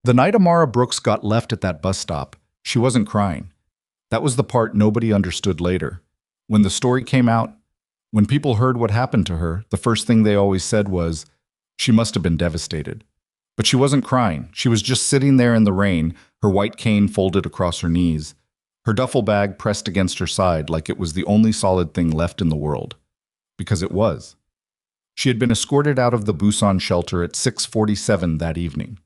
The night Amara Brooks got left at that bus stop, she wasn't crying. That was the part nobody understood later. When the story came out, when people heard what happened to her, the first thing they always said was, she must have been devastated. But she wasn't crying. She was just sitting there in the rain, her white cane folded across her knees, her duffel bag pressed against her side like it was the only solid thing left in the world. Because it was. She had been escorted out of the Busan shelter at 6:47 that evening.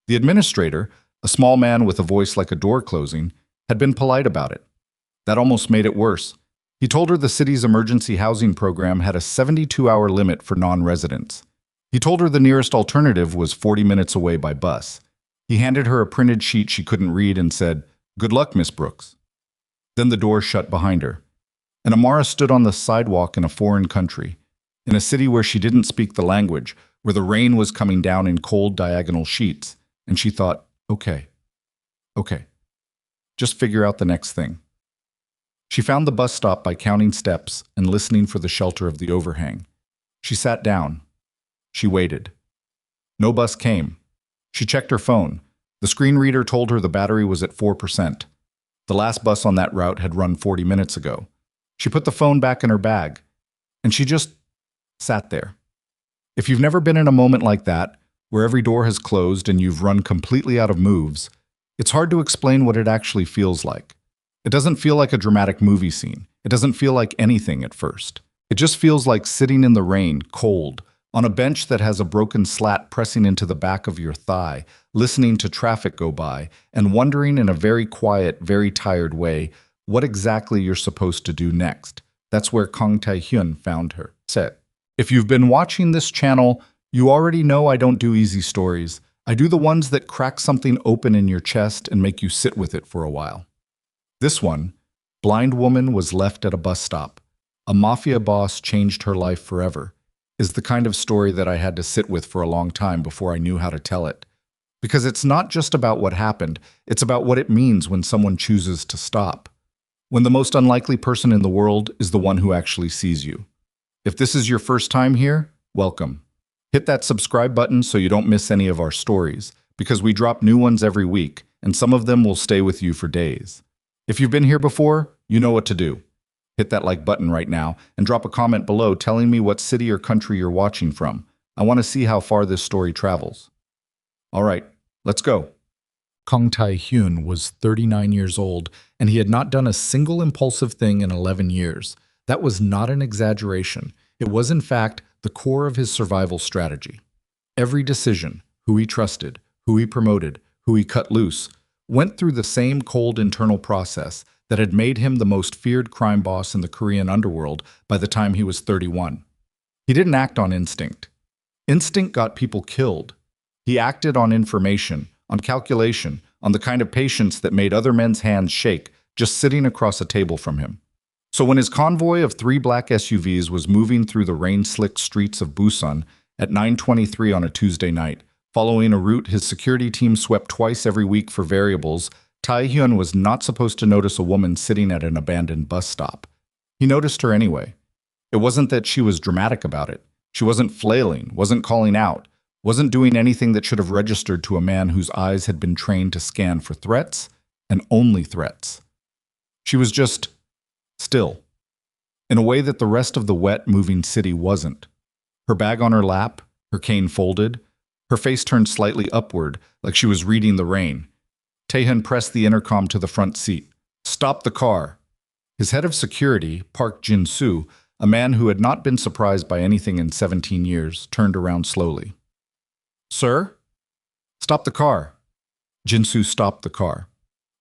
The administrator, a small man with a voice like a door closing, had been polite about it. That almost made it worse. He told her the city's emergency housing program had a 72-hour limit for non-residents. He told her the nearest alternative was 40 minutes away by bus. He handed her a printed sheet she couldn't read and said, "Good luck, Miss Brooks." Then the door shut behind her, and Amara stood on the sidewalk in a foreign country, in a city where she didn't speak the language, where the rain was coming down in cold diagonal sheets, and she thought, okay, just figure out the next thing. She found the bus stop by counting steps and listening for the shelter of the overhang. She sat down. She waited. No bus came. She checked her phone. The screen reader told her the battery was at 4%. The last bus on that route had run 40 minutes ago. She put the phone back in her bag, and she just sat there. If you've never been in a moment like that, where every door has closed and you've run completely out of moves, it's hard to explain what it actually feels like. It doesn't feel like a dramatic movie scene. It doesn't feel like anything at first. It just feels like sitting in the rain, cold, on a bench that has a broken slat pressing into the back of your thigh, listening to traffic go by, and wondering in a very quiet, very tired way what exactly you're supposed to do next. That's where Kang Tae-hyun found her. Set. If you've been watching this channel, you already know I don't do easy stories. I do the ones that crack something open in your chest and make you sit with it for a while. This one, Blind Woman Was Left at a Bus Stop. A Mafia Boss Changed Her Life Forever, is the kind of story that I had to sit with for a long time before I knew how to tell it. Because it's not just about what happened, it's about what it means when someone chooses to stop. When the most unlikely person in the world is the one who actually sees you. If this is your first time here, welcome. Hit that subscribe button so you don't miss any of our stories, because we drop new ones every week, and some of them will stay with you for days. If you've been here before, you know what to do. Hit that like button right now and drop a comment below telling me what city or country you're watching from. I want to see how far this story travels. All right, let's go. Kang Tae-hyun was 39 years old, and he had not done a single impulsive thing in 11 years. That was not an exaggeration. It was, in fact, the core of his survival strategy. Every decision, who he trusted, who he promoted, who he cut loose, went through the same cold internal process that had made him the most feared crime boss in the Korean underworld by the time he was 31. He didn't act on instinct. Instinct got people killed. He acted on information, on calculation, on the kind of patience that made other men's hands shake just sitting across a table from him. So when his convoy of 3 black SUVs was moving through the rain-slicked streets of Busan at 9:23 on a Tuesday night, following a route his security team swept twice every week for variables, Tae-hyun was not supposed to notice a woman sitting at an abandoned bus stop. He noticed her anyway. It wasn't that she was dramatic about it. She wasn't flailing, wasn't calling out, wasn't doing anything that should have registered to a man whose eyes had been trained to scan for threats, and only threats. She was just still, in a way that the rest of the wet, moving city wasn't. Her bag on her lap, her cane folded, her face turned slightly upward, like she was reading the rain. Tae-hyun pressed the intercom to the front seat. "Stop the car." His head of security, Park Jin-soo, a man who had not been surprised by anything in 17 years, turned around slowly. "Sir?" "Stop the car." Jin-soo stopped the car.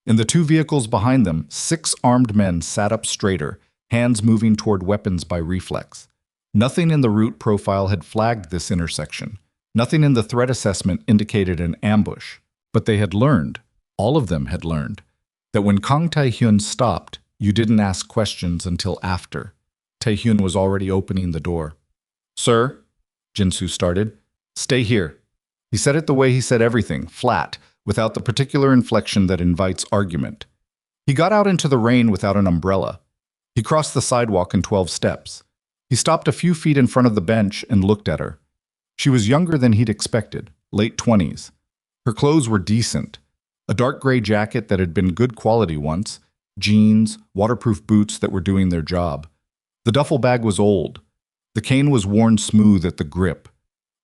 In the 2 vehicles behind them, 6 armed men sat up straighter, hands moving toward weapons by reflex. Nothing in the route profile had flagged this intersection. Nothing in the threat assessment indicated an ambush. But they had learned, all of them had learned, that when Kang Tae-hyun stopped, you didn't ask questions until after. Tae-hyun was already opening the door. "Sir," Jin-soo started, "stay here." He said it the way he said everything, flat, without the particular inflection that invites argument. He got out into the rain without an umbrella. He crossed the sidewalk in 12 steps. He stopped a few feet in front of the bench and looked at her. She was younger than he'd expected, late 20s. Her clothes were decent. A dark gray jacket that had been good quality once, jeans, waterproof boots that were doing their job. The duffel bag was old. The cane was worn smooth at the grip.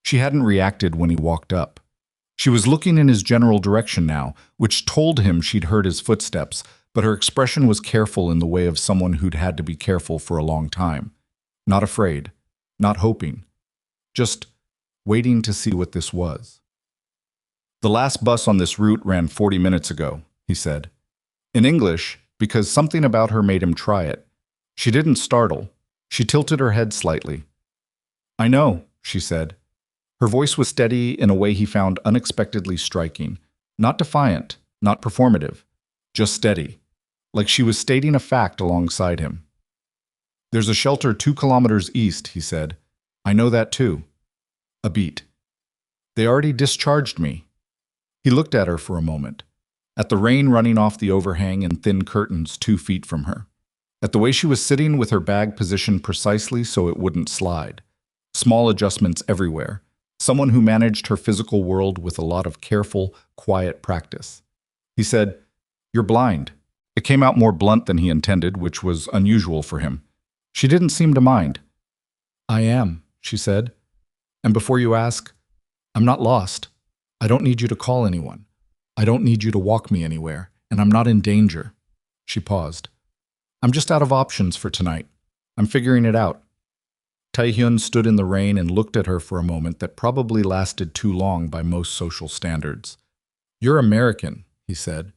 She hadn't reacted when he walked up. She was looking in his general direction now, which told him she'd heard his footsteps, but her expression was careful in the way of someone who'd had to be careful for a long time. Not afraid, not hoping, just waiting to see what this was. The last bus on this route ran 40 minutes ago, he said. In English, because something about her made him try it. She didn't startle. She tilted her head slightly. I know, she said. Her voice was steady in a way he found unexpectedly striking. Not defiant, not performative, just steady, like she was stating a fact alongside him. There's a shelter 2 kilometers east, he said. I know that too. A beat. They already discharged me. He looked at her for a moment, at the rain running off the overhang and thin curtains 2 feet from her, at the way she was sitting with her bag positioned precisely so it wouldn't slide. Small adjustments everywhere. Someone who managed her physical world with a lot of careful, quiet practice. He said, You're blind. It came out more blunt than he intended, which was unusual for him. She didn't seem to mind. I am, she said. And before you ask, I'm not lost. I don't need you to call anyone. I don't need you to walk me anywhere, and I'm not in danger. She paused. I'm just out of options for tonight. I'm figuring it out. Taehyun stood in the rain and looked at her for a moment that probably lasted too long by most social standards. You're American, he said.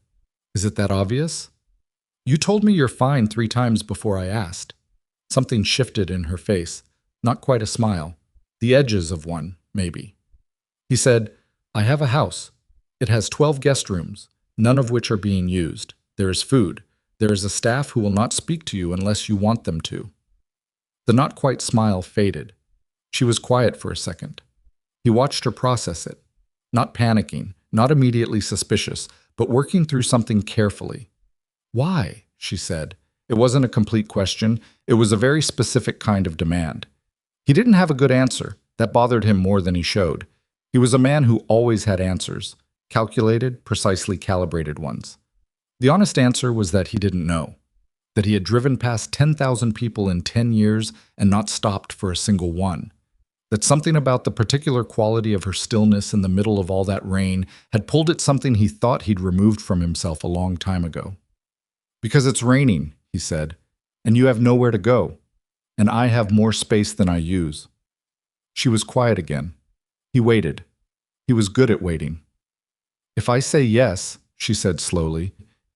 Is it that obvious? You told me you're fine 3 times before I asked. Something shifted in her face, not quite a smile. The edges of one, maybe. He said, I have a house. It has 12 guest rooms, none of which are being used. There is food. There is a staff who will not speak to you unless you want them to. The not-quite smile faded. She was quiet for a second. He watched her process it, not panicking, not immediately suspicious, but working through something carefully. Why? She said. It wasn't a complete question. It was a very specific kind of demand. He didn't have a good answer. That bothered him more than he showed. He was a man who always had answers, calculated, precisely calibrated ones. The honest answer was that he didn't know. That he had driven past 10,000 people in 10 years and not stopped for a single one. That something about the particular quality of her stillness in the middle of all that rain had pulled at something he thought he'd removed from himself a long time ago. Because it's raining, he said, and you have nowhere to go, and I have more space than I use. She was quiet again. He waited. He was good at waiting. If I say yes, she said slowly,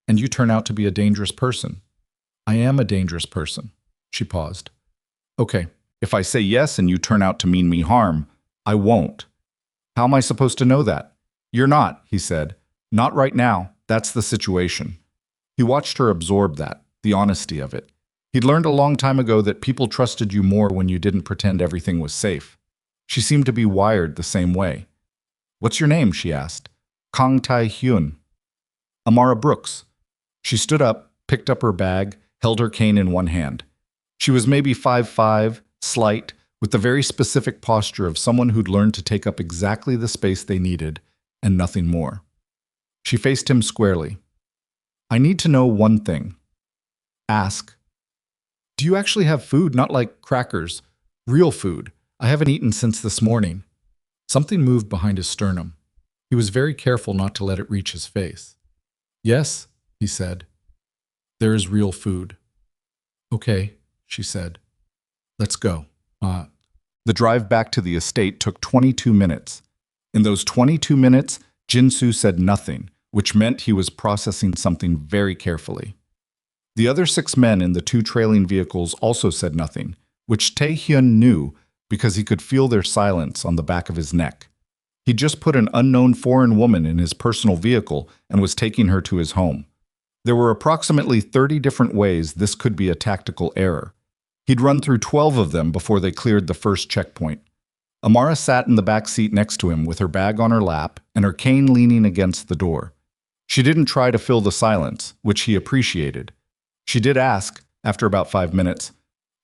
and you turn out to be a dangerous person. I am a dangerous person. She paused. Okay, if I say yes and you turn out to mean me harm, I won't. How am I supposed to know that? You're not, he said. Not right now. That's the situation. He watched her absorb that, the honesty of it. He'd learned a long time ago that people trusted you more when you didn't pretend everything was safe. She seemed to be wired the same way. What's your name? She asked. Kang Tae-hyun. Amara Brooks. She stood up, picked up her bag, held her cane in one hand. She was maybe 5'5", slight, with the very specific posture of someone who'd learned to take up exactly the space they needed, and nothing more. She faced him squarely. I need to know one thing. Ask. Do you actually have food, not like crackers? Real food. I haven't eaten since this morning. Something moved behind his sternum. He was very careful not to let it reach his face. Yes, he said. There is real food. Okay, she said. Let's go. The drive back to the estate took 22 minutes. In those 22 minutes, Jin-soo said nothing, which meant he was processing something very carefully. The other 6 men in the 2 trailing vehicles also said nothing, which Tae-hyun knew because he could feel their silence on the back of his neck. He'd just put an unknown foreign woman in his personal vehicle and was taking her to his home. There were approximately 30 different ways this could be a tactical error. He'd run through 12 of them before they cleared the first checkpoint. Amara sat in the back seat next to him with her bag on her lap and her cane leaning against the door. She didn't try to fill the silence, which he appreciated. She did ask, after about 5 minutes,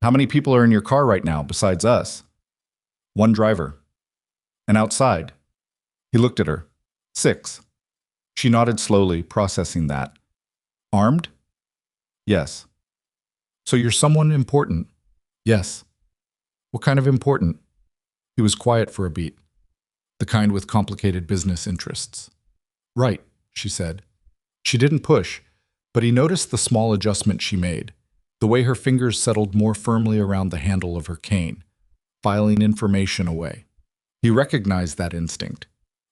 how many people are in your car right now besides us? 1 driver. And outside? He looked at her. 6. She nodded slowly, processing that. Armed? Yes. So you're someone important? Yes. What kind of important? He was quiet for a beat. The kind with complicated business interests. Right, she said. She didn't push, but he noticed the small adjustment she made, the way her fingers settled more firmly around the handle of her cane, filing information away. He recognized that instinct.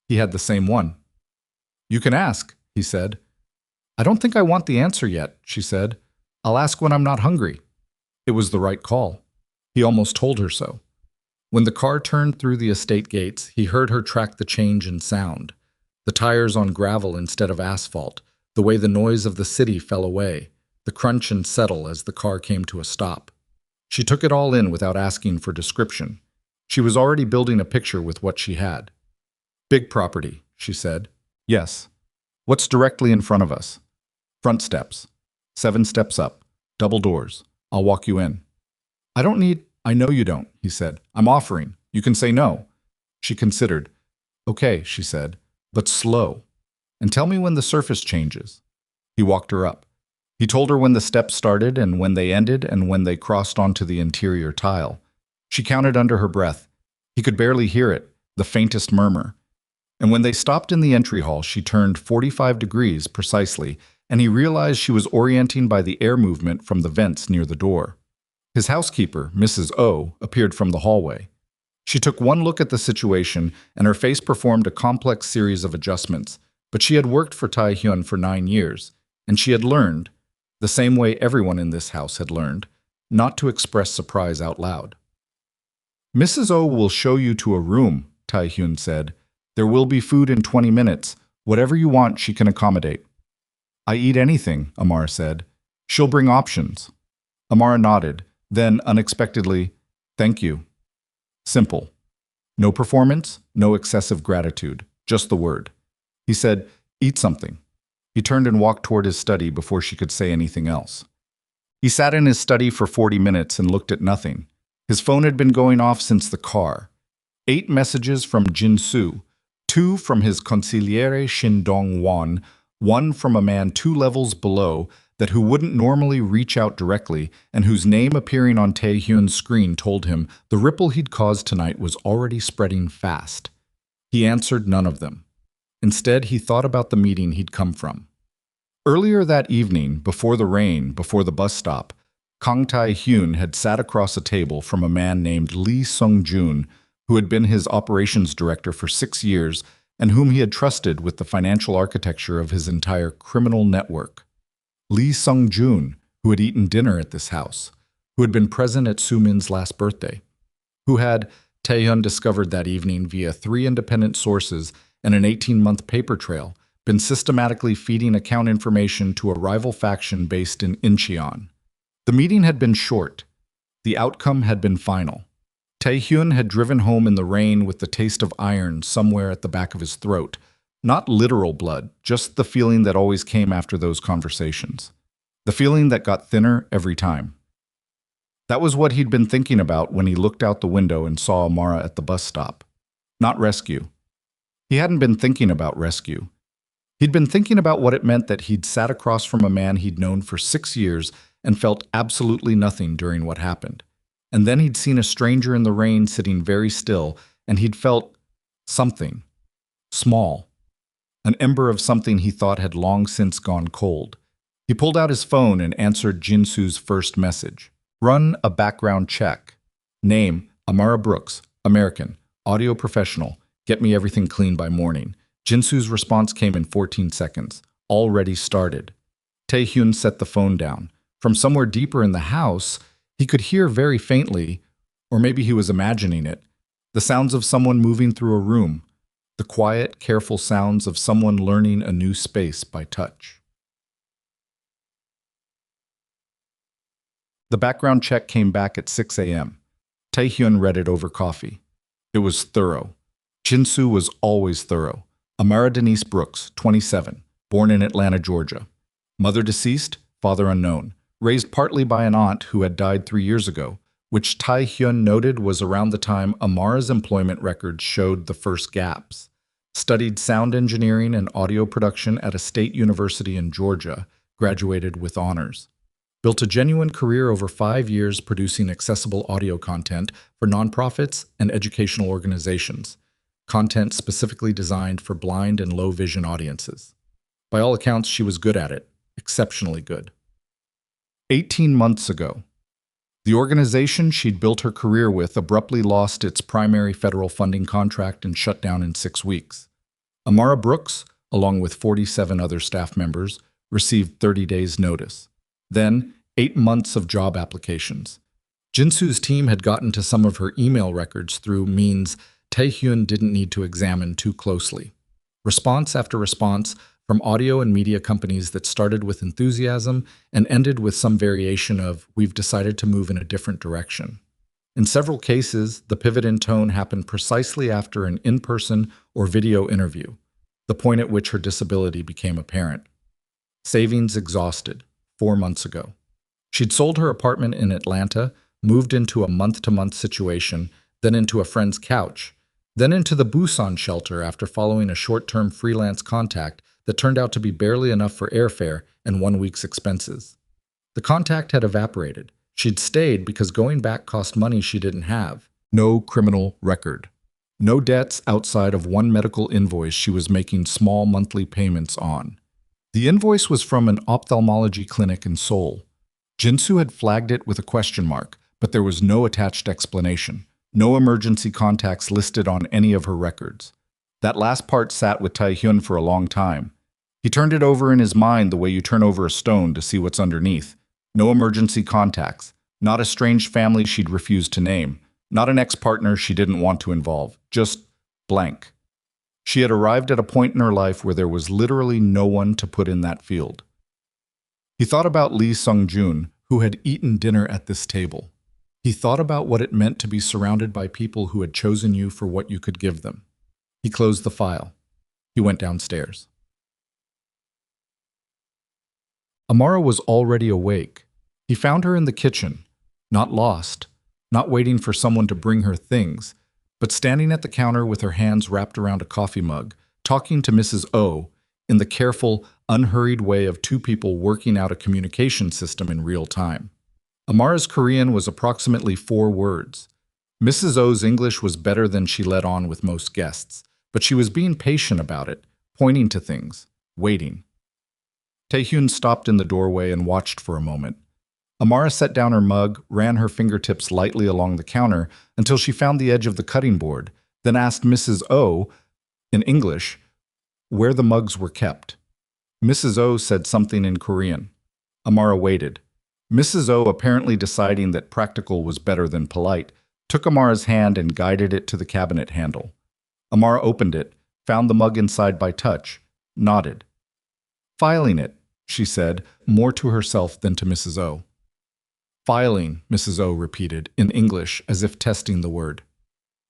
He had the same one. You can ask, he said. I don't think I want the answer yet, she said. I'll ask when I'm not hungry. It was the right call. He almost told her so. When the car turned through the estate gates, he heard her track the change in sound. The tires on gravel instead of asphalt, the way the noise of the city fell away, the crunch and settle as the car came to a stop. She took it all in without asking for description. She was already building a picture with what she had. Big property, she said. Yes. What's directly in front of us? Front steps. 7 steps up. Double doors. I'll walk you in. I know you don't, he said. I'm offering. You can say no. She considered. Okay, she said, but slow. And tell me when the surface changes. He walked her up. He told her when the steps started and when they ended and when they crossed onto the interior tile. She counted under her breath. He could barely hear it, the faintest murmur. And when they stopped in the entry hall, she turned 45 degrees precisely, and he realized she was orienting by the air movement from the vents near the door. His housekeeper, Mrs. O, appeared from the hallway. She took one look at the situation, and her face performed a complex series of adjustments, but she had worked for Tae-hyun for 9 years, and she had learned, the same way everyone in this house had learned, not to express surprise out loud. Mrs. O will show you to a room, Tae-hyun said. There will be food in 20 minutes. Whatever you want, she can accommodate. I eat anything, Amara said. She'll bring options. Amara nodded, then unexpectedly, thank you. Simple. No performance, no excessive gratitude, just the word. He said, eat something. He turned and walked toward his study before she could say anything else. He sat in his study for 40 minutes and looked at nothing. His phone had been going off since the car. 8 messages from Jin-soo, 2 from his consigliere Shin Dong-won, 1 from a man 2 levels below that who wouldn't normally reach out directly and whose name appearing on Tae-hyun's screen told him the ripple he'd caused tonight was already spreading fast. He answered none of them. Instead, he thought about the meeting he'd come from. Earlier that evening, before the rain, before the bus stop, Kang Tae-hyun had sat across a table from a man named Lee Sung-joon, who had been his operations director for 6 years and whom he had trusted with the financial architecture of his entire criminal network. Lee Sung-joon, who had eaten dinner at this house, who had been present at Soo-min's last birthday, who had, Tae-hyun discovered that evening via 3 independent sources and an 18-month paper trail, been systematically feeding account information to a rival faction based in Incheon. The meeting had been short. The outcome had been final. Tae-hyun had driven home in the rain with the taste of iron somewhere at the back of his throat. Not literal blood, just the feeling that always came after those conversations. The feeling that got thinner every time. That was what he'd been thinking about when he looked out the window and saw Amara at the bus stop. Not rescue. He hadn't been thinking about rescue. He'd been thinking about what it meant that he'd sat across from a man he'd known for 6 years and felt absolutely nothing during what happened. And then he'd seen a stranger in the rain sitting very still, and he'd felt something. Small. An ember of something he thought had long since gone cold. He pulled out his phone and answered Jin-soo's first message. Run a background check. Name, Amara Brooks, American, audio professional. Get me everything clean by morning. Jin-soo's response came in 14 seconds. Already started. Tae-hyun set the phone down. From somewhere deeper in the house, he could hear very faintly, or maybe he was imagining it, the sounds of someone moving through a room, the quiet, careful sounds of someone learning a new space by touch. The background check came back at 6 a.m. Tae-hyun read it over coffee. It was thorough. Jin-soo was always thorough. Amara Denise Brooks, 27, born in Atlanta, Georgia. Mother deceased, father unknown. Raised partly by an aunt who had died 3 years ago, which Tae-hyun noted was around the time Amara's employment records showed the first gaps. Studied sound engineering and audio production at a state university in Georgia, graduated with honors. Built a genuine career over 5 years producing accessible audio content for nonprofits and educational organizations, content specifically designed for blind and low vision audiences. By all accounts, she was good at it, exceptionally good. 18 months ago, the organization she'd built her career with abruptly lost its primary federal funding contract and shut down in 6 weeks. Amara Brooks, along with 47 other staff members, received 30 days' notice. Then, 8 months of job applications. Jinsu's team had gotten to some of her email records through means Taehyun didn't need to examine too closely. Response after response from audio and media companies that started with enthusiasm and ended with some variation of, "We've decided to move in a different direction." In several cases, the pivot in tone happened precisely after an in-person or video interview, the point at which her disability became apparent. Savings exhausted, 4 months ago. She'd sold her apartment in Atlanta, moved into a month-to-month situation, then into a friend's couch, then into the Busan shelter after following a short-term freelance contact that turned out to be barely enough for airfare and 1 week's expenses. The contact had evaporated. She'd stayed because going back cost money she didn't have. No criminal record. No debts outside of one medical invoice she was making small monthly payments on. The invoice was from an ophthalmology clinic in Seoul. Jinsu had flagged it with a question mark, but there was no attached explanation. No emergency contacts listed on any of her records. That last part sat with Taehyun for a long time. He turned it over in his mind the way you turn over a stone to see what's underneath. No emergency contacts. Not a strange family she'd refused to name. Not an ex-partner she didn't want to involve. Just blank. She had arrived at a point in her life where there was literally no one to put in that field. He thought about Lee Sung-joon, who had eaten dinner at this table. He thought about what it meant to be surrounded by people who had chosen you for what you could give them. He closed the file. He went downstairs. Amara was already awake. He found her in the kitchen, not lost, not waiting for someone to bring her things, but standing at the counter with her hands wrapped around a coffee mug, talking to Mrs. O in the careful, unhurried way of two people working out a communication system in real time. Amara's Korean was approximately 4 words. Mrs. O's English was better than she let on with most guests, but she was being patient about it, pointing to things, waiting. Taehyun stopped in the doorway and watched for a moment. Amara set down her mug, ran her fingertips lightly along the counter until she found the edge of the cutting board, then asked Mrs. O, in English, where the mugs were kept. Mrs. O said something in Korean. Amara waited. Mrs. O, apparently deciding that practical was better than polite, took Amara's hand and guided it to the cabinet handle. Amara opened it, found the mug inside by touch, nodded. "Filing it," she said, more to herself than to Mrs. O. "Filing," Mrs. O repeated, in English, as if testing the word.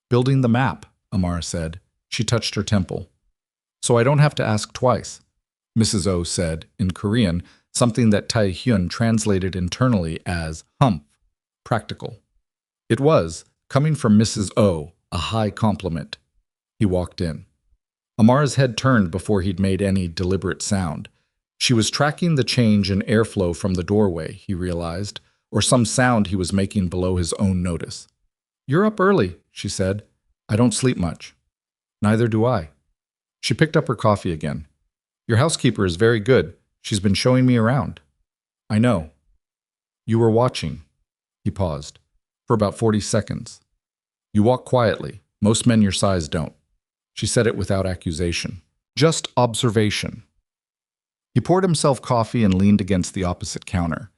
"Building the map," Amara said. She touched her temple. "So I don't have to ask twice," Mrs. O said, in Korean, something that Taehyun translated internally as humph, practical. It was, coming from Mrs. O, a high compliment. He walked in. Amara's head turned before he'd made any deliberate sound. She was tracking the change in airflow from the doorway, he realized, or some sound he was making below his own notice. "You're up early," she said. "I don't sleep much." "Neither do I." She picked up her coffee again. "Your housekeeper is very good. She's been showing me around." "I know." "You were watching." He paused. "For about 40 seconds. You walk quietly. Most men your size don't." She said it without accusation. Just observation. He poured himself coffee and leaned against the opposite counter.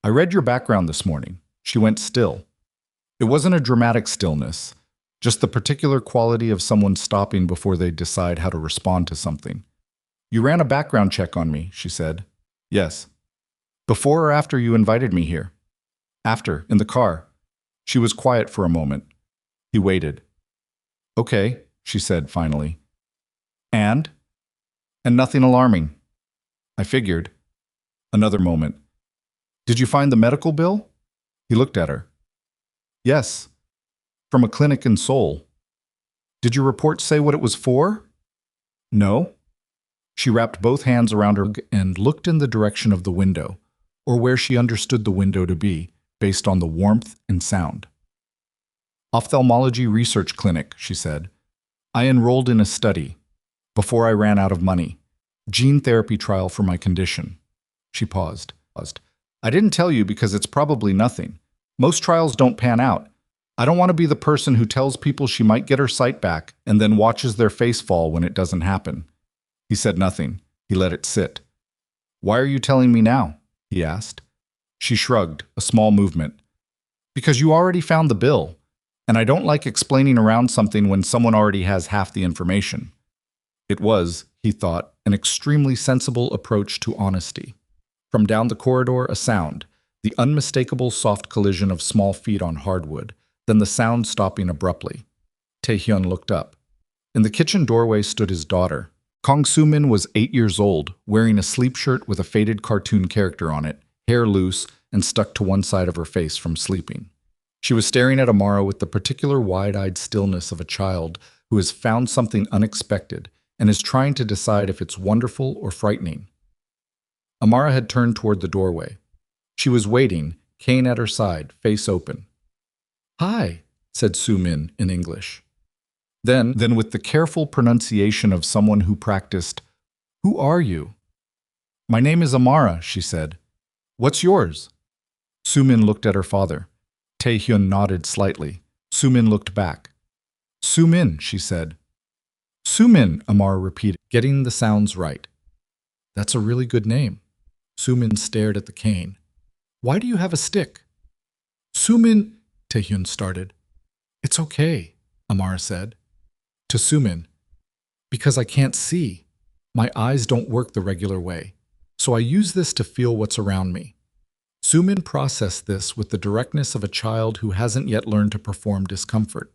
"I read your background this morning." She went still. It wasn't a dramatic stillness, just the particular quality of someone stopping before they decide how to respond to something. "You ran a background check on me," she said. "Yes." "Before or after you invited me here?" "After, in the car." She was quiet for a moment. He waited. "Okay," she said finally. "And?" "And nothing alarming." "I figured." Another moment. "Did you find the medical bill?" He looked at her. "Yes. From a clinic in Seoul." "Did your report say what it was for?" No? She wrapped both hands around her and looked in the direction of the window, or where she understood the window to be, based on the warmth and sound. Ophthalmology Research Clinic, she said. I enrolled in a study, before I ran out of money. Gene therapy trial for my condition. She paused. I didn't tell you because it's probably nothing. Most trials don't pan out. I don't want to be the person who tells people she might get her sight back and then watches their face fall when it doesn't happen. He said nothing. He let it sit. Why are you telling me now? He asked. She shrugged, a small movement. Because you already found the bill, and I don't like explaining around something when someone already has half the information. It was, he thought, an extremely sensible approach to honesty. From down the corridor, a sound, the unmistakable soft collision of small feet on hardwood, then the sound stopping abruptly. Taehyun looked up. In the kitchen doorway stood his daughter. Kong Soo-min was 8 years old, wearing a sleep shirt with a faded cartoon character on it, hair loose and stuck to one side of her face from sleeping. She was staring at Amara with the particular wide-eyed stillness of a child who has found something unexpected and is trying to decide if it's wonderful or frightening. Amara had turned toward the doorway. She was waiting, cane at her side, face open. Hi, said Soo-min in English. Then with the careful pronunciation of someone who practiced, Who are you? My name is Amara, she said. What's yours? Soo-min looked at her father. Taehyun nodded slightly. Soo-min looked back. Soo-min, she said. Soo-min, Amara repeated, getting the sounds right. That's a really good name. Soo-min stared at the cane. Why do you have a stick? Soo-min, Taehyun started. It's okay, Amara said. To Soo-min, because I can't see. My eyes don't work the regular way, so I use this to feel what's around me. Soo-min processed this with the directness of a child who hasn't yet learned to perform discomfort.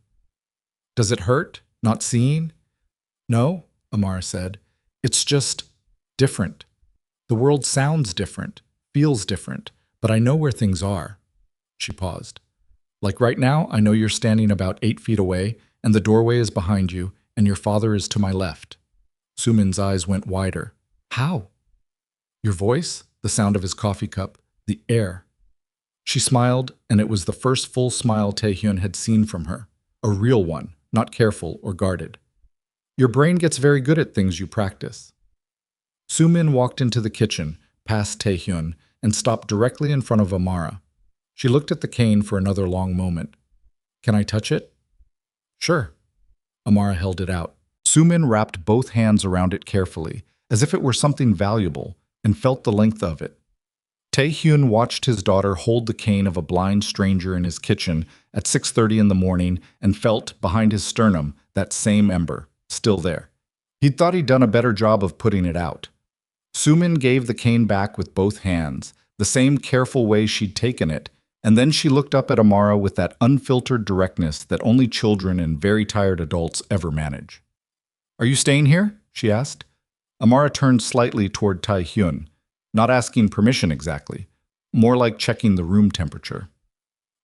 Does it hurt, not seeing? No, Amara said. It's just different. The world sounds different, feels different, but I know where things are. She paused. Like right now, I know you're standing about 8 feet away, and the doorway is behind you, and your father is to my left. Soo-min's eyes went wider. How? Your voice, the sound of his coffee cup, the air. She smiled, and it was the first full smile Taehyun had seen from her. A real one, not careful or guarded. Your brain gets very good at things you practice. Soo-min walked into the kitchen, past Taehyun, and stopped directly in front of Amara. She looked at the cane for another long moment. Can I touch it? Sure. Amara held it out. Soo-min wrapped both hands around it carefully, as if it were something valuable, and felt the length of it. Taehyun watched his daughter hold the cane of a blind stranger in his kitchen at 6:30 in the morning and felt, behind his sternum, that same ember, still there. He'd thought he'd done a better job of putting it out. Soo-min gave the cane back with both hands, the same careful way she'd taken it, and then she looked up at Amara with that unfiltered directness that only children and very tired adults ever manage. Are you staying here? She asked. Amara turned slightly toward Taehyun, not asking permission exactly, more like checking the room temperature.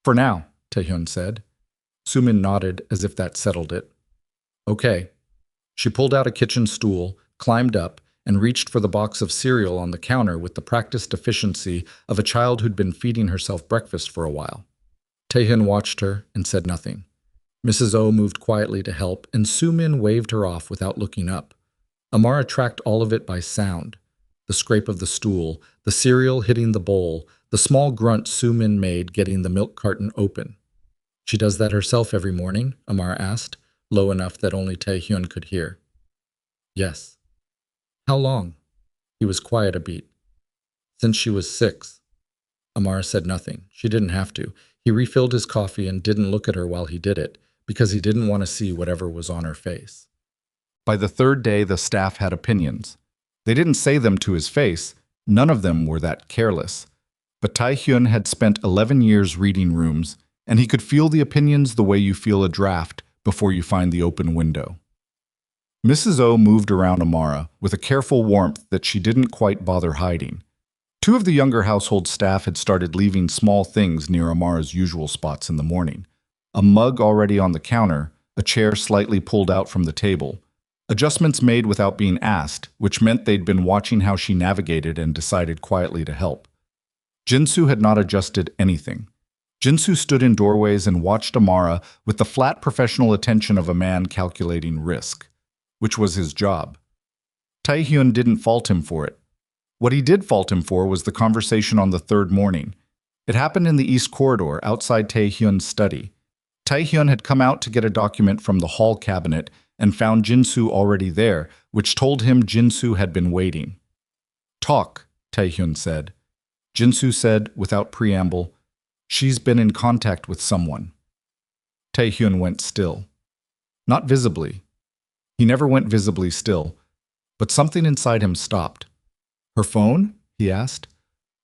For now, Taehyun said. Soo-min nodded as if that settled it. Okay. She pulled out a kitchen stool, climbed up, and reached for the box of cereal on the counter with the practiced efficiency of a child who'd been feeding herself breakfast for a while. Taehyun watched her and said nothing. Mrs. Oh moved quietly to help, and Soo-min waved her off without looking up. Amara tracked all of it by sound. The scrape of the stool, the cereal hitting the bowl, the small grunt Soo-min made getting the milk carton open. She does that herself every morning? Amara asked, low enough that only Taehyun could hear. Yes. How long? He was quiet a beat. Since she was 6. Amara said nothing. She didn't have to. He refilled his coffee and didn't look at her while he did it, because he didn't want to see whatever was on her face. By the 3rd day, the staff had opinions. They didn't say them to his face. None of them were that careless. But Taehyun had spent 11 years reading rooms, and he could feel the opinions the way you feel a draft before you find the open window. Mrs. O moved around Amara with a careful warmth that she didn't quite bother hiding. 2 of the younger household staff had started leaving small things near Amara's usual spots in the morning. A mug already on the counter, a chair slightly pulled out from the table. Adjustments made without being asked, which meant they'd been watching how she navigated and decided quietly to help. Jinsu had not adjusted anything. Jinsu stood in doorways and watched Amara with the flat professional attention of a man calculating risk, which was his job. Taehyun didn't fault him for it. What he did fault him for was the conversation on the third morning. It happened in the East Corridor, outside Taehyun's study. Taehyun had come out to get a document from the hall cabinet and found Jinsu already there, which told him Jinsu had been waiting. "Talk," Taehyun said. Jinsu said, without preamble, "She's been in contact with someone." Taehyun went still. Not visibly. He never went visibly still, but something inside him stopped. "Her phone?" he asked.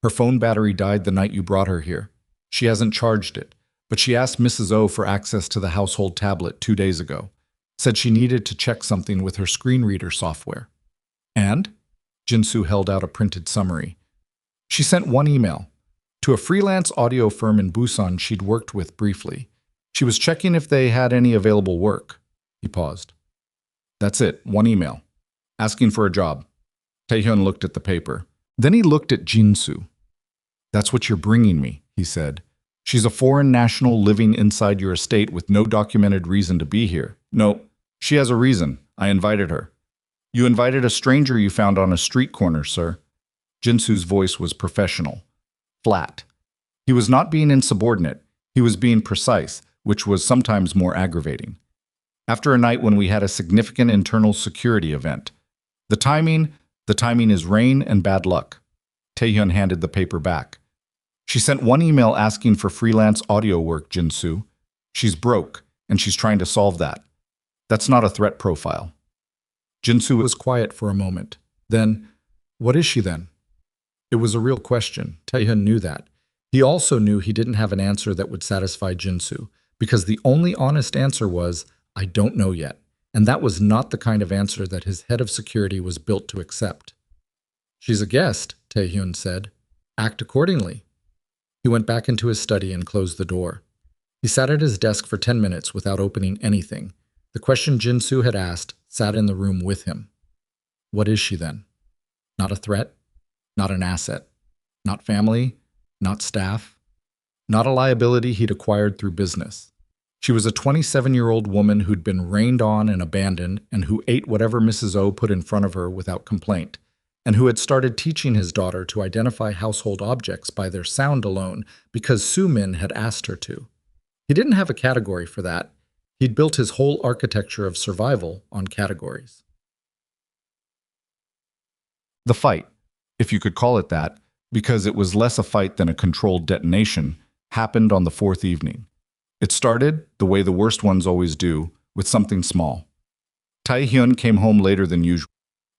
"Her phone battery died the night you brought her here. She hasn't charged it, but she asked Mrs. O for access to the household tablet 2 days ago. Said she needed to check something with her screen reader software." "And?" Jinsu held out a printed summary. "She sent one email to a freelance audio firm in Busan she'd worked with briefly. She was checking if they had any available work." He paused. "That's it, one email. Asking for a job." Taehyun looked at the paper. Then he looked at Jinsu. "That's what you're bringing me," he said. "She's a foreign national living inside your estate with no documented reason to be here." "No, she has a reason. I invited her." "You invited a stranger you found on a street corner, sir." Jinsu's voice was professional, flat. He was not being insubordinate. He was being precise, which was sometimes more aggravating. "After a night when we had a significant internal security event. The timing is rain and bad luck." Taehyun handed the paper back. "She sent one email asking for freelance audio work, Jinsu. She's broke, and she's trying to solve that. That's not a threat profile." Jinsu was quiet for a moment. Then, "What is she then?" It was a real question. Taehyun knew that. He also knew he didn't have an answer that would satisfy Jinsu, because the only honest answer was, "I don't know yet." And that was not the kind of answer that his head of security was built to accept. "She's a guest," Taehyun said. "Act accordingly." He went back into his study and closed the door. He sat at his desk for 10 minutes without opening anything. The question Jinsu had asked sat in the room with him. What is she then? Not a threat, not an asset, not family, not staff, not a liability he'd acquired through business. She was a 27-year-old woman who'd been rained on and abandoned and who ate whatever Mrs. O put in front of her without complaint, and who had started teaching his daughter to identify household objects by their sound alone because Soo-min had asked her to. He didn't have a category for that. He'd built his whole architecture of survival on categories. The fight, if you could call it that, because it was less a fight than a controlled detonation, happened on the fourth evening. It started, the way the worst ones always do, with something small. Taehyun came home later than usual.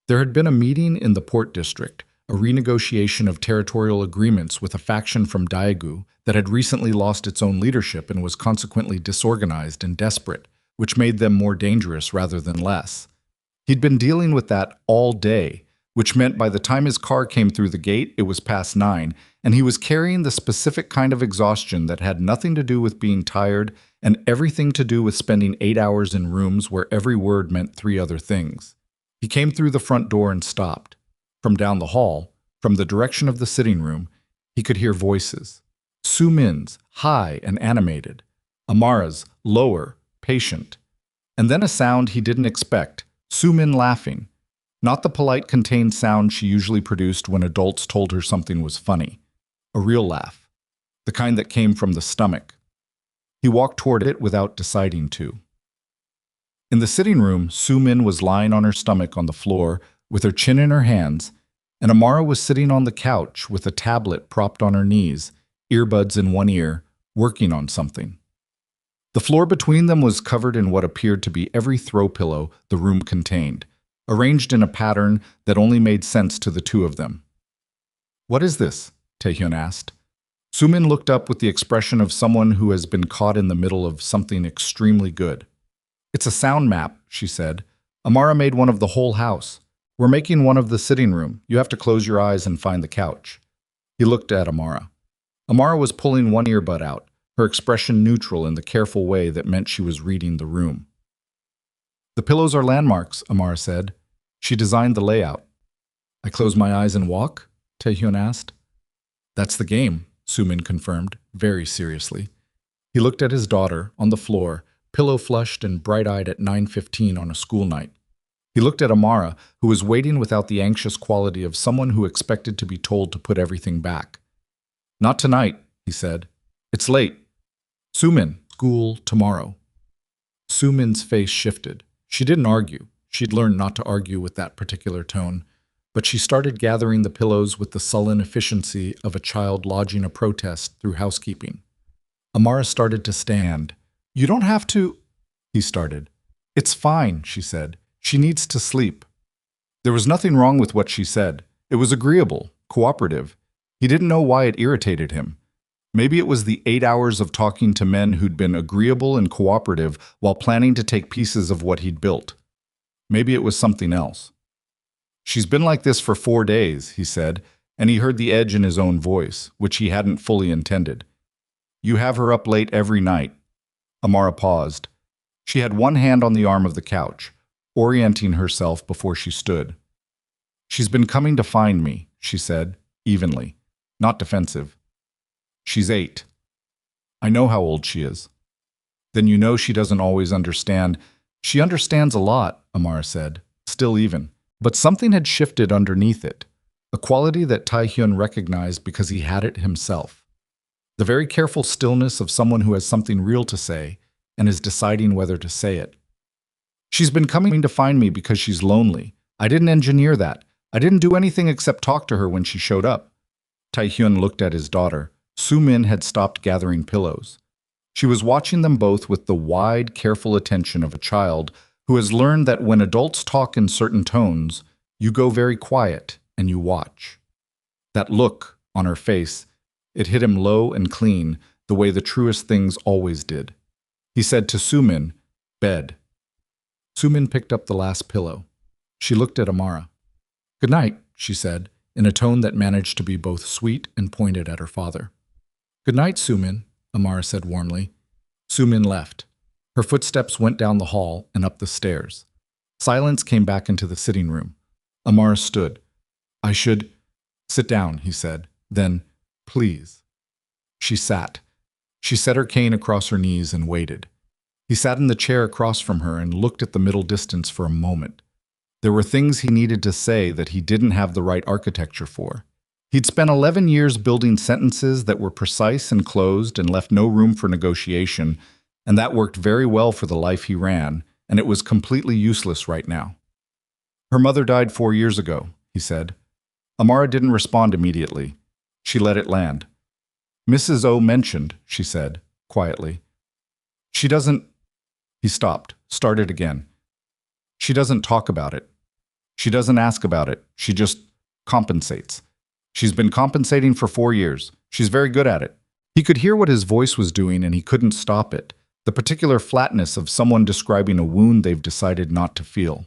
There had been a meeting in the Port District, a renegotiation of territorial agreements with a faction from Daegu that had recently lost its own leadership and was consequently disorganized and desperate, which made them more dangerous rather than less. He'd been dealing with that all day, which meant by the time his car came through the gate, it was past 9, and he was carrying the specific kind of exhaustion that had nothing to do with being tired and everything to do with spending 8 hours in rooms where every word meant 3 other things. He came through the front door and stopped. From down the hall, from the direction of the sitting room, he could hear voices. Soo-min's, high and animated. Amara's, lower, patient. And then a sound he didn't expect, Soo-min laughing. Not the polite, contained sound she usually produced when adults told her something was funny. A real laugh. The kind that came from the stomach. He walked toward it without deciding to. In the sitting room, Soo-min was lying on her stomach on the floor with her chin in her hands, and Amara was sitting on the couch with a tablet propped on her knees, earbuds in one ear, working on something. The floor between them was covered in what appeared to be every throw pillow the room contained, arranged in a pattern that only made sense to the two of them. "What is this?" Taehyun asked. Soo-min looked up with the expression of someone who has been caught in the middle of something extremely good. "It's a sound map," she said. "Amara made one of the whole house. We're making one of the sitting room. You have to close your eyes and find the couch." He looked at Amara. Amara was pulling one earbud out, her expression neutral in the careful way that meant she was reading the room. The pillows are landmarks, Amara said. She designed the layout. I close my eyes and walk? Taehyun asked. That's the game, Sumin confirmed, very seriously. He looked at his daughter, on the floor, pillow-flushed and bright-eyed at 9:15 on a school night. He looked at Amara, who was waiting without the anxious quality of someone who expected to be told to put everything back. Not tonight, he said. It's late. Sumin, school tomorrow. Sumin's face shifted. She didn't argue. She'd learned not to argue with that particular tone. But she started gathering the pillows with the sullen efficiency of a child lodging a protest through housekeeping. Amara started to stand. You don't have to, he started. It's fine, she said. She needs to sleep. There was nothing wrong with what she said. It was agreeable, cooperative. He didn't know why it irritated him. Maybe it was the 8 hours of talking to men who'd been agreeable and cooperative while planning to take pieces of what he'd built. Maybe it was something else. She's been like this for 4 days, he said, and he heard the edge in his own voice, which he hadn't fully intended. You have her up late every night. Amara paused. She had one hand on the arm of the couch, orienting herself before she stood. She's been coming to find me, she said, evenly, not defensive. She's 8. I know how old she is. Then you know she doesn't always understand. She understands a lot, Amara said, still even. But something had shifted underneath it, a quality that Taehyun recognized because he had it himself. The very careful stillness of someone who has something real to say and is deciding whether to say it. She's been coming to find me because she's lonely. I didn't engineer that. I didn't do anything except talk to her when she showed up. Taehyun looked at his daughter. Sumin had stopped gathering pillows. She was watching them both with the wide, careful attention of a child who has learned that when adults talk in certain tones, you go very quiet and you watch. That look on her face, it hit him low and clean, the way the truest things always did. He said to Sumin, "Bed." Sumin picked up the last pillow. She looked at Amara. "Good night," she said, in a tone that managed to be both sweet and pointed at her father. "Good night, Sumin," Amara said warmly. Sumin left. Her footsteps went down the hall and up the stairs. Silence came back into the sitting room. Amara stood. "I should—" "Sit down," he said. Then, "Please." She sat. She set her cane across her knees and waited. He sat in the chair across from her and looked at the middle distance for a moment. There were things he needed to say that he didn't have the right architecture for. He'd spent 11 years building sentences that were precise and closed and left no room for negotiation, and that worked very well for the life he ran, and it was completely useless right now. "Her mother died 4 years ago," he said. Amara didn't respond immediately. She let it land. "Mrs. O mentioned," she said, quietly. "She doesn't—" He stopped, started again. "She doesn't talk about it. She doesn't ask about it. She just compensates. She's been compensating for 4 years. She's very good at it." He could hear what his voice was doing and he couldn't stop it, the particular flatness of someone describing a wound they've decided not to feel.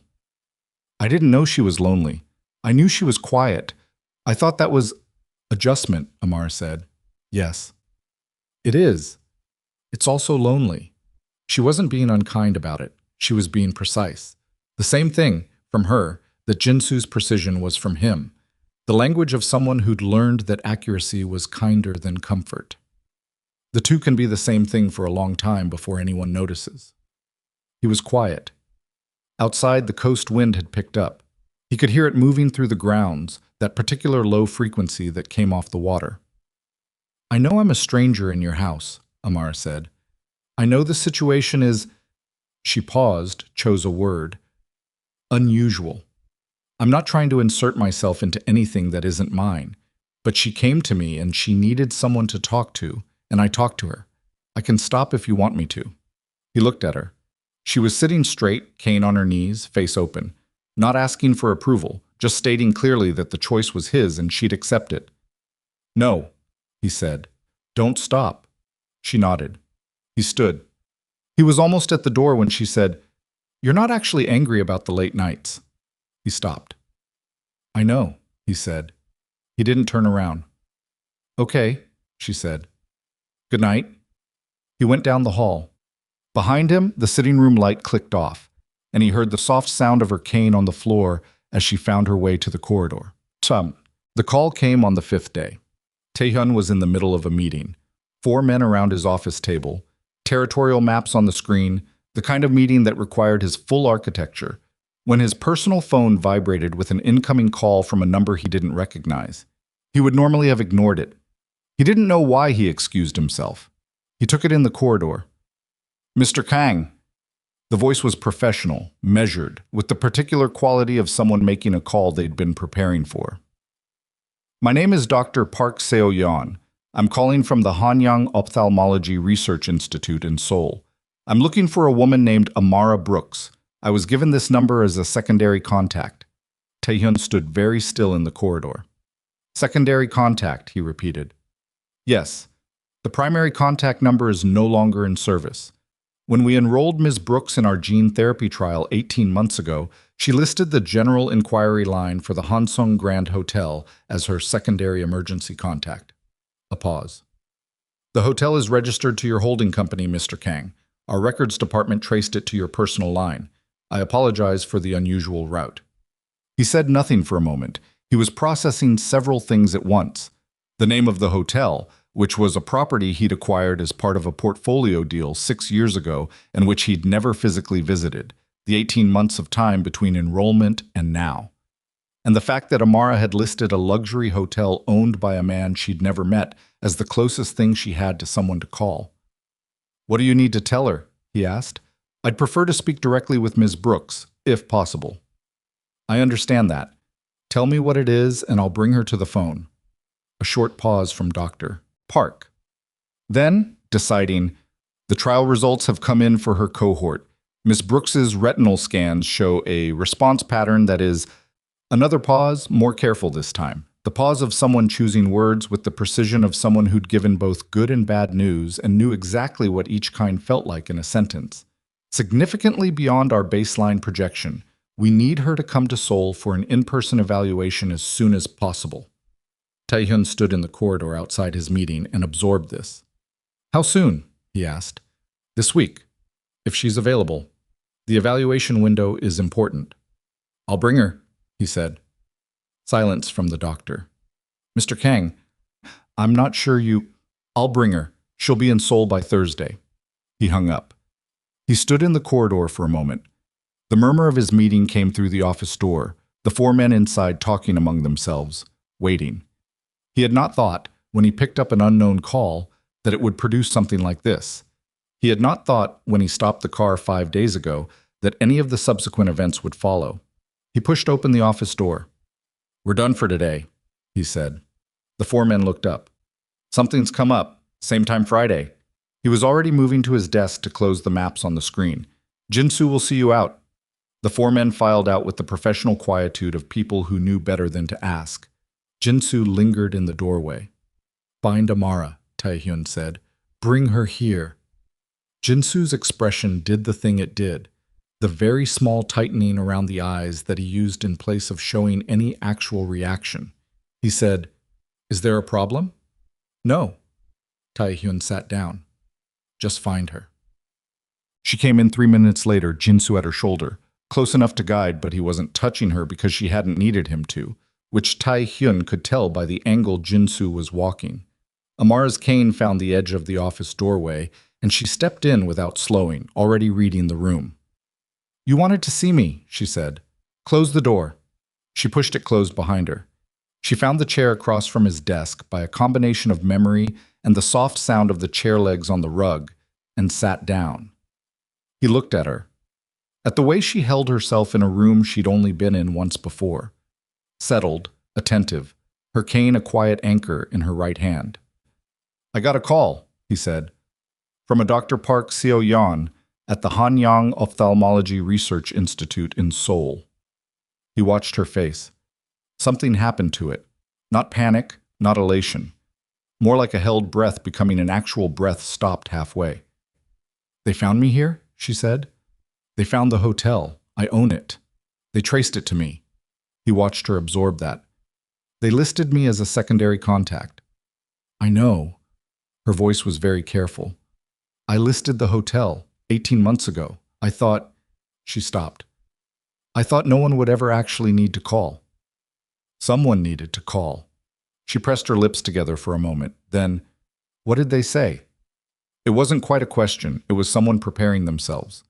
"I didn't know she was lonely. I knew she was quiet. I thought that was adjustment," Amara said. "Yes. It is. It's also lonely." She wasn't being unkind about it. She was being precise. The same thing, from her, that Jinsu's precision was from him. The language of someone who'd learned that accuracy was kinder than comfort. The two can be the same thing for a long time before anyone notices. He was quiet. Outside, the coast wind had picked up. He could hear it moving through the grounds, that particular low frequency that came off the water. "I know I'm a stranger in your house," Amara said. "I know the situation is—" She paused, chose a word. "Unusual. I'm not trying to insert myself into anything that isn't mine, but she came to me and she needed someone to talk to, and I talked to her. I can stop if you want me to." He looked at her. She was sitting straight, cane on her knees, face open, not asking for approval, just stating clearly that the choice was his and she'd accept it. "No," he said. "Don't stop." She nodded. He stood. He was almost at the door when she said, "You're not actually angry about the late nights." He stopped. "I know," he said. He didn't turn around. "Okay," she said. "Good night." He went down the hall. Behind him, the sitting room light clicked off. and he heard the soft sound of her cane on the floor as she found her way to the corridor. The call came on the fifth day. Taehyun was in the middle of a meeting. 4 men around his office table, territorial maps on the screen, the kind of meeting that required his full architecture, when his personal phone vibrated with an incoming call from a number he didn't recognize. He would normally have ignored it. He didn't know why he excused himself. He took it in the corridor. "Mr. Kang." The voice was professional, measured, with the particular quality of someone making a call they'd been preparing for. "My name is Dr. Park Seo-yeon. I'm calling from the Hanyang Ophthalmology Research Institute in Seoul. I'm looking for a woman named Amara Brooks. I was given this number as a secondary contact." Taehyun stood very still in the corridor. "Secondary contact," he repeated. "Yes. The primary contact number is no longer in service. When we enrolled Ms. Brooks in our gene therapy trial 18 months ago, she listed the general inquiry line for the Hansung Grand Hotel as her secondary emergency contact." A pause. "The hotel is registered to your holding company, Mr. Kang. Our records department traced it to your personal line. I apologize for the unusual route." He said nothing for a moment. He was processing several things at once. The name of the hotel, which was a property he'd acquired as part of a portfolio deal 6 years ago and which he'd never physically visited, the 18 months of time between enrollment and now. And the fact that Amara had listed a luxury hotel owned by a man she'd never met as the closest thing she had to someone to call. "What do you need to tell her?" he asked. "I'd prefer to speak directly with Ms. Brooks, if possible." "I understand that. Tell me what it is and I'll bring her to the phone." A short pause from Dr. Park. Then, deciding, "The trial results have come in for her cohort. Ms. Brooks's retinal scans show a response pattern that is..." Another pause, more careful this time. The pause of someone choosing words with the precision of someone who'd given both good and bad news and knew exactly what each kind felt like in a sentence. "Significantly beyond our baseline projection, we need her to come to Seoul for an in-person evaluation as soon as possible." Taehyun stood in the corridor outside his meeting and absorbed this. "How soon?" he asked. "This week, if she's available. The evaluation window is important." "I'll bring her," he said. Silence from the doctor. "Mr. Kang, I'm not sure you..." "I'll bring her. She'll be in Seoul by Thursday." He hung up. He stood in the corridor for a moment. The murmur of his meeting came through the office door, the 4 men inside talking among themselves, waiting. He had not thought, when he picked up an unknown call, that it would produce something like this. He had not thought, when he stopped the car 5 days ago, that any of the subsequent events would follow. He pushed open the office door. "We're done for today," he said. The 4 men looked up. "Something's come up. Same time Friday." He was already moving to his desk to close the maps on the screen. "Jinsu will see you out." The 4 men filed out with the professional quietude of people who knew better than to ask. Jinsu lingered in the doorway. "Find Amara," Taehyun said. "Bring her here." Jinsu's expression did the thing it did, the very small tightening around the eyes that he used in place of showing any actual reaction. He said, "Is there a problem?" "No." Taehyun sat down. "Just find her." She came in 3 minutes later, Jinsu at her shoulder, close enough to guide, but he wasn't touching her because she hadn't needed him to, which Taehyun could tell by the angle Jinsu was walking. Amara's cane found the edge of the office doorway, and she stepped in without slowing, already reading the room. "You wanted to see me," she said. "Close the door." She pushed it closed behind her. She found the chair across from his desk by a combination of memory and the soft sound of the chair legs on the rug, and sat down. He looked at her, at the way she held herself in a room she'd only been in once before. Settled, attentive, her cane a quiet anchor in her right hand. "I got a call," he said, "from a Dr. Park Seo-yeon at the Hanyang Ophthalmology Research Institute in Seoul." He watched her face. Something happened to it. Not panic, not elation. More like a held breath becoming an actual breath stopped halfway. "They found me here?" she said. "They found the hotel. I own it. They traced it to me." He watched her absorb that. "They listed me as a secondary contact." "I know." Her voice was very careful. "I listed the hotel 18 months ago. I thought..." She stopped. I thought no one would ever actually need to call. Someone needed to call. She pressed her lips together for a moment. Then, what did they say? It wasn't quite a question. It was someone preparing themselves.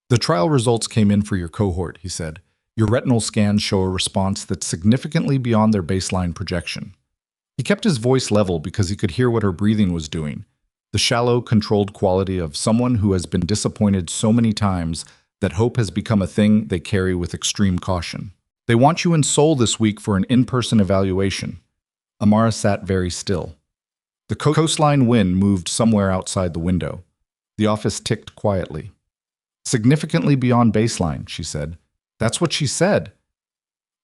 The trial results came in for your cohort, he said. Your retinal scans show a response that's significantly beyond their baseline projection. He kept his voice level because he could hear what her breathing was doing, the shallow, controlled quality of someone who has been disappointed so many times that hope has become a thing they carry with extreme caution. They want you in Seoul this week for an in-person evaluation. Amara sat very still. The coastline wind moved somewhere outside the window. The office ticked quietly. Significantly beyond baseline, she said. That's what she said.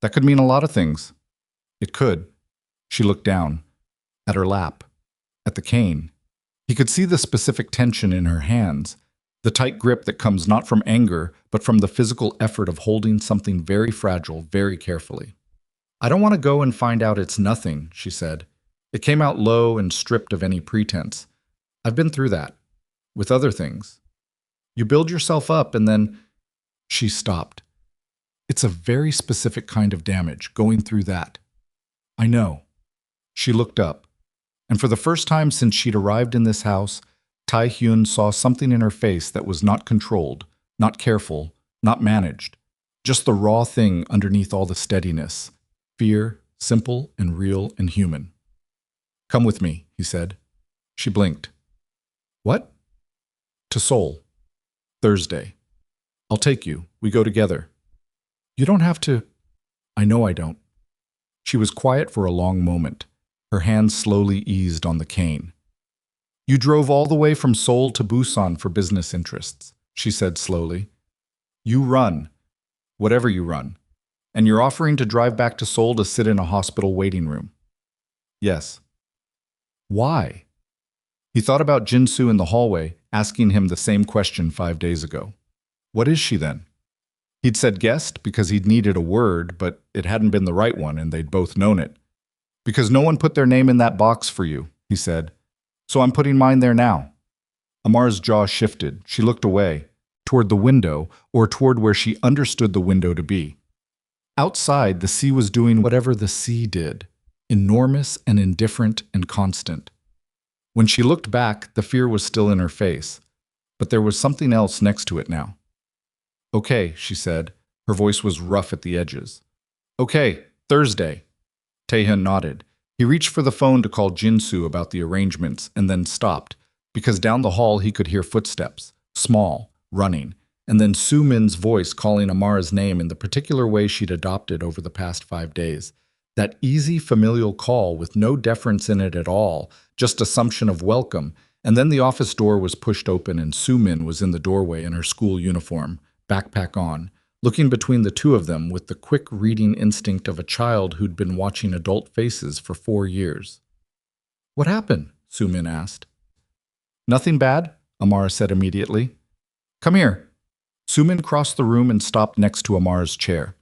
That could mean a lot of things. It could. She looked down, at her lap, at the cane. He could see the specific tension in her hands, the tight grip that comes not from anger, but from the physical effort of holding something very fragile very carefully. I don't want to go and find out it's nothing, she said. It came out low and stripped of any pretense. I've been through that, with other things. You build yourself up and then… She stopped. It's a very specific kind of damage, going through that. I know. She looked up, and for the first time since she'd arrived in this house, Tae-hyun saw something in her face that was not controlled, not careful, not managed. Just the raw thing underneath all the steadiness. Fear, simple and real and human. Come with me, he said. She blinked. What? To Seoul. Thursday. I'll take you. We go together. You don't have to… I know I don't. She was quiet for a long moment. Her hands slowly eased on the cane. You drove all the way from Seoul to Busan for business interests, she said slowly. You run, whatever you run, and you're offering to drive back to Seoul to sit in a hospital waiting room. Yes. Why? He thought about Jinsu in the hallway, asking him the same question 5 days ago. What is she then? He'd said guest because he'd needed a word, but it hadn't been the right one and they'd both known it. Because no one put their name in that box for you, he said. So I'm putting mine there now. Amara's jaw shifted. She looked away, toward the window, or toward where she understood the window to be. Outside, the sea was doing whatever the sea did, enormous and indifferent and constant. When she looked back, the fear was still in her face, but there was something else next to it now. Okay, she said. Her voice was rough at the edges. Okay, Thursday. Tae-hyun nodded. He reached for the phone to call Jinsu about the arrangements and then stopped, because down the hall he could hear footsteps, small, running, and then Soo-min's voice calling Amara's name in the particular way she'd adopted over the past 5 days. That easy familial call with no deference in it at all, just assumption of welcome, and then the office door was pushed open and Soo-min was in the doorway in her school uniform, backpack on, looking between the two of them with the quick reading instinct of a child who'd been watching adult faces for 4 years. What happened? Soo-min asked. Nothing bad, Amara said immediately. Come here. Soo-min crossed the room and stopped next to Amara's chair.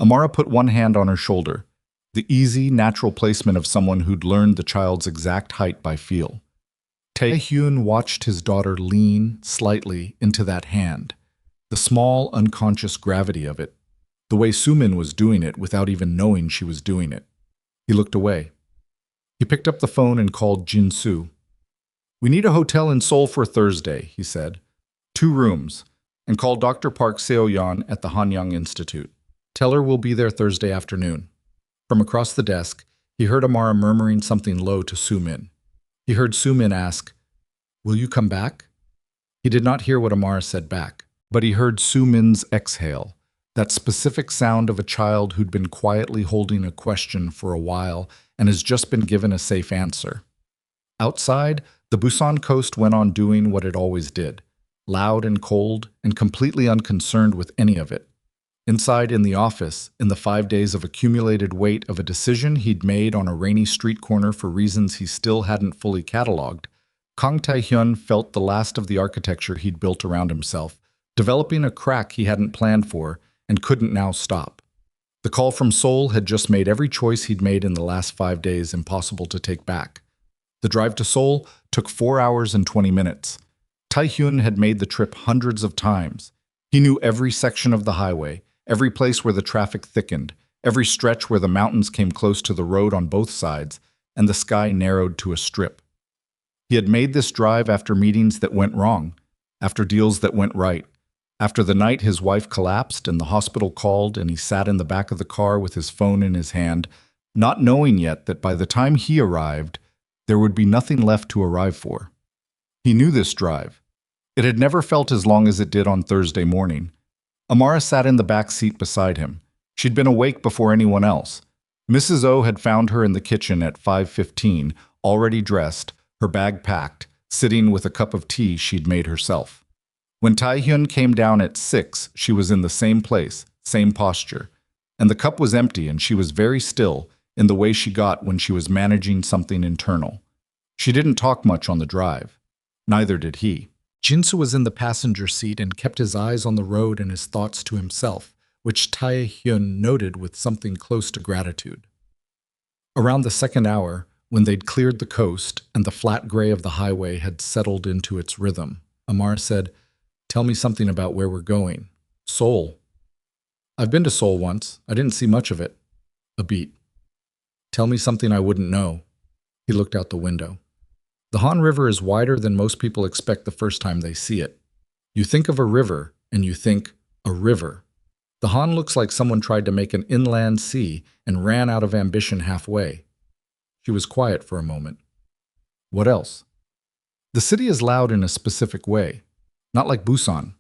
Amara put one hand on her shoulder, the easy, natural placement of someone who'd learned the child's exact height by feel. Tae-hyun watched his daughter lean, slightly, into that hand. The small, unconscious gravity of it, the way Soo-min was doing it without even knowing she was doing it. He looked away. He picked up the phone and called Jinsu. We need a hotel in Seoul for Thursday, he said. 2 rooms, and call Dr. Park Seo-yeon at the Hanyang Institute. Tell her we'll be there Thursday afternoon. From across the desk, he heard Amara murmuring something low to Soo-min. He heard Soo-min ask, Will you come back? He did not hear what Amara said back. But he heard Soo-min's exhale, that specific sound of a child who'd been quietly holding a question for a while and has just been given a safe answer. Outside, the Busan coast went on doing what it always did, loud and cold and completely unconcerned with any of it. Inside in the office, in the 5 days of accumulated weight of a decision he'd made on a rainy street corner for reasons he still hadn't fully cataloged, Kang Tae-hyun felt the last of the architecture he'd built around himself, developing a crack he hadn't planned for and couldn't now stop. The call from Seoul had just made every choice he'd made in the last 5 days impossible to take back. The drive to Seoul took 4 hours and 20 minutes. Tae-hyun had made the trip hundreds of times. He knew every section of the highway, every place where the traffic thickened, every stretch where the mountains came close to the road on both sides, and the sky narrowed to a strip. He had made this drive after meetings that went wrong, after deals that went right, after the night his wife collapsed and the hospital called and he sat in the back of the car with his phone in his hand, not knowing yet that by the time he arrived, there would be nothing left to arrive for. He knew this drive. It had never felt as long as it did on Thursday morning. Amara sat in the back seat beside him. She'd been awake before anyone else. Mrs. O had found her in the kitchen at 5:15, already dressed, her bag packed, sitting with a cup of tea she'd made herself. When Taehyun came down at 6, she was in the same place, same posture. And the cup was empty and she was very still in the way she got when she was managing something internal. She didn't talk much on the drive. Neither did he. Jinsu was in the passenger seat and kept his eyes on the road and his thoughts to himself, which Taehyun noted with something close to gratitude. Around the second hour, when they'd cleared the coast and the flat gray of the highway had settled into its rhythm, Amar said, "Tell me something about where we're going." "Seoul." "I've been to Seoul once. I didn't see much of it." "A beat." "Tell me something I wouldn't know." He looked out the window. "The Han River is wider than most people expect the first time they see it. You think of a river, and you think, a river. The Han looks like someone tried to make an inland sea and ran out of ambition halfway." She was quiet for a moment. "What else?" "The city is loud in a specific way. Not like Busan.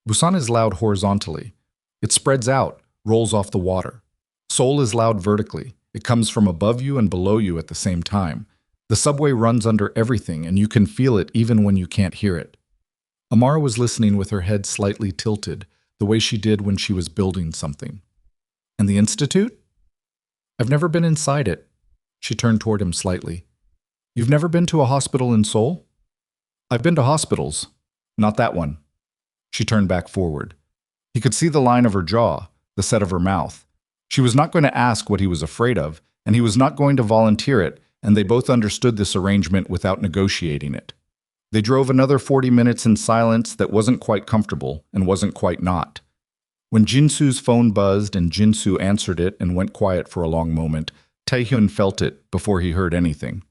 Busan is loud horizontally. It spreads out, rolls off the water. Seoul is loud vertically. It comes from above you and below you at the same time. The subway runs under everything, and you can feel it even when you can't hear it." Amara was listening with her head slightly tilted, the way she did when she was building something. "And the institute?" "I've never been inside it." She turned toward him slightly. "You've never been to a hospital in Seoul?" "I've been to hospitals. Not that one." She turned back forward. He could see the line of her jaw, the set of her mouth. She was not going to ask what he was afraid of, and he was not going to volunteer it, and they both understood this arrangement without negotiating it. They drove another 40 minutes in silence that wasn't quite comfortable and wasn't quite not. When Jinsu's phone buzzed and Jinsu answered it and went quiet for a long moment, Taehyun felt it before he heard anything.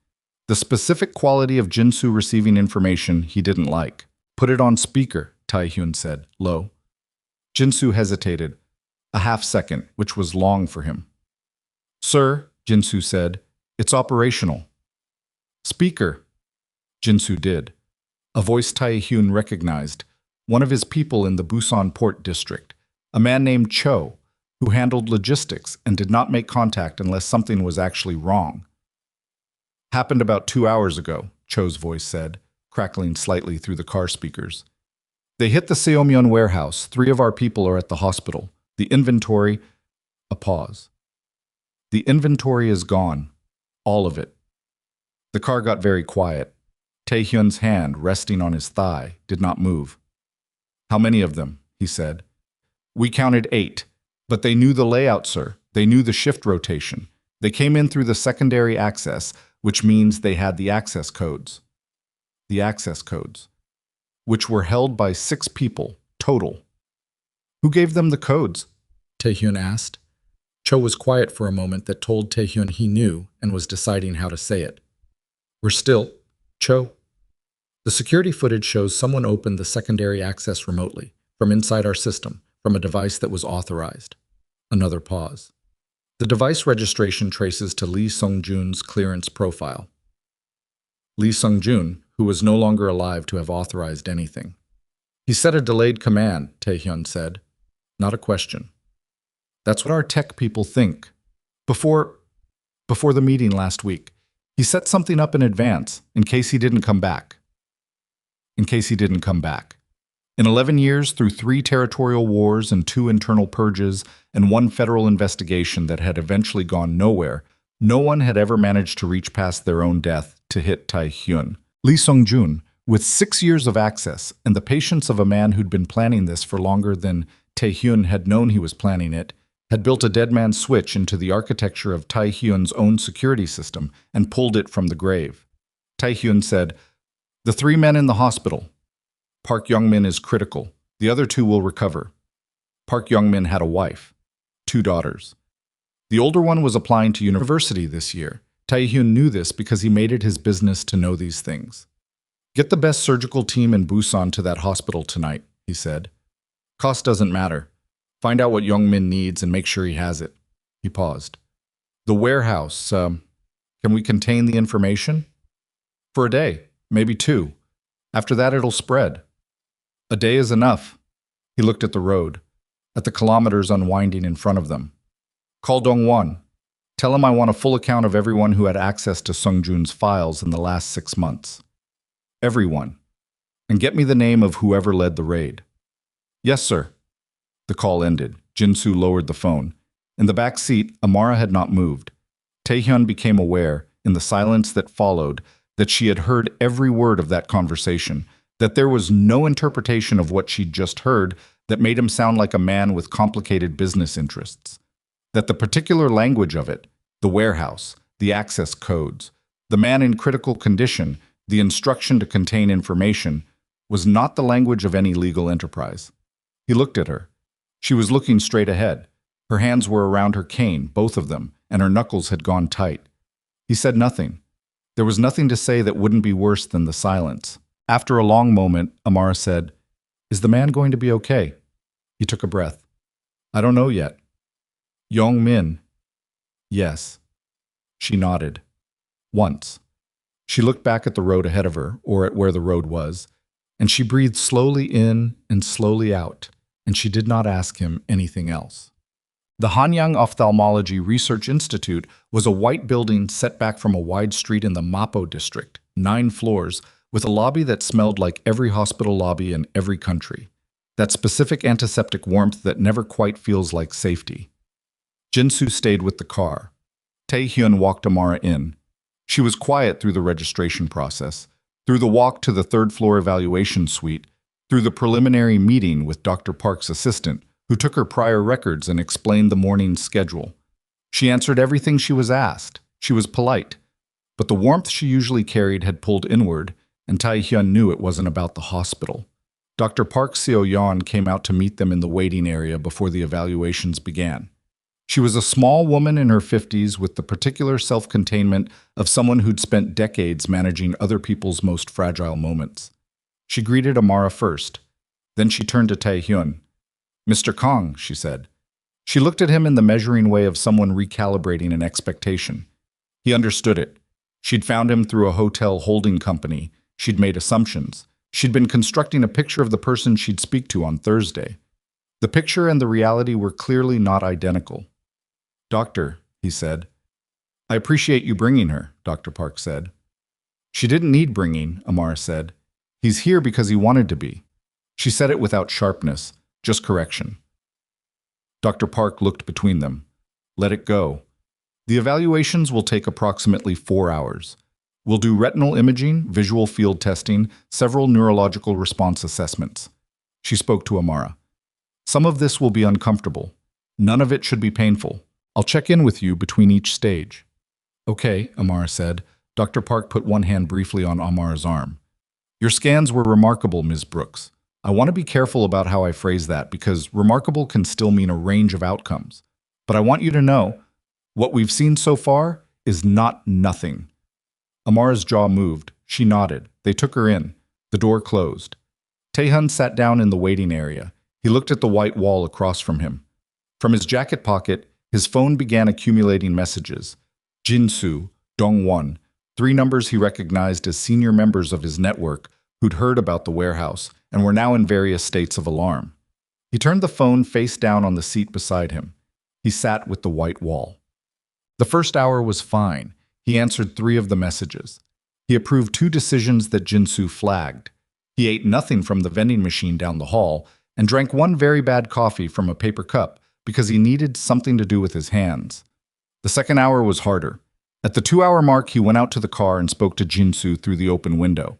The specific quality of Jinsu receiving information he didn't like. "Put it on speaker," Taehyun said, low. Jinsu hesitated, a half second, which was long for him. "Sir," Jinsu said, "it's operational." "Speaker." Jinsu did. A voice Taehyun recognized, one of his people in the Busan Port District, a man named Cho, who handled logistics and did not make contact unless something was actually wrong. "Happened about 2 hours ago," Cho's voice said, crackling slightly through the car speakers. "They hit the Seomyeon warehouse. 3 of our people are at the hospital. The inventory..." A pause. "The inventory is gone. All of it." The car got very quiet. Taehyun's hand, resting on his thigh, did not move. "How many of them?" he said. "We counted 8. But they knew the layout, sir. They knew the shift rotation. They came in through the secondary access, which means they had the access codes." The access codes. "Which were held by 6 people, total." "Who gave them the codes?" Taehyun asked. Cho was quiet for a moment that told Taehyun he knew and was deciding how to say it. "We're still..." "Cho." "The security footage shows someone opened the secondary access remotely, from inside our system, from a device that was authorized." Another pause. "The device registration traces to Lee Sung-jun's clearance profile." Lee Sung-jun, who was no longer alive to have authorized anything. "He said a delayed command," Taehyun said. "Not a question." "That's what our tech people think. Before the meeting last week, he set something up in advance, in case he didn't come back." In case he didn't come back. In 11 years, through 3 territorial wars and 2 internal purges and 1 federal investigation that had eventually gone nowhere, no one had ever managed to reach past their own death to hit Taehyun. Lee Sung-jun, with 6 years of access and the patience of a man who'd been planning this for longer than Taehyun had known he was planning it, had built a dead man's switch into the architecture of Taehyun's own security system and pulled it from the grave. Taehyun said, "The 3 men in the hospital. Park Young-min is critical. The other two will recover. Park Young-min had a wife, 2 daughters. The older one was applying to university this year. Tae-hyun knew this because he made it his business to know these things. Get the best surgical team in Busan to that hospital tonight, he said. Cost doesn't matter. Find out what Young-min needs and make sure he has it. He paused. The warehouse, can we contain the information? For a day, maybe 2. After that, it'll spread. A day is enough. He looked at the road, at the kilometers unwinding in front of them. Call Dong-won. Tell him I want a full account of everyone who had access to Sung-jun's files in the last 6 months. Everyone. And get me the name of whoever led the raid. Yes, sir. The call ended. Jin-soo lowered the phone. In the back seat, Amara had not moved. Tae-hyun became aware, in the silence that followed, that she had heard every word of that conversation, that there was no interpretation of what she'd just heard that made him sound like a man with complicated business interests. That the particular language of it, the warehouse, the access codes, the man in critical condition, the instruction to contain information, was not the language of any legal enterprise. He looked at her. She was looking straight ahead. Her hands were around her cane, both of them, and her knuckles had gone tight. He said nothing. There was nothing to say that wouldn't be worse than the silence. After a long moment, Amara said, "Is the man going to be okay?" He took a breath. "I don't know yet." Young-min. Yes. She nodded. Once. She looked back at the road ahead of her, or at where the road was, and she breathed slowly in and slowly out, and she did not ask him anything else. The Hanyang Ophthalmology Research Institute was a white building set back from a wide street in the Mapo district, 9 floors, with a lobby that smelled like every hospital lobby in every country. That specific antiseptic warmth that never quite feels like safety. Jin-soo stayed with the car. Tae-hyun walked Amara in. She was quiet through the registration process, through the walk to the 3rd-floor evaluation suite, through the preliminary meeting with Dr. Park's assistant, who took her prior records and explained the morning's schedule. She answered everything she was asked. She was polite. But the warmth she usually carried had pulled inward, and Tae-hyun knew it wasn't about the hospital. Dr. Park Seo-yeon came out to meet them in the waiting area before the evaluations began. She was a small woman in her 50s with the particular self-containment of someone who'd spent decades managing other people's most fragile moments. She greeted Amara first. Then she turned to Tae-hyun. "Mr. Kong," she said. She looked at him in the measuring way of someone recalibrating an expectation. He understood it. She'd found him through a hotel holding company. She'd made assumptions. She'd been constructing a picture of the person she'd speak to on Thursday. The picture and the reality were clearly not identical. "Doctor," he said. "I appreciate you bringing her," Dr. Park said. "She didn't need bringing," Amara said. "He's here because he wanted to be." She said it without sharpness, just correction. Dr. Park looked between them. "Let it go. The evaluations will take approximately 4 hours. We'll do retinal imaging, visual field testing, several neurological response assessments." She spoke to Amara. "Some of this will be uncomfortable. None of it should be painful. I'll check in with you between each stage." "Okay," Amara said. Dr. Park put one hand briefly on Amara's arm. "Your scans were remarkable, Ms. Brooks. I want to be careful about how I phrase that because remarkable can still mean a range of outcomes. But I want you to know, what we've seen so far is not nothing." Amara's jaw moved. She nodded. They took her in. The door closed. Tae-hyun sat down in the waiting area. He looked at the white wall across from him. From his jacket pocket, his phone began accumulating messages. Jin-soo, Dong-won, 3 numbers he recognized as senior members of his network who'd heard about the warehouse and were now in various states of alarm. He turned the phone face down on the seat beside him. He sat with the white wall. The first hour was fine. He answered 3 of the messages. He approved 2 decisions that Jin-soo flagged. He ate nothing from the vending machine down the hall and drank 1 very bad coffee from a paper cup because he needed something to do with his hands. The second hour was harder. At the 2-hour mark, he went out to the car and spoke to Jin-soo through the open window.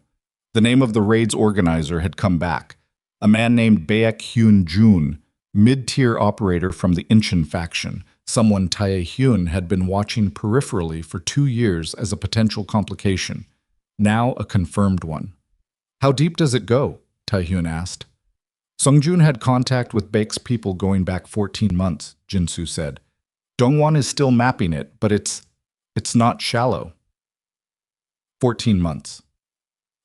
The name of the raid's organizer had come back, a man named Baek Hyun-jun, mid-tier operator from the Incheon faction, someone Tae-hyun had been watching peripherally for 2 years as a potential complication, now a confirmed one. "How deep does it go?" Tae-hyun asked. Sungjun had contact with Baek's people going back 14 months, Jinsu said. Dongwon is still mapping it, but it's not shallow. 14 months.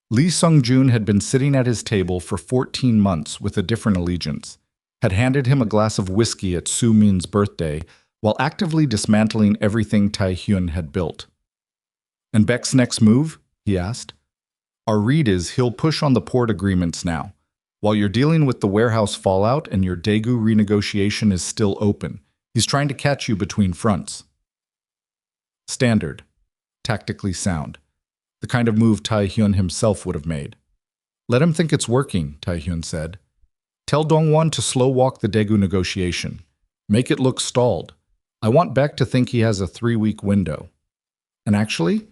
Lee Sungjun had been sitting at his table for 14 months with a different allegiance, had handed him a glass of whiskey at Su Min's birthday while actively dismantling everything Taehyun had built. And Baek's next move? He asked. Our read is he'll push on the port agreements now, while you're dealing with the warehouse fallout and your Daegu renegotiation is still open. He's trying to catch you between fronts. Standard. Tactically sound. The kind of move Taehyun himself would have made. Let him think it's working, Taehyun said. Tell Dongwon to slow walk the Daegu negotiation. Make it look stalled. I want Baek to think he has a 3-week window. And actually,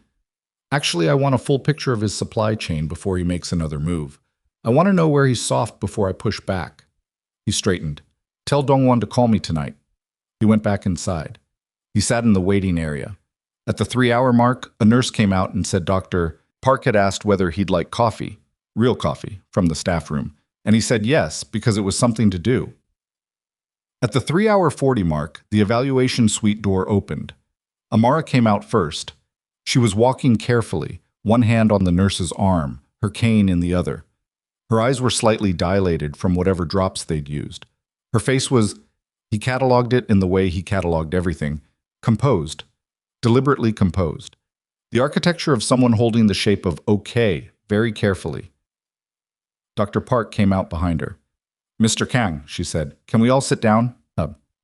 I want a full picture of his supply chain before he makes another move. I want to know where he's soft before I push back. He straightened. Tell Dongwon to call me tonight. He went back inside. He sat in the waiting area. At the 3-hour mark, a nurse came out and said Dr. Park had asked whether he'd like coffee, real coffee, from the staff room, and he said yes, because it was something to do. At the 3-hour 40 mark, the evaluation suite door opened. Amara came out first. She was walking carefully, one hand on the nurse's arm, her cane in the other. Her eyes were slightly dilated from whatever drops they'd used. Her face was, he cataloged it in the way he cataloged everything, composed, deliberately composed. The architecture of someone holding the shape of OK very carefully. Dr. Park came out behind her. Mr. Kang, she said, can we all sit down?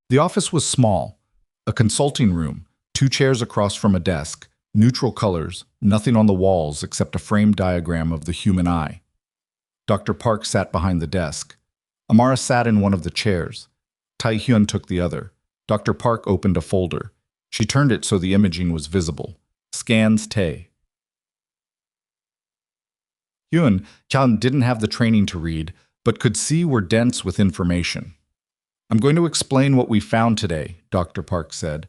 The office was small, a consulting room, 2 chairs across from a desk, neutral colors, nothing on the walls except a framed diagram of the human eye. Dr. Park sat behind the desk. Amara sat in one of the chairs. Taehyun took the other. Dr. Park opened a folder. She turned it so the imaging was visible. Scans Tae. Hyun didn't have the training to read, but could see were dense with information. I'm going to explain what we found today, Dr. Park said.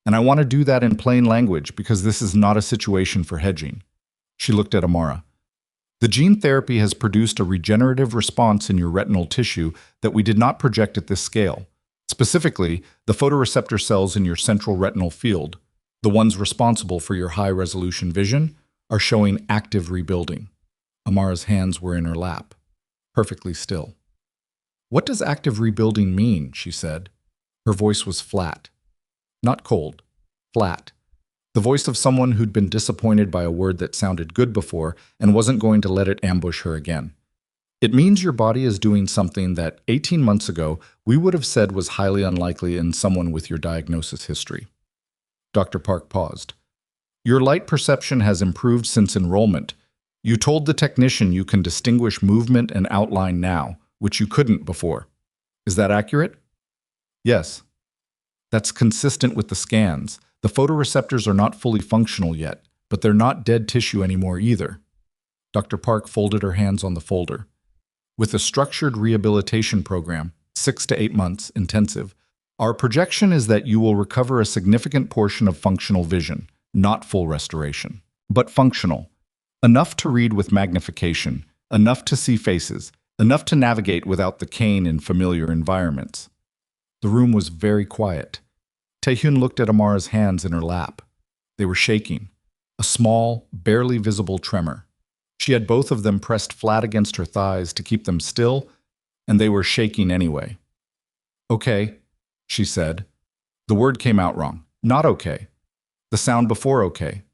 And I want to do that in plain language because this is not a situation for hedging. She looked at Amara. The gene therapy has produced a regenerative response in your retinal tissue that we did not project at this scale. Specifically, the photoreceptor cells in your central retinal field, the ones responsible for your high-resolution vision, are showing active rebuilding. Amara's hands were in her lap, perfectly still. What does active rebuilding mean? She said. Her voice was flat. Not cold, flat. The voice of someone who'd been disappointed by a word that sounded good before and wasn't going to let it ambush her again. It means your body is doing something that 18 months ago we would have said was highly unlikely in someone with your diagnosis history. Dr. Park paused. Your light perception has improved since enrollment. You told the technician you can distinguish movement and outline now, which you couldn't before. Is that accurate? Yes. That's consistent with the scans. The photoreceptors are not fully functional yet, but they're not dead tissue anymore either. Dr. Park folded her hands on the folder. With a structured rehabilitation program, 6 to 8 months, intensive, our projection is that you will recover a significant portion of functional vision, not full restoration, but functional. Enough to read with magnification, enough to see faces, enough to navigate without the cane in familiar environments. The room was very quiet. Taehyun looked at Amara's hands in her lap. They were shaking, a small, barely visible tremor. She had both of them pressed flat against her thighs to keep them still, and they were shaking anyway. Okay, she said. The word came out wrong. Not okay. The sound before okay.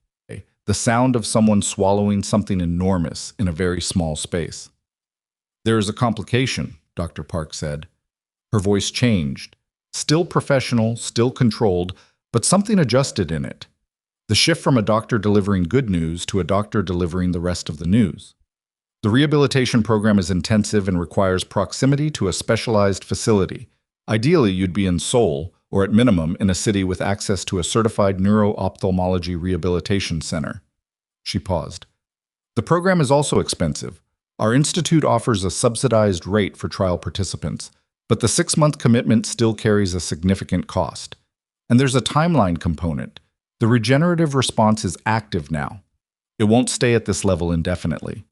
The sound of someone swallowing something enormous in a very small space. There is a complication, Dr. Park said. Her voice changed. Still professional, still controlled, but something adjusted in it. The shift from a doctor delivering good news to a doctor delivering the rest of the news. The rehabilitation program is intensive and requires proximity to a specialized facility. Ideally, you'd be in Seoul, or at minimum in a city with access to a certified neuro-ophthalmology rehabilitation center. She paused. The program is also expensive. Our institute offers a subsidized rate for trial participants, but the 6-month commitment still carries a significant cost. And there's a timeline component. The regenerative response is active now. It won't stay at this level indefinitely.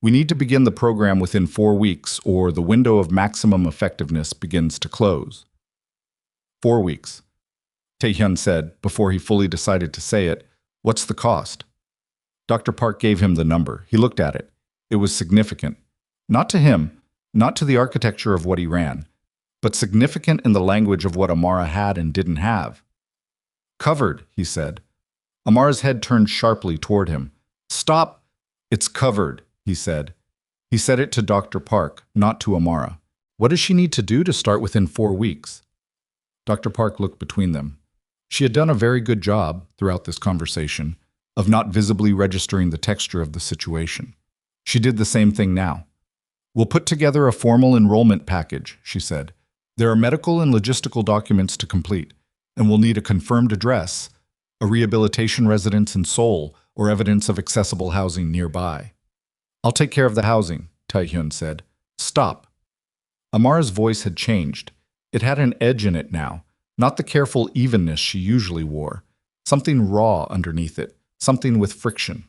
We need to begin the program within 4 weeks, or the window of maximum effectiveness begins to close. 4 weeks, Tae-hyun said before he fully decided to say it. What's the cost? Dr. Park gave him the number. He looked at it. It was significant. Not to him, not to the architecture of what he ran, but significant in the language of what Amara had and didn't have. Covered, he said. Amara's head turned sharply toward him. Stop! It's covered, he said. He said it to Dr. Park, not to Amara. What does she need to do to start within 4 weeks? Dr. Park looked between them. She had done a very good job, throughout this conversation, of not visibly registering the texture of the situation. She did the same thing now. We'll put together a formal enrollment package, she said. There are medical and logistical documents to complete, and we'll need a confirmed address, a rehabilitation residence in Seoul, or evidence of accessible housing nearby. I'll take care of the housing, Tae-hyun said. Stop. Amara's voice had changed. It had an edge in it now, not the careful evenness she usually wore. Something raw underneath it, something with friction.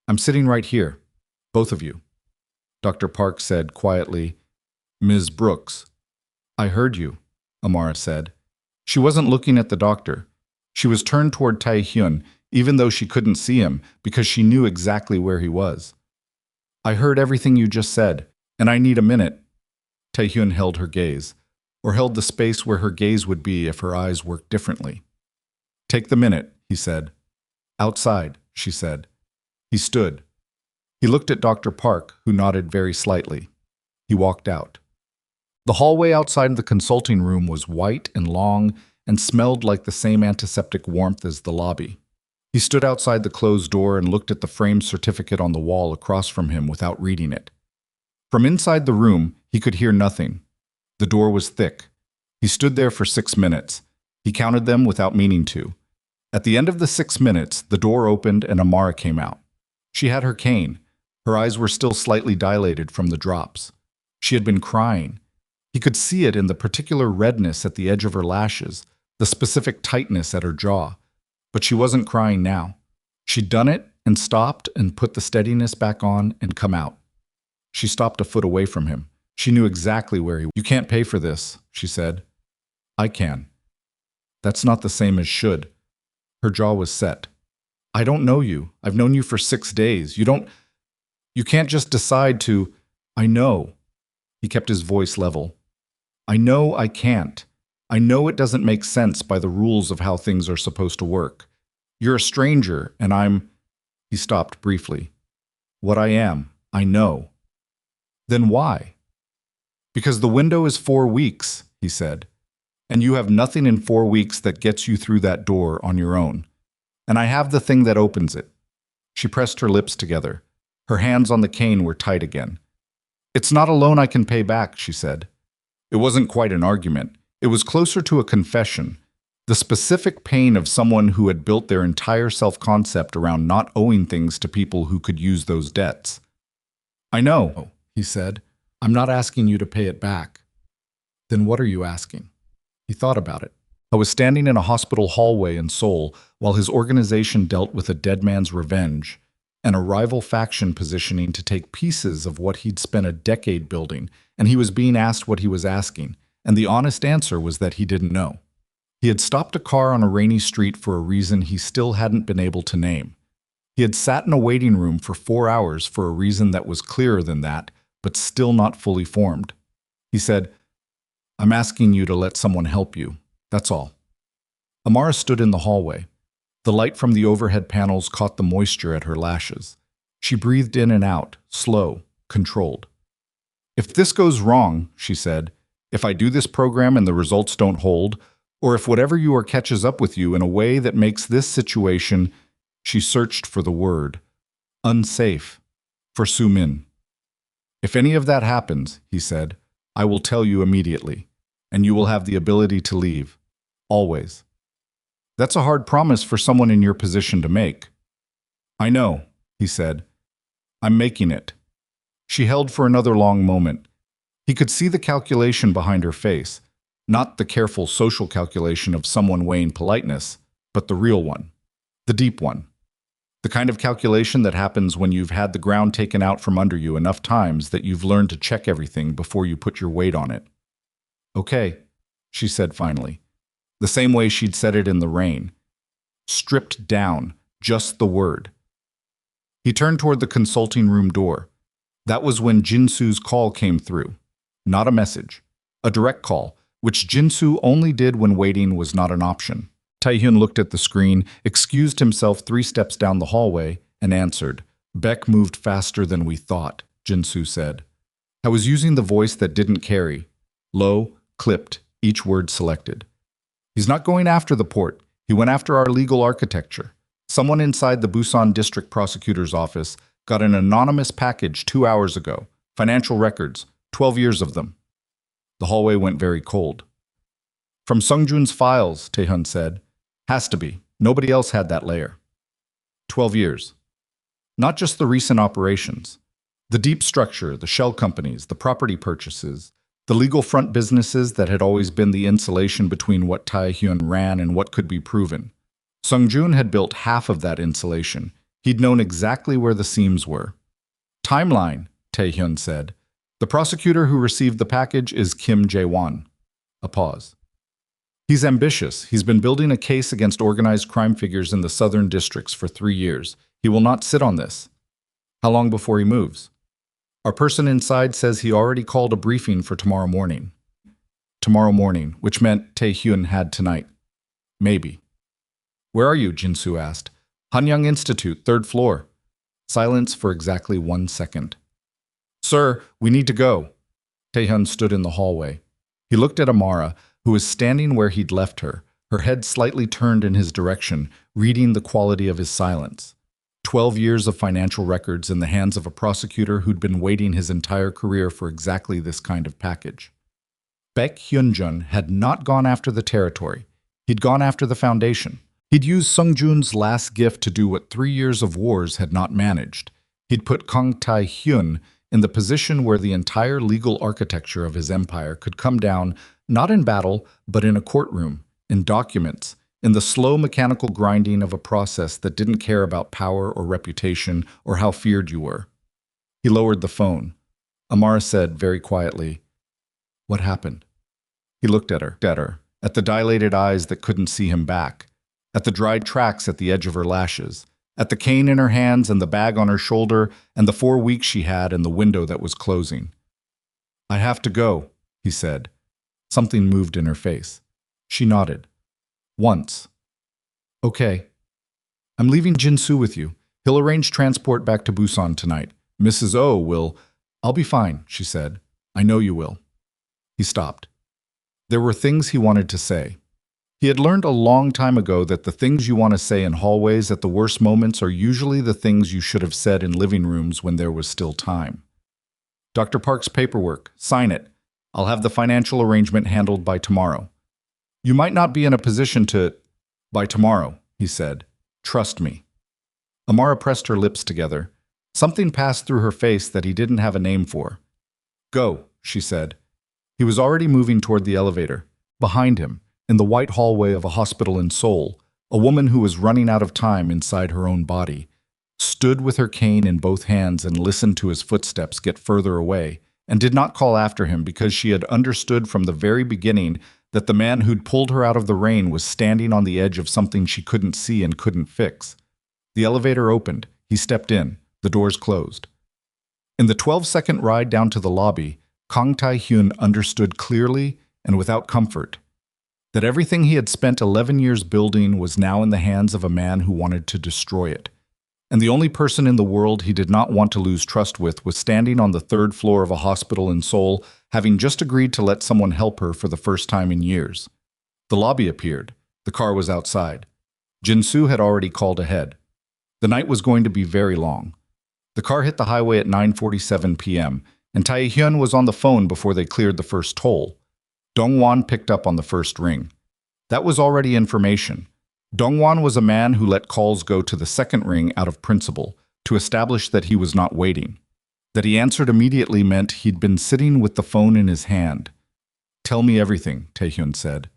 I'm sitting right here, both of you. Dr. Park said quietly. Ms. Brooks. I heard you, Amara said. She wasn't looking at the doctor. She was turned toward Tae-hyun, even though she couldn't see him, because she knew exactly where he was. I heard everything you just said, and I need a minute. Tae-hyun held her gaze, or held the space where her gaze would be if her eyes worked differently. Take the minute, he said. Outside, she said. He stood. He looked at Dr. Park, who nodded very slightly. He walked out. The hallway outside the consulting room was white and long and smelled like the same antiseptic warmth as the lobby. He stood outside the closed door and looked at the framed certificate on the wall across from him without reading it. From inside the room, he could hear nothing. The door was thick. He stood there for 6 minutes. He counted them without meaning to. At the end of the 6 minutes, the door opened and Amara came out. She had her cane. Her eyes were still slightly dilated from the drops. She had been crying. He could see it in the particular redness at the edge of her lashes, the specific tightness at her jaw. But she wasn't crying now. She'd done it and stopped and put the steadiness back on and come out. She stopped a foot away from him. She knew exactly where he was. You can't pay for this, she said. I can. That's not the same as should. Her jaw was set. I don't know you. I've known you for 6 days. You can't just decide to. I know. He kept his voice level. I know I can't. I know it doesn't make sense by the rules of how things are supposed to work. You're a stranger, and I'm. He stopped briefly. What I am, I know. Then why? Because the window is 4 weeks, he said. And you have nothing in 4 weeks that gets you through that door on your own. And I have the thing that opens it. She pressed her lips together. Her hands on the cane were tight again. It's not a loan I can pay back, she said. It wasn't quite an argument. It was closer to a confession. The specific pain of someone who had built their entire self-concept around not owing things to people who could use those debts. I know, he said. I'm not asking you to pay it back. Then what are you asking? He thought about it. I was standing in a hospital hallway in Seoul while his organization dealt with a dead man's revenge and a rival faction positioning to take pieces of what he'd spent a decade building, and he was being asked what he was asking, and the honest answer was that he didn't know. He had stopped a car on a rainy street for a reason he still hadn't been able to name. He had sat in a waiting room for 4 hours for a reason that was clearer than that, but still not fully formed. He said, I'm asking you to let someone help you. That's all. Amara stood in the hallway. The light from the overhead panels caught the moisture at her lashes. She breathed in and out, slow, controlled. If this goes wrong, she said, if I do this program and the results don't hold, or if whatever you are catches up with you in a way that makes this situation, she searched for the word, unsafe, for Sumin. If any of that happens, he said, I will tell you immediately, and you will have the ability to leave. Always. That's a hard promise for someone in your position to make. I know, he said. I'm making it. She held for another long moment. He could see the calculation behind her face, not the careful social calculation of someone weighing politeness, but the real one, the deep one. The kind of calculation that happens when you've had the ground taken out from under you enough times that you've learned to check everything before you put your weight on it. Okay, she said finally, the same way she'd said it in the rain. Stripped down, just the word. He turned toward the consulting room door. That was when Jinsu's call came through. Not a message. A direct call, which Jinsu only did when waiting was not an option. Taehyun looked at the screen, excused himself 3 steps down the hallway, and answered. Beck moved faster than we thought, Jinsu said. I was using the voice that didn't carry. Low, clipped, each word selected. He's not going after the port. He went after our legal architecture. Someone inside the Busan District Prosecutor's office got an anonymous package 2 hours ago. Financial records, 12 years of them. The hallway went very cold. From Sungjun's files, Taehyun said. Has to be. Nobody else had that layer. 12 years. Not just the recent operations. The deep structure, the shell companies, the property purchases, the legal front businesses that had always been the insulation between what Taehyun ran and what could be proven. Sungjun had built half of that insulation. He'd known exactly where the seams were. Timeline, Taehyun said. The prosecutor who received the package is Kim Jae-won. A pause. He's ambitious. He's been building a case against organized crime figures in the southern districts for 3 years. He will not sit on this. How long before he moves? Our person inside says he already called a briefing for tomorrow morning. Tomorrow morning, which meant Taehyun had tonight. Maybe. Where are you? Jinsu asked. Hanyang Institute, 3rd floor. Silence for exactly 1 second. Sir, we need to go. Taehyun stood in the hallway. He looked at Amara, who was standing where he'd left her, her head slightly turned in his direction, reading the quality of his silence. 12 years of financial records in the hands of a prosecutor who'd been waiting his entire career for exactly this kind of package. Baek Hyunjun had not gone after the territory. He'd gone after the foundation. He'd used Sungjun's last gift to do what 3 years of wars had not managed. He'd put Kang Tae-hyun in the position where the entire legal architecture of his empire could come down, not in battle, but in a courtroom, in documents, in the slow mechanical grinding of a process that didn't care about power or reputation or how feared you were. He lowered the phone. Amara said very quietly, "What happened?" He looked at her, at the dilated eyes that couldn't see him back, at the dried tracks at the edge of her lashes, at the cane in her hands and the bag on her shoulder and the 4 weeks she had and the window that was closing. "I have to go," he said. Something moved in her face. She nodded. Once. "Okay. I'm leaving Jinsu with you. He'll arrange transport back to Busan tonight. Mrs. O will—" "I'll be fine," she said. "I know you will." He stopped. There were things he wanted to say. He had learned a long time ago that the things you want to say in hallways at the worst moments are usually the things you should have said in living rooms when there was still time. "Dr. Park's paperwork. Sign it. I'll have the financial arrangement handled by tomorrow." "You might not be in a position to—" "By tomorrow," he said. "Trust me." Amara pressed her lips together. Something passed through her face that he didn't have a name for. "Go," she said. He was already moving toward the elevator. Behind him, in the white hallway of a hospital in Seoul, a woman who was running out of time inside her own body, stood with her cane in both hands and listened to his footsteps get further away, and did not call after him because she had understood from the very beginning that the man who'd pulled her out of the rain was standing on the edge of something she couldn't see and couldn't fix. The elevator opened. He stepped in. The doors closed. In the 12-second ride down to the lobby, Kang Tae-hyun understood clearly and without comfort that everything he had spent 11 years building was now in the hands of a man who wanted to destroy it. And the only person in the world he did not want to lose trust with was standing on the 3rd floor of a hospital in Seoul, having just agreed to let someone help her for the first time in years. The lobby appeared. The car was outside. Jinsu had already called ahead. The night was going to be very long. The car hit the highway at 9:47 p.m., and Tae-hyun was on the phone before they cleared the first toll. Dong-won picked up on the first ring. That was already information. Dong-won was a man who let calls go to the second ring out of principle, to establish that he was not waiting. That he answered immediately meant he'd been sitting with the phone in his hand. "Tell me everything," Tae-hyun said.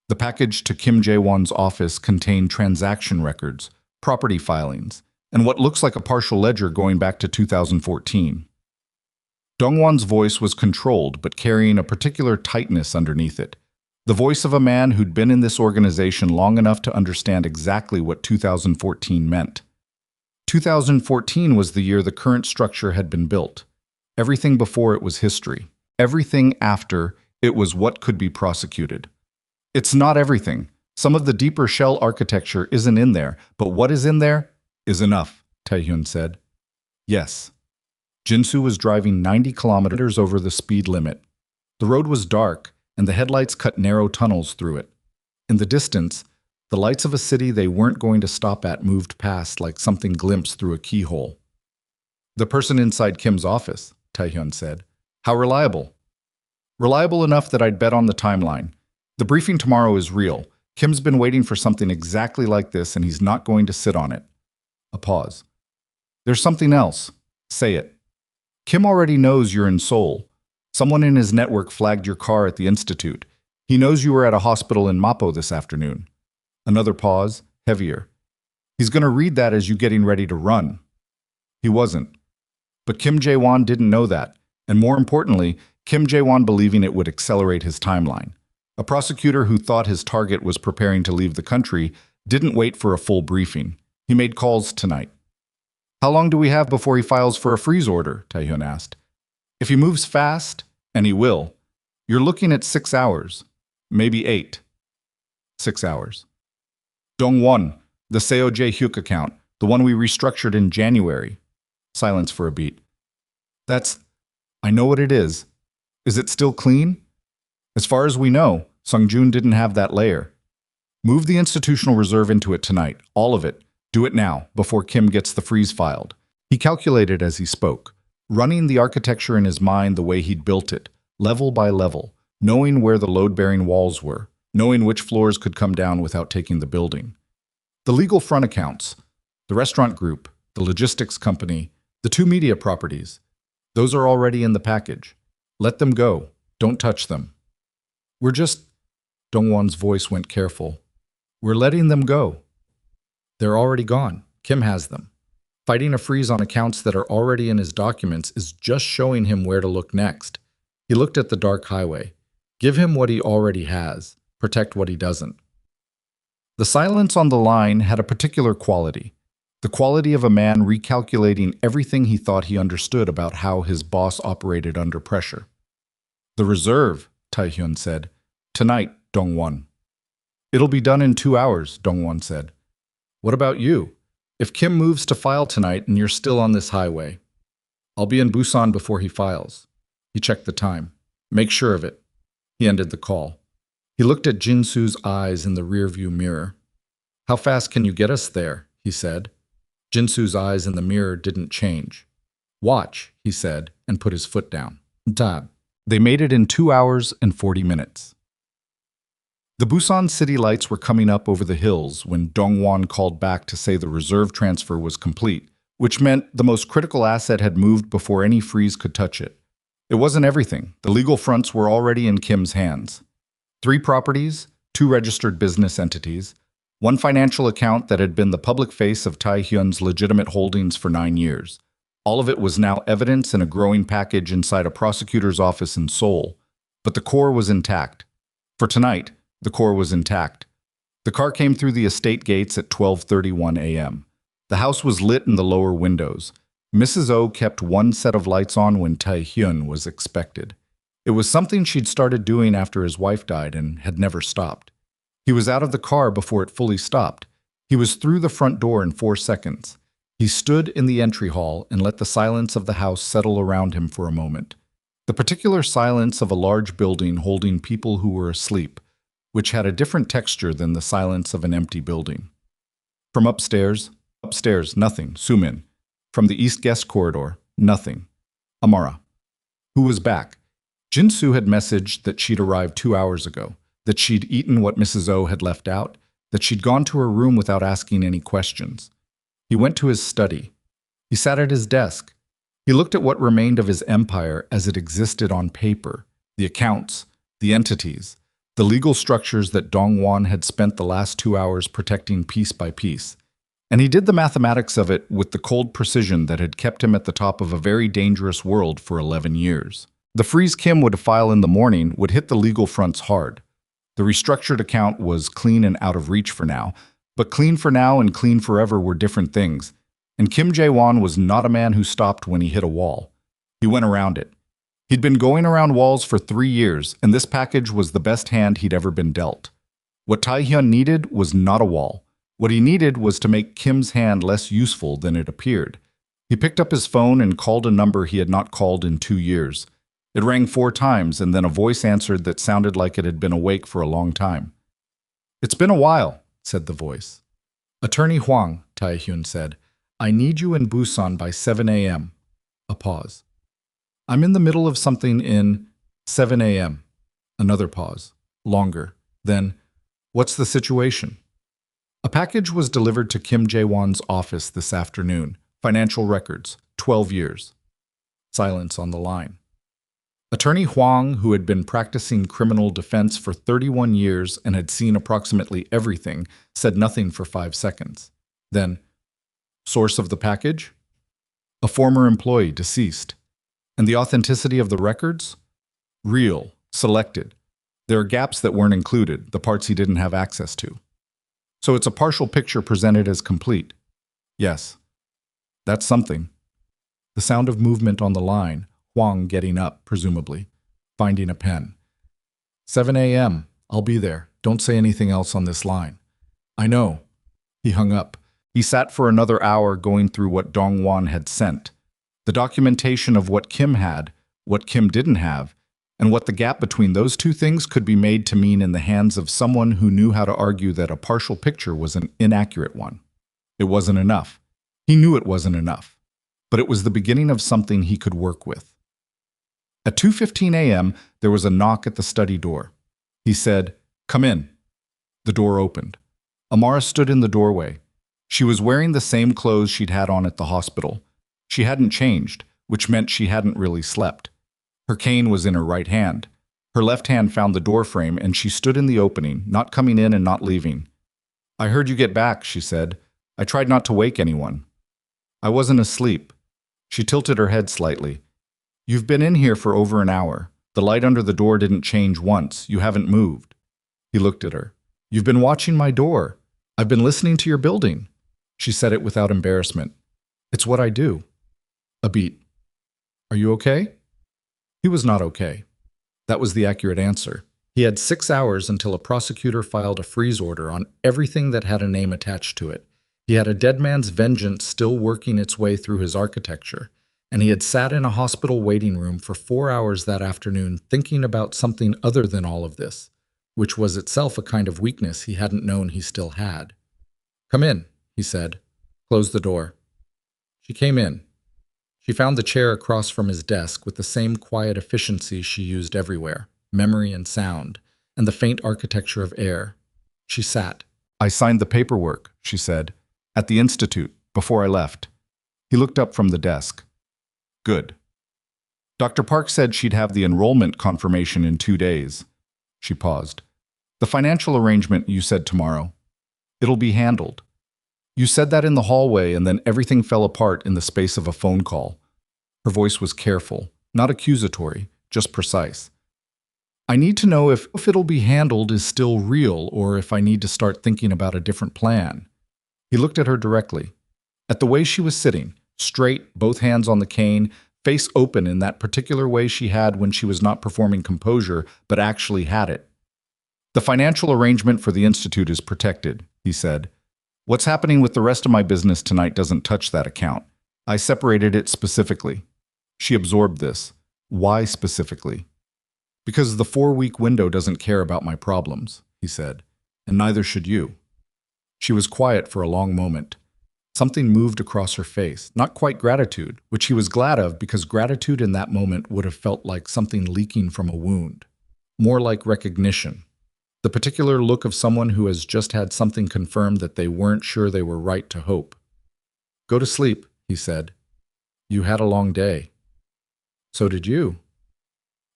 The package to Kim Jae-won's office contained transaction records, property filings, and what looks like a partial ledger going back to 2014. Dongwon's voice was controlled but carrying a particular tightness underneath it. The voice of a man who'd been in this organization long enough to understand exactly what 2014 meant. 2014 was the year the current structure had been built. Everything before it was history. Everything after it was what could be prosecuted. It's not everything. Some of the deeper shell architecture isn't in there, but what is in there is enough, Taehyun said. Yes. Jinsu was driving 90 kilometers over the speed limit. The road was dark, and the headlights cut narrow tunnels through it. In the distance, the lights of a city they weren't going to stop at moved past like something glimpsed through a keyhole. The person inside Kim's office, Taehyun said. How reliable? Reliable enough that I'd bet on the timeline. The briefing tomorrow is real. Kim's been waiting for something exactly like this, and he's not going to sit on it. A pause. There's something else. Say it. Kim already knows you're in Seoul. Someone in his network flagged your car at the institute. He knows you were at a hospital in Mapo this afternoon. Another pause, heavier. He's going to read that as you getting ready to run. He wasn't. But Kim Jae-won didn't know that, and more importantly, Kim Jae-won believing it would accelerate his timeline. A prosecutor who thought his target was preparing to leave the country didn't wait for a full briefing. He made calls tonight. How long do we have before he files for a freeze order? Taehyun asked. If he moves fast, and he will, you're looking at 6 hours, maybe 8. 6 hours. Dongwon, the Seo Jae-hyuk account, the one we restructured in January. Silence for a beat. I know what it is. Is it still clean? As far as we know, Sung-joon didn't have that layer. Move the institutional reserve into it tonight, all of it. Do it now, before Kim gets the freeze filed. He calculated as he spoke, running the architecture in his mind the way he'd built it, level by level, knowing where the load-bearing walls were, knowing which floors could come down without taking the building. The legal front accounts, the restaurant group, the logistics company, the 2 media properties, those are already in the package. Let them go. Don't touch them. We're just, Dongwon's voice went careful. We're letting them go. They're already gone. Kim has them. Fighting a freeze on accounts that are already in his documents is just showing him where to look next. He looked at the dark highway. Give him what he already has. Protect what he doesn't. The silence on the line had a particular quality. The quality of a man recalculating everything he thought he understood about how his boss operated under pressure. The reserve, Taehyun said. Tonight, Dongwon. It'll be done in 2 hours, Dongwon said. What about you? If Kim moves to file tonight and you're still on this highway, I'll be in Busan before he files. He checked the time. Make sure of it. He ended the call. He looked at Jinsu's eyes in the rearview mirror. How fast can you get us there? He said. Jinsu's eyes in the mirror didn't change. Watch, he said, and put his foot down. Tab. They made it in 2 hours and 40 minutes. The Busan city lights were coming up over the hills when Dongwon called back to say the reserve transfer was complete, which meant the most critical asset had moved before any freeze could touch it. It wasn't everything. The legal fronts were already in Kim's hands. 3 properties, 2 registered business entities, 1 financial account that had been the public face of Taehyun's legitimate holdings for 9 years. All of it was now evidence in a growing package inside a prosecutor's office in Seoul. But the core was intact. For tonight, the core was intact. The car came through the estate gates at 12:31 a.m. The house was lit in the lower windows. Mrs. O kept 1 set of lights on when Taehyun was expected. It was something she'd started doing after his wife died and had never stopped. He was out of the car before it fully stopped. He was through the front door in 4 seconds. He stood in the entry hall and let the silence of the house settle around him for a moment. The particular silence of a large building holding people who were asleep, which had a different texture than the silence of an empty building. From upstairs, nothing, Sumin. From the east guest corridor, nothing. Amara. Who was back? Jinsu had messaged that she'd arrived 2 hours ago, that she'd eaten what Mrs. O had left out, that she'd gone to her room without asking any questions. He went to his study. He sat at his desk. He looked at what remained of his empire as it existed on paper, the accounts, the entities, the legal structures that Dongwon had spent the last 2 hours protecting piece by piece. And he did the mathematics of it with the cold precision that had kept him at the top of a very dangerous world for 11 years. The freeze Kim would file in the morning would hit the legal fronts hard. The restructured account was clean and out of reach for now, but clean for now and clean forever were different things. And Kim Jae-won was not a man who stopped when he hit a wall. He went around it. He'd been going around walls for 3 years, and this package was the best hand he'd ever been dealt. What Tae-hyun needed was not a wall. What he needed was to make Kim's hand less useful than it appeared. He picked up his phone and called a number he had not called in 2 years. It rang 4 times, and then a voice answered that sounded like it had been awake for a long time. "It's been a while," said the voice. "Attorney Hwang," Tae-hyun said, "I need you in Busan by 7 a.m. A pause. "I'm in the middle of something in 7 a.m. Another pause. Longer. Then, "What's the situation?" A package was delivered to Kim Jae-won's office this afternoon. Financial records. 12 years. Silence on the line. Attorney Hwang, who had been practicing criminal defense for 31 years and had seen approximately everything, said nothing for 5 seconds. Then, "Source of the package?" "A former employee, deceased." "And the authenticity of the records?" "Real, selected. There are gaps that weren't included, the parts he didn't have access to." "So it's a partial picture presented as complete?" "Yes." "That's something." The sound of movement on the line, Hwang getting up, presumably, finding a pen. 7 a.m. I'll be there. Don't say anything else on this line." "I know." He hung up. He sat for another hour going through what Dong-won had sent. The documentation of what Kim had, what Kim didn't have, and what the gap between those two things could be made to mean in the hands of someone who knew how to argue that a partial picture was an inaccurate one. It wasn't enough. He knew it wasn't enough. But it was the beginning of something he could work with. At 2:15 a.m., there was a knock at the study door. He said, "Come in." The door opened. Amara stood in the doorway. She was wearing the same clothes she'd had on at the hospital. She hadn't changed, which meant she hadn't really slept. Her cane was in her right hand. Her left hand found the door frame, and she stood in the opening, not coming in and not leaving. "I heard you get back," she said. "I tried not to wake anyone." "I wasn't asleep." She tilted her head slightly. "You've been in here for over an hour. The light under the door didn't change once. You haven't moved." He looked at her. "You've been watching my door. I've been listening to your building." She said it without embarrassment. "It's what I do." A beat. "Are you okay?" He was not okay. That was the accurate answer. He had 6 hours until a prosecutor filed a freeze order on everything that had a name attached to it. He had a dead man's vengeance still working its way through his architecture, and he had sat in a hospital waiting room for 4 hours that afternoon thinking about something other than all of this, which was itself a kind of weakness he hadn't known he still had. "Come in," he said. "Close the door." She came in. She found the chair across from his desk with the same quiet efficiency she used everywhere, memory and sound, and the faint architecture of air. She sat. "I signed the paperwork," she said, "at the Institute, before I left." He looked up from the desk. "Good." "Dr. Park said she'd have the enrollment confirmation in 2 days." She paused. "The financial arrangement you said tomorrow. It'll be handled." "You said that in the hallway, and then everything fell apart in the space of a phone call." Her voice was careful, not accusatory, just precise. "I need to know if it'll be handled is still real, or if I need to start thinking about a different plan." He looked at her directly. At the way she was sitting, straight, both hands on the cane, face open in that particular way she had when she was not performing composure, but actually had it. "The financial arrangement for the Institute is protected," he said. "What's happening with the rest of my business tonight doesn't touch that account. I separated it specifically." She absorbed this. Why specifically? "Because the 4-week window doesn't care about my problems," he said, "and neither should you." She was quiet for a long moment. Something moved across her face, not quite gratitude, which he was glad of because gratitude in that moment would have felt like something leaking from a wound. More like recognition. The particular look of someone who has just had something confirmed that they weren't sure they were right to hope. "Go to sleep," he said. "You had a long day." "So did you."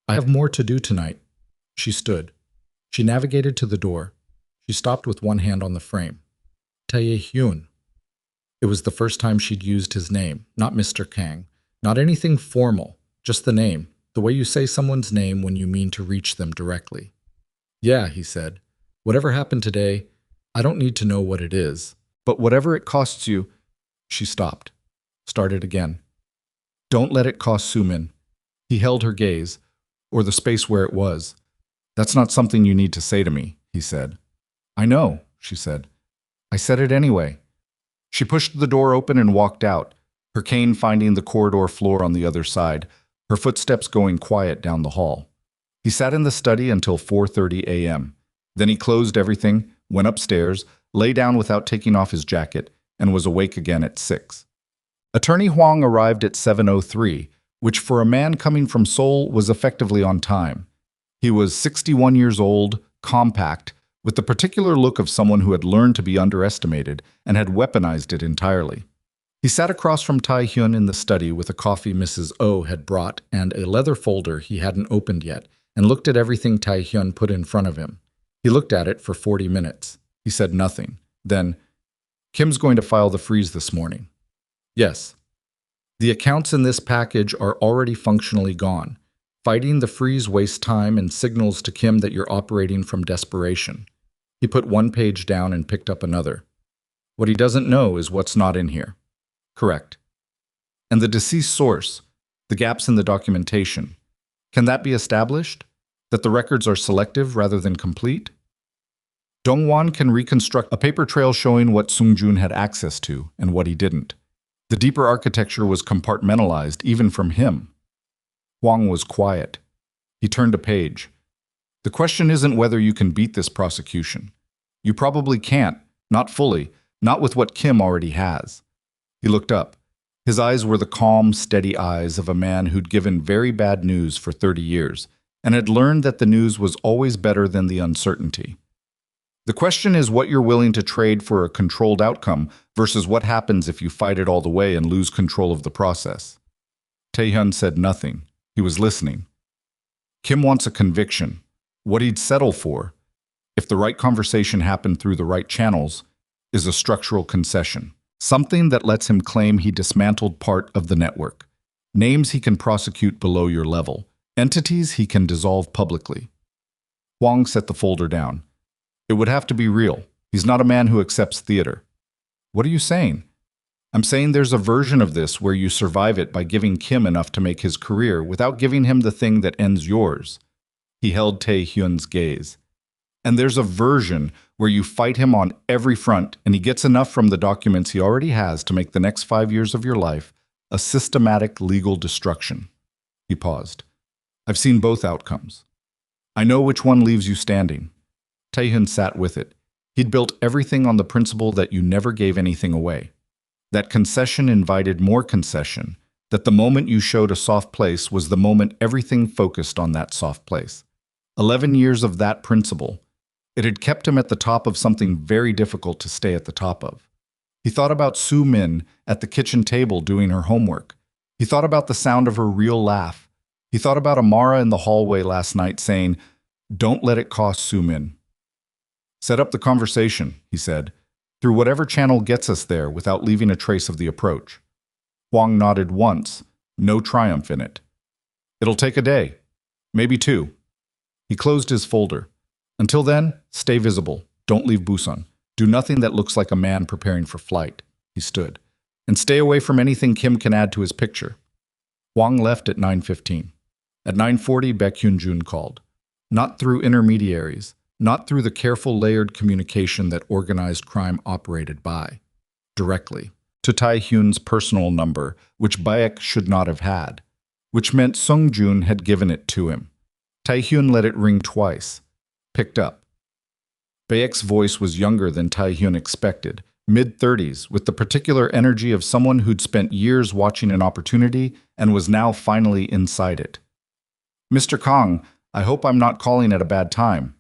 "I have more to do tonight." She stood. She navigated to the door. She stopped with one hand on the frame. "Tae-hyun." It was the first time she'd used his name, not Mr. Kang, not anything formal, just the name, the way you say someone's name when you mean to reach them directly. Yeah, he said. Whatever happened today, I don't need to know what it is. But whatever it costs you, she stopped. Started again. Don't let it cost Sumin. He held her gaze, or the space where it was. That's not something you need to say to me, he said. I know, she said. I said it anyway. She pushed the door open and walked out, her cane finding the corridor floor on the other side, her footsteps going quiet down the hall. He sat in the study until 4:30 a.m. Then he closed everything, went upstairs, lay down without taking off his jacket, and was awake again at 6. Attorney Huang arrived at 7:03, which for a man coming from Seoul was effectively on time. He was 61 years old, compact, with the particular look of someone who had learned to be underestimated and had weaponized it entirely. He sat across from Tae-hyun in the study with a coffee Mrs. Oh had brought and a leather folder he hadn't opened yet, and looked at everything Tae-hyun put in front of him. He looked at it for 40 minutes. He said nothing. Then, Kim's going to file the freeze this morning. Yes. The accounts in this package are already functionally gone. Fighting the freeze wastes time and signals to Kim that you're operating from desperation. He put one page down and picked up another. What he doesn't know is what's not in here. Correct. And the deceased source, the gaps in the documentation, can that be established? That the records are selective rather than complete? Dongwon can reconstruct a paper trail showing what Sung-jun had access to and what he didn't. The deeper architecture was compartmentalized even from him. Huang was quiet. He turned a page. The question isn't whether you can beat this prosecution. You probably can't, not fully, not with what Kim already has. He looked up. His eyes were the calm, steady eyes of a man who'd given very bad news for 30 years and had learned that the news was always better than the uncertainty. The question is what you're willing to trade for a controlled outcome versus what happens if you fight it all the way and lose control of the process. Tae-hyun said nothing. He was listening. Kim wants a conviction. What he'd settle for, if the right conversation happened through the right channels, is a structural concession. Something that lets him claim he dismantled part of the network. Names he can prosecute below your level. Entities he can dissolve publicly. Huang set the folder down. It would have to be real. He's not a man who accepts theater. What are you saying? I'm saying there's a version of this where you survive it by giving Kim enough to make his career without giving him the thing that ends yours. He held Tae-hyun's gaze. And there's a version where you fight him on every front and he gets enough from the documents he already has to make the next 5 years of your life a systematic legal destruction. He paused. I've seen both outcomes. I know which one leaves you standing. Tae-hyun sat with it. He'd built everything on the principle that you never gave anything away. That concession invited more concession, that the moment you showed a soft place was the moment everything focused on that soft place. 11 years of that principle. It had kept him at the top of something very difficult to stay at the top of. He thought about Soo Min at the kitchen table doing her homework. He thought about the sound of her real laugh. He thought about Amara in the hallway last night saying, "Don't let it cost Soo Min." Set up the conversation, he said, through whatever channel gets us there without leaving a trace of the approach. Huang nodded once, no triumph in it. It'll take a day, maybe 2. He closed his folder. Until then, stay visible. Don't leave Busan. Do nothing that looks like a man preparing for flight. He stood. And stay away from anything Kim can add to his picture. Huang left at 9:15. At 9:40, Baekhyun-jun called. Not through intermediaries. Not through the careful layered communication that organized crime operated by. Directly. To Tae-hyun's personal number, which Baek should not have had. Which meant Sung-jun had given it to him. Tae-hyun let it ring twice. Picked up. Baek's voice was younger than Tae-hyun expected, mid-30s, with the particular energy of someone who'd spent years watching an opportunity and was now finally inside it. Mr. Kang, I hope I'm not calling at a bad time.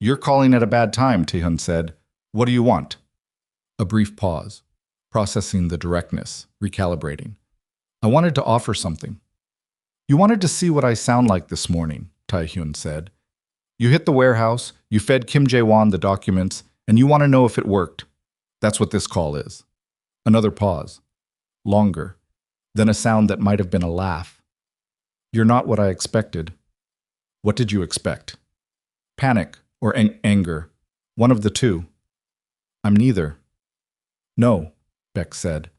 You're calling at a bad time, Tae-hyun said. What do you want? A brief pause, processing the directness, recalibrating. I wanted to offer something. You wanted to see what I sound like this morning, Tae-hyun said. You hit the warehouse, you fed Kim Jae-won the documents, and you want to know if it worked. That's what this call is. Another pause. Longer. Then a sound that might have been a laugh. You're not what I expected. What did you expect? Panic or anger. One of the two. I'm neither. No, Beck said.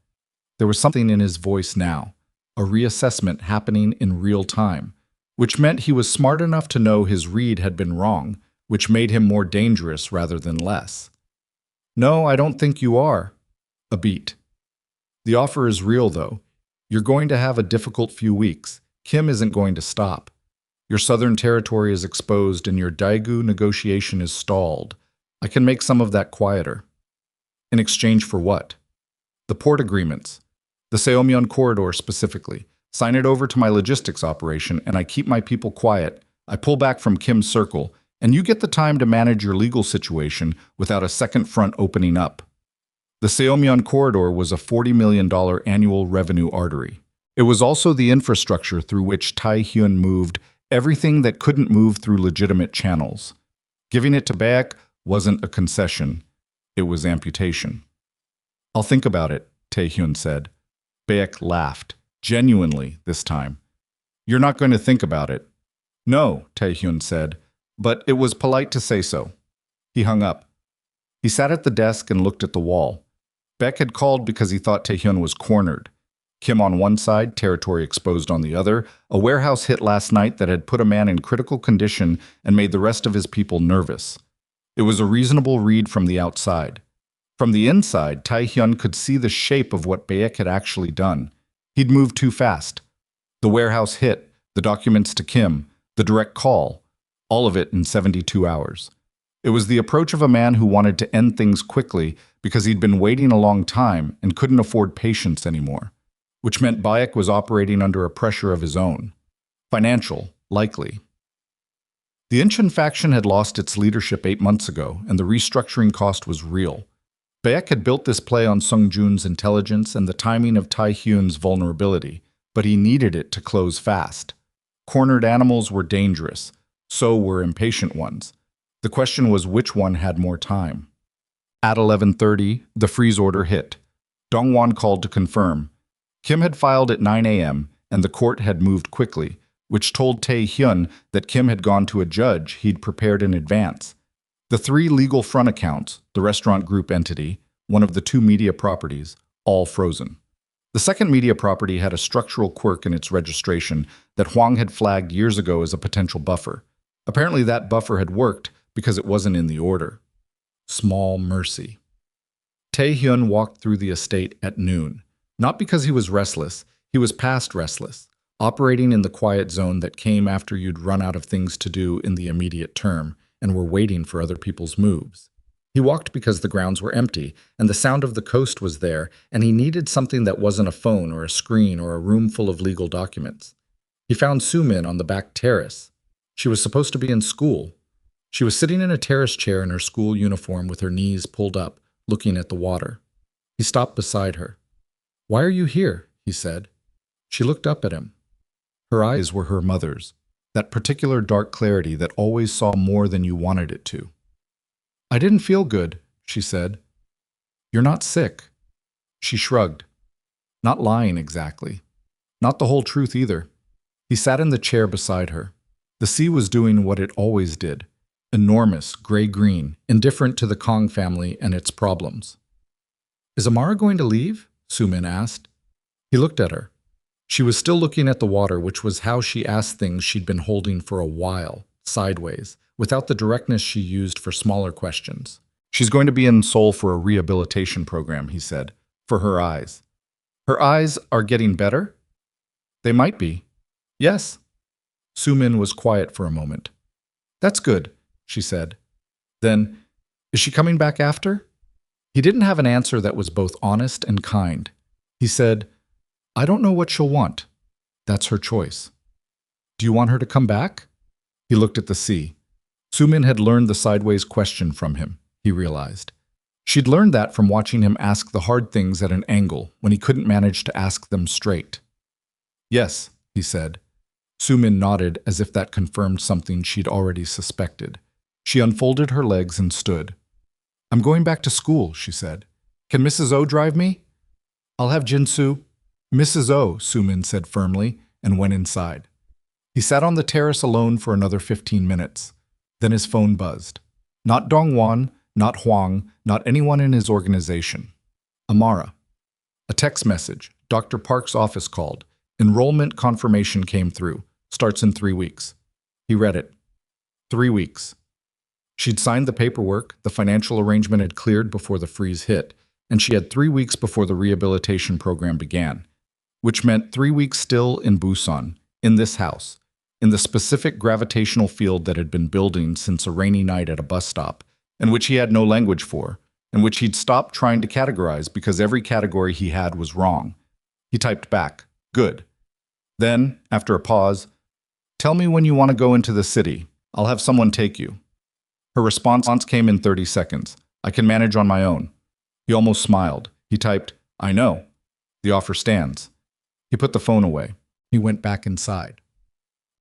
There was something in his voice now, a reassessment happening in real time, which meant he was smart enough to know his read had been wrong, which made him more dangerous rather than less. No, I don't think you are. A beat. The offer is real, though. You're going to have a difficult few weeks. Kim isn't going to stop. Your southern territory is exposed and your Daegu negotiation is stalled. I can make some of that quieter. In exchange for what? The port agreements. The Seomyeon corridor specifically. Sign it over to my logistics operation and I keep my people quiet. I pull back from Kim's circle and you get the time to manage your legal situation without a second front opening up. The Seomyeon corridor was a $40 million annual revenue artery. It was also the infrastructure through which Taehyun moved everything that couldn't move through legitimate channels. Giving it to Baek wasn't a concession. It was amputation. I'll think about it, Taehyun said. Baek laughed, genuinely this time. You're not going to think about it. No, Taehyun said, but it was polite to say so. He hung up. He sat at the desk and looked at the wall. Baek had called because he thought Taehyun was cornered. Kim on one side, territory exposed on the other, a warehouse hit last night that had put a man in critical condition and made the rest of his people nervous. It was a reasonable read from the outside. From the inside, Taehyun could see the shape of what Baek had actually done. He'd moved too fast. The warehouse hit, the documents to Kim, the direct call, all of it in 72 hours. It was the approach of a man who wanted to end things quickly because he'd been waiting a long time and couldn't afford patience anymore, which meant Baek was operating under a pressure of his own. Financial, likely. The Incheon faction had lost its leadership 8 months ago, and the restructuring cost was real. Baek had built this play on Sung-jun's intelligence and the timing of Taehyun's vulnerability, but he needed it to close fast. Cornered animals were dangerous, so were impatient ones. The question was which one had more time. At 11:30, the freeze order hit. Dongwon called to confirm. Kim had filed at 9 a.m., and the court had moved quickly, which told Taehyun that Kim had gone to a judge he'd prepared in advance. The 3 legal front accounts, the restaurant group entity, one of the 2 media properties, all frozen. The second media property had a structural quirk in its registration that Hwang had flagged years ago as a potential buffer. Apparently that buffer had worked because it wasn't in the order. Small mercy. Taehyun walked through the estate at noon. Not because he was restless, he was past restless, operating in the quiet zone that came after you'd run out of things to do in the immediate term and were waiting for other people's moves. He walked because the grounds were empty, and the sound of the coast was there, and he needed something that wasn't a phone or a screen or a room full of legal documents. He found Sumin on the back terrace. She was supposed to be in school. She was sitting in a terrace chair in her school uniform with her knees pulled up, looking at the water. He stopped beside her. "Why are you here?" he said. She looked up at him. Her eyes were her mother's, that particular dark clarity that always saw more than you wanted it to. "I didn't feel good," she said. "You're not sick." She shrugged. Not lying exactly. Not the whole truth either. He sat in the chair beside her. The sea was doing what it always did. Enormous, gray-green, indifferent to the Kong family and its problems. "Is Amara going to leave?" Sumin asked. He looked at her. She was still looking at the water, which was how she asked things she'd been holding for a while, sideways, without the directness she used for smaller questions. "She's going to be in Seoul for a rehabilitation program," he said, for her eyes. "Her eyes are getting better?" "They might be." "Yes." Sumin was quiet for a moment. "That's good," she said. Then, "Is she coming back after?" He didn't have an answer that was both honest and kind. He said, "I don't know what she'll want. That's her choice." "Do you want her to come back?" He looked at the sea. Sumin had learned the sideways question from him, he realized. She'd learned that from watching him ask the hard things at an angle when he couldn't manage to ask them straight. "Yes," he said. Sumin nodded as if that confirmed something she'd already suspected. She unfolded her legs and stood. "I'm going back to school," she said. "Can Mrs. O drive me?" I'll have Jinsu. Mrs. O, Sumin said firmly, and went inside. He sat on the terrace alone for another 15 minutes. Then his phone buzzed. Not Dongwon, not Huang, not anyone in his organization. Amara. A text message. Dr. Park's office called. Enrollment confirmation came through. Starts in 3 weeks. He read it. 3 weeks. She'd signed the paperwork, the financial arrangement had cleared before the freeze hit, and she had 3 weeks before the rehabilitation program began, which meant 3 weeks still in Busan, in this house, in the specific gravitational field that had been building since a rainy night at a bus stop, and which he had no language for, and which he'd stopped trying to categorize because every category he had was wrong. He typed back, "Good." Then, after a pause, "Tell me when you want to go into the city. I'll have someone take you." Her response came in 30 seconds. "I can manage on my own." He almost smiled. He typed, "I know. The offer stands." He put the phone away. He went back inside.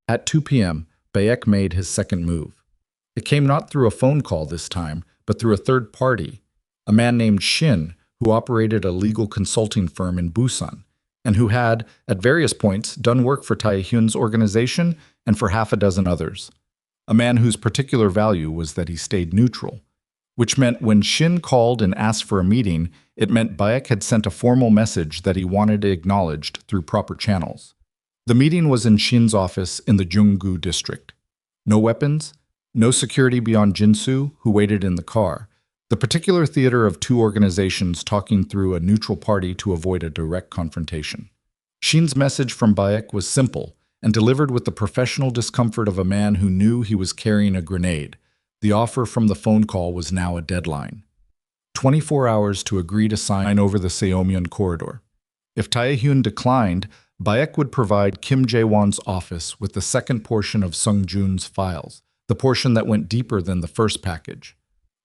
At 2 p.m., Bayek made his second move. It came not through a phone call this time, but through a third party, a man named Shin, who operated a legal consulting firm in Busan, and who had, at various points, done work for Taehyun's organization and for half a dozen others. A man whose particular value was that he stayed neutral, which meant when Shin called and asked for a meeting, it meant Bayek had sent a formal message that he wanted acknowledged through proper channels. The meeting was in Shin's office in the Junggu district. No weapons, no security beyond Jinsu, who waited in the car. The particular theater of two organizations talking through a neutral party to avoid a direct confrontation. Shin's message from Bayek was simple and delivered with the professional discomfort of a man who knew he was carrying a grenade. The offer from the phone call was now a deadline. 24 hours to agree to sign over the Seomyeon corridor. If Taehyun declined, Bayek would provide Kim Jae-won's office with the second portion of Sung Jun's files, the portion that went deeper than the first package.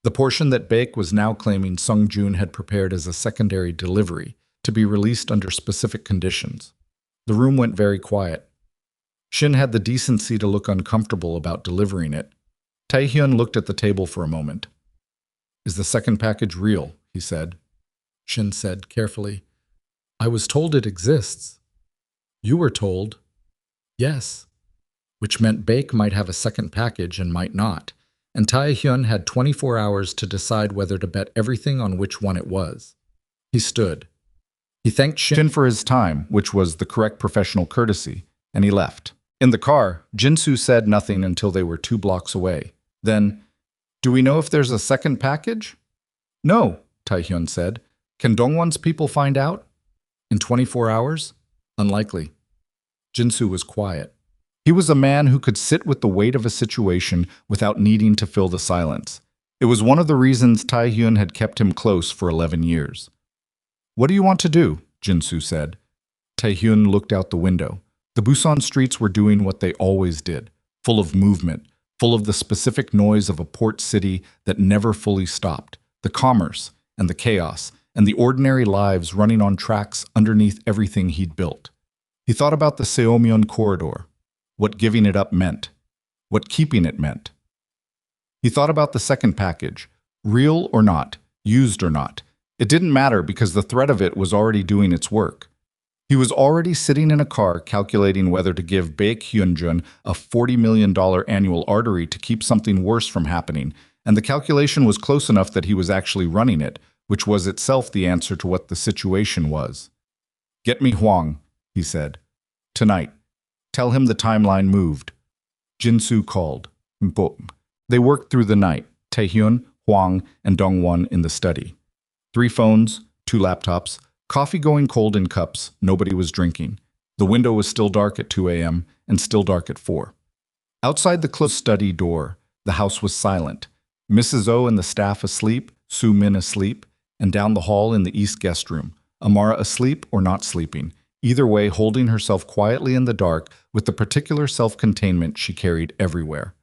The portion that Bayek was now claiming Sung Jun had prepared as a secondary delivery, to be released under specific conditions. The room went very quiet. Shin had the decency to look uncomfortable about delivering it. Taehyun looked at the table for a moment. "Is the second package real?" he said. Shin said carefully, "I was told it exists." "You were told?" "Yes." Which meant Baek might have a second package and might not, and Taehyun had 24 hours to decide whether to bet everything on which one it was. He stood. He thanked Shin for his time, which was the correct professional courtesy, and he left. In the car, Jinsu said nothing until they were 2 blocks away. Then, "Do we know if there's a second package?" "No," Taehyun said. "Can Dongwon's people find out?" "In 24 hours? Unlikely." Jinsu was quiet. He was a man who could sit with the weight of a situation without needing to fill the silence. It was one of the reasons Taehyun had kept him close for 11 years. "What do you want to do?" Jinsu said. Taehyun looked out the window. The Busan streets were doing what they always did, full of movement, full of the specific noise of a port city that never fully stopped, the commerce and the chaos, and the ordinary lives running on tracks underneath everything he'd built. He thought about the Seomyeon corridor, what giving it up meant, what keeping it meant. He thought about the second package, real or not, used or not. It didn't matter because the threat of it was already doing its work. He was already sitting in a car calculating whether to give Baek Hyunjun a $40 million annual artery to keep something worse from happening, and the calculation was close enough that he was actually running it, which was itself the answer to what the situation was. "Get me Huang," he said. "Tonight. Tell him the timeline moved." Jinsu called. Boom. They worked through the night, Taehyun, Huang, and Dongwon in the study. 3 phones, 2 laptops, coffee going cold in cups, nobody was drinking. The window was still dark at 2 a.m. and still dark at 4. Outside the closed study door, the house was silent. Mrs. O and the staff asleep, Su Min asleep, and down the hall in the east guest room, Amara asleep or not sleeping, either way holding herself quietly in the dark with the particular self-containment she carried everywhere.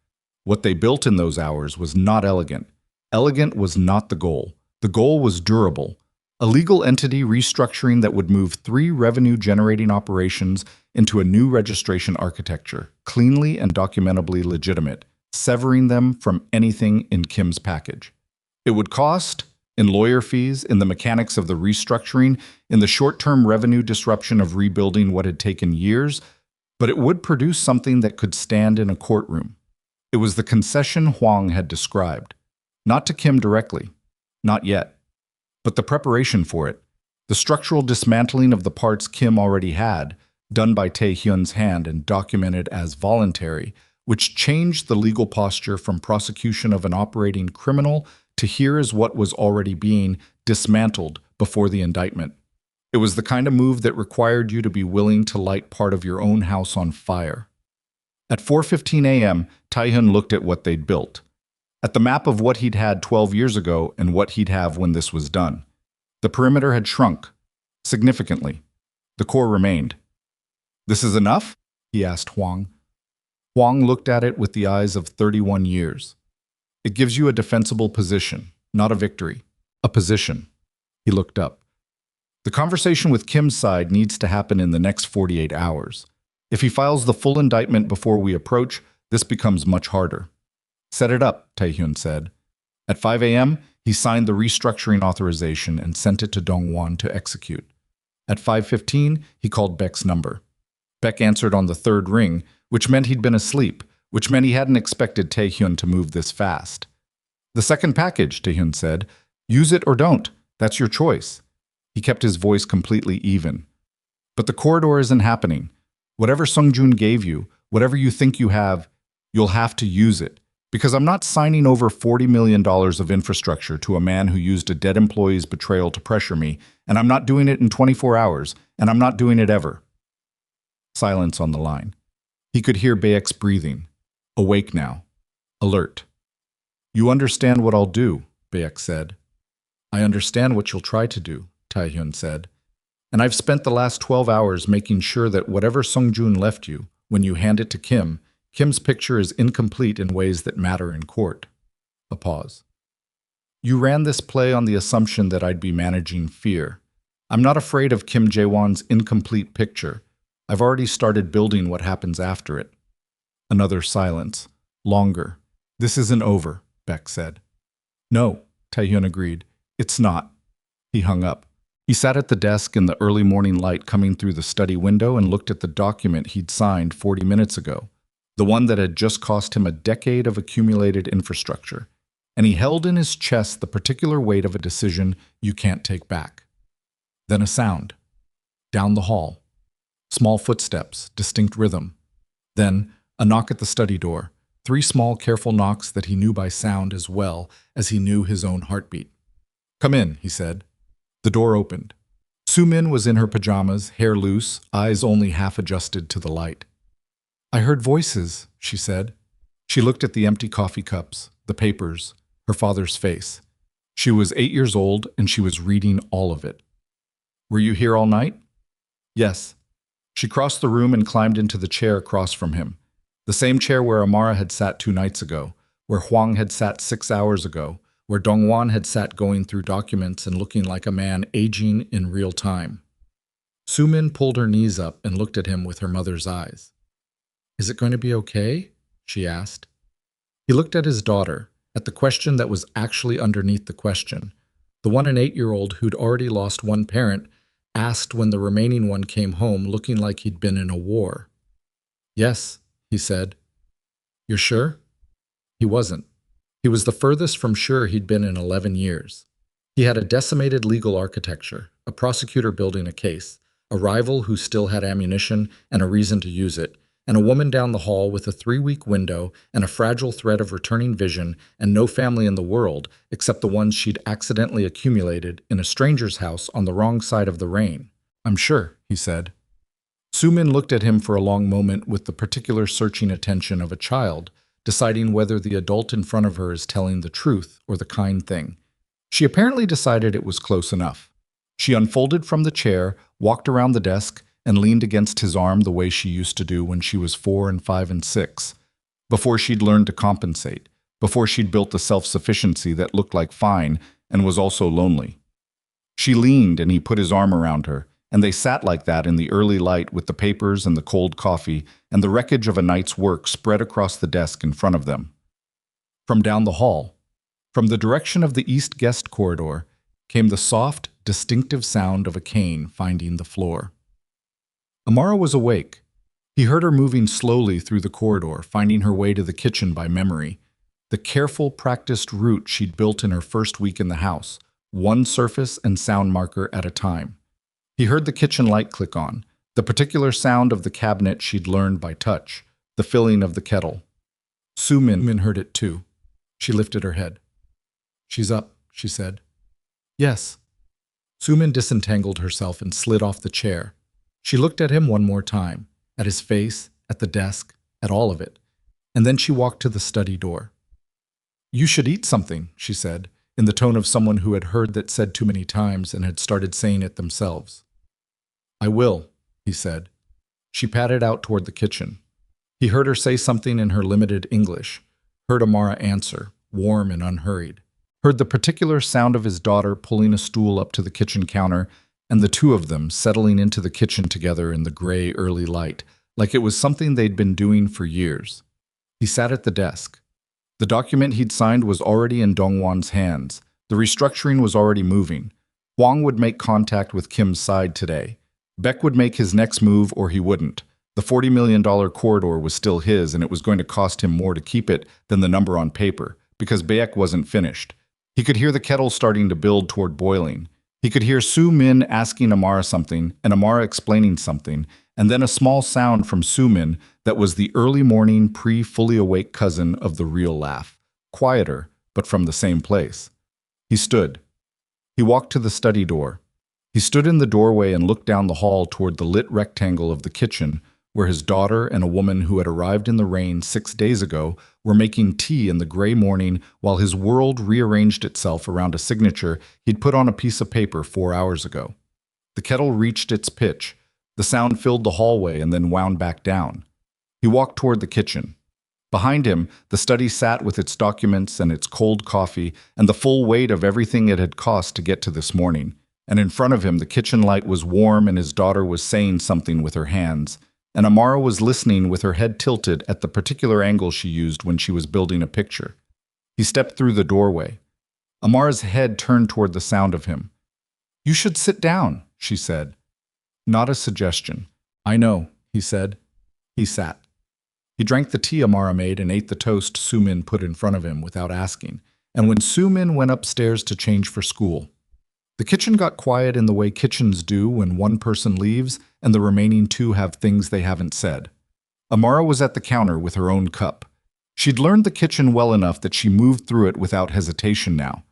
What they built in those hours was not elegant. Elegant was not the goal. The goal was durable. A legal entity restructuring that would move 3 revenue-generating operations into a new registration architecture, cleanly and documentably legitimate, severing them from anything in Kim's package. It would cost, in lawyer fees, in the mechanics of the restructuring, in the short-term revenue disruption of rebuilding what had taken years, but it would produce something that could stand in a courtroom. It was the concession Huang had described. Not to Kim directly, not yet, but the preparation for it, the structural dismantling of the parts Kim already had, done by Tae-hyun's hand and documented as voluntary, which changed the legal posture from prosecution of an operating criminal to here is what was already being dismantled before the indictment. It was the kind of move that required you to be willing to light part of your own house on fire. At 4:15 a.m., Tae-hyun looked at what they'd built, at the map of what he'd had 12 years ago and what he'd have when this was done. The perimeter had shrunk, significantly. The core remained. "This is enough?" he asked Huang. Huang looked at it with the eyes of 31 years. "It gives you a defensible position, not a victory. A position." He looked up. "The conversation with Kim's side needs to happen in the next 48 hours. If he files the full indictment before we approach, this becomes much harder." "Set it up," Tae-hyun said. At 5 a.m., he signed the restructuring authorization and sent it to Dong-won to execute. At 5:15, he called Baek's number. Baek answered on the third ring, which meant he'd been asleep, which meant he hadn't expected Tae-hyun to move this fast. "The second package," Tae-hyun said. "Use it or don't. That's your choice." He kept his voice completely even. "But the corridor isn't happening. Whatever Sung-joon gave you, whatever you think you have, you'll have to use it. Because I'm not signing over $40 million of infrastructure to a man who used a dead employee's betrayal to pressure me, and I'm not doing it in 24 hours, and I'm not doing it ever." Silence on the line. He could hear Baek's breathing. Awake now. Alert. "You understand what I'll do," Baek said. "I understand what you'll try to do," Tae-hyun said. "And I've spent the last 12 hours making sure that whatever Sung-joon left you, when you hand it to Kim, Kim's picture is incomplete in ways that matter in court." A pause. "You ran this play on the assumption that I'd be managing fear. I'm not afraid of Kim Jae-won's incomplete picture. I've already started building what happens after it." Another silence. Longer. "This isn't over," Baek said. "No," Tae-hyun agreed. "It's not." He hung up. He sat at the desk in the early morning light coming through the study window and looked at the document he'd signed 40 minutes ago. The one that had just cost him a decade of accumulated infrastructure, and he held in his chest the particular weight of a decision you can't take back. Then a sound. Down the hall. Small footsteps, distinct rhythm. Then a knock at the study door, 3 small, careful knocks that he knew by sound as well as he knew his own heartbeat. "Come in," he said. The door opened. Soo-min was in her pajamas, hair loose, eyes only half adjusted to the light. "I heard voices," she said. She looked at the empty coffee cups, the papers, her father's face. She was 8 years old, and she was reading all of it. "Were you here all night?" "Yes." She crossed the room and climbed into the chair across from him. The same chair where Amara had sat 2 nights ago, where Huang had sat 6 hours ago, where Dong-won had sat going through documents and looking like a man aging in real time. Soo-min pulled her knees up and looked at him with her mother's eyes. "Is it going to be okay?" she asked. He looked at his daughter, at the question that was actually underneath the question, the one an 8-year-old who'd already lost one parent asked when the remaining one came home looking like he'd been in a war. "Yes," he said. "You're sure?" He wasn't. He was the furthest from sure he'd been in 11 years. He had a decimated legal architecture, a prosecutor building a case, a rival who still had ammunition and a reason to use it, and a woman down the hall with a 3-week window and a fragile thread of returning vision and no family in the world except the ones she'd accidentally accumulated in a stranger's house on the wrong side of the rain. "I'm sure," he said. Soo-min looked at him for a long moment with the particular searching attention of a child, deciding whether the adult in front of her is telling the truth or the kind thing. She apparently decided it was close enough. She unfolded from the chair, walked around the desk, and leaned against his arm the way she used to do when she was 4 and 5 and 6, before she'd learned to compensate, before she'd built the self-sufficiency that looked like fine and was also lonely. She leaned and he put his arm around her, and they sat like that in the early light with the papers and the cold coffee and the wreckage of a night's work spread across the desk in front of them. From down the hall, from the direction of the east guest corridor, came the soft, distinctive sound of a cane finding the floor. Amara was awake. He heard her moving slowly through the corridor, finding her way to the kitchen by memory. The careful, practiced route she'd built in her first week in the house, one surface and sound marker at a time. He heard the kitchen light click on, the particular sound of the cabinet she'd learned by touch, the filling of the kettle. Su-min heard it too. She lifted her head. "She's up," she said. "Yes." Su-min disentangled herself and slid off the chair. She looked at him one more time, at his face, at the desk, at all of it, and then she walked to the study door. "You should eat something," she said, in the tone of someone who had heard that said too many times and had started saying it themselves. "I will," he said. She padded out toward the kitchen. He heard her say something in her limited English, heard Amara answer, warm and unhurried, heard the particular sound of his daughter pulling a stool up to the kitchen counter, and the two of them settling into the kitchen together in the gray early light, like it was something they'd been doing for years. He sat at the desk. The document he'd signed was already in Dongwon's hands. The restructuring was already moving. Huang would make contact with Kim's side today. Beck would make his next move or he wouldn't. The $40 million corridor was still his, and it was going to cost him more to keep it than the number on paper, because Beck wasn't finished. He could hear the kettle starting to build toward boiling. He could hear Su-min asking Amara something, and Amara explaining something, and then a small sound from Su-min that was the early morning pre-fully awake cousin of the real laugh, quieter, but from the same place. He stood. He walked to the study door. He stood in the doorway and looked down the hall toward the lit rectangle of the kitchen, where his daughter and a woman who had arrived in the rain 6 days ago were making tea in the gray morning while his world rearranged itself around a signature he'd put on a piece of paper 4 hours ago. The kettle reached its pitch. The sound filled the hallway and then wound back down. He walked toward the kitchen. Behind him, the study sat with its documents and its cold coffee and the full weight of everything it had cost to get to this morning. And in front of him, the kitchen light was warm and his daughter was saying something with her hands. And Amara was listening with her head tilted at the particular angle she used when she was building a picture. He stepped through the doorway. Amara's head turned toward the sound of him. "You should sit down," she said. Not a suggestion. "I know," he said. He sat. He drank the tea Amara made and ate the toast Su-min put in front of him without asking, and when Su-min went upstairs to change for school. The kitchen got quiet in the way kitchens do when one person leaves and the remaining two have things they haven't said. Amara was at the counter with her own cup. She'd learned the kitchen well enough that she moved through it without hesitation now.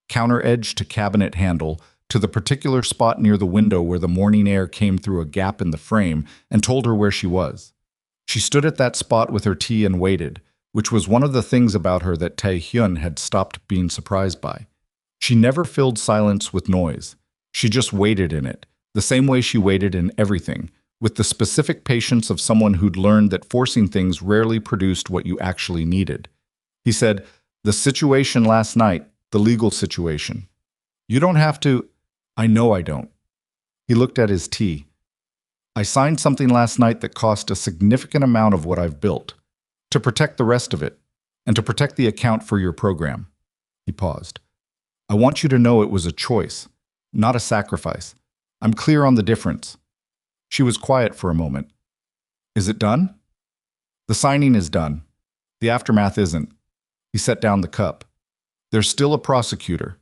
Counter edge to cabinet handle, to the particular spot near the window where the morning air came through a gap in the frame and told her where she was. She stood at that spot with her tea and waited, which was one of the things about her that Tae-hyun had stopped being surprised by. She never filled silence with noise. She just waited in it, the same way she waited in everything, with the specific patience of someone who'd learned that forcing things rarely produced what you actually needed. He said, "The situation last night, the legal situation. You don't have to—" "I know I don't." He looked at his tea. "I signed something last night that cost a significant amount of what I've built, to protect the rest of it, and to protect the account for your program." He paused. "I want you to know it was a choice, not a sacrifice. I'm clear on the difference." She was quiet for a moment. "Is it done?" "The signing is done. The aftermath isn't." He set down the cup. "There's still a prosecutor,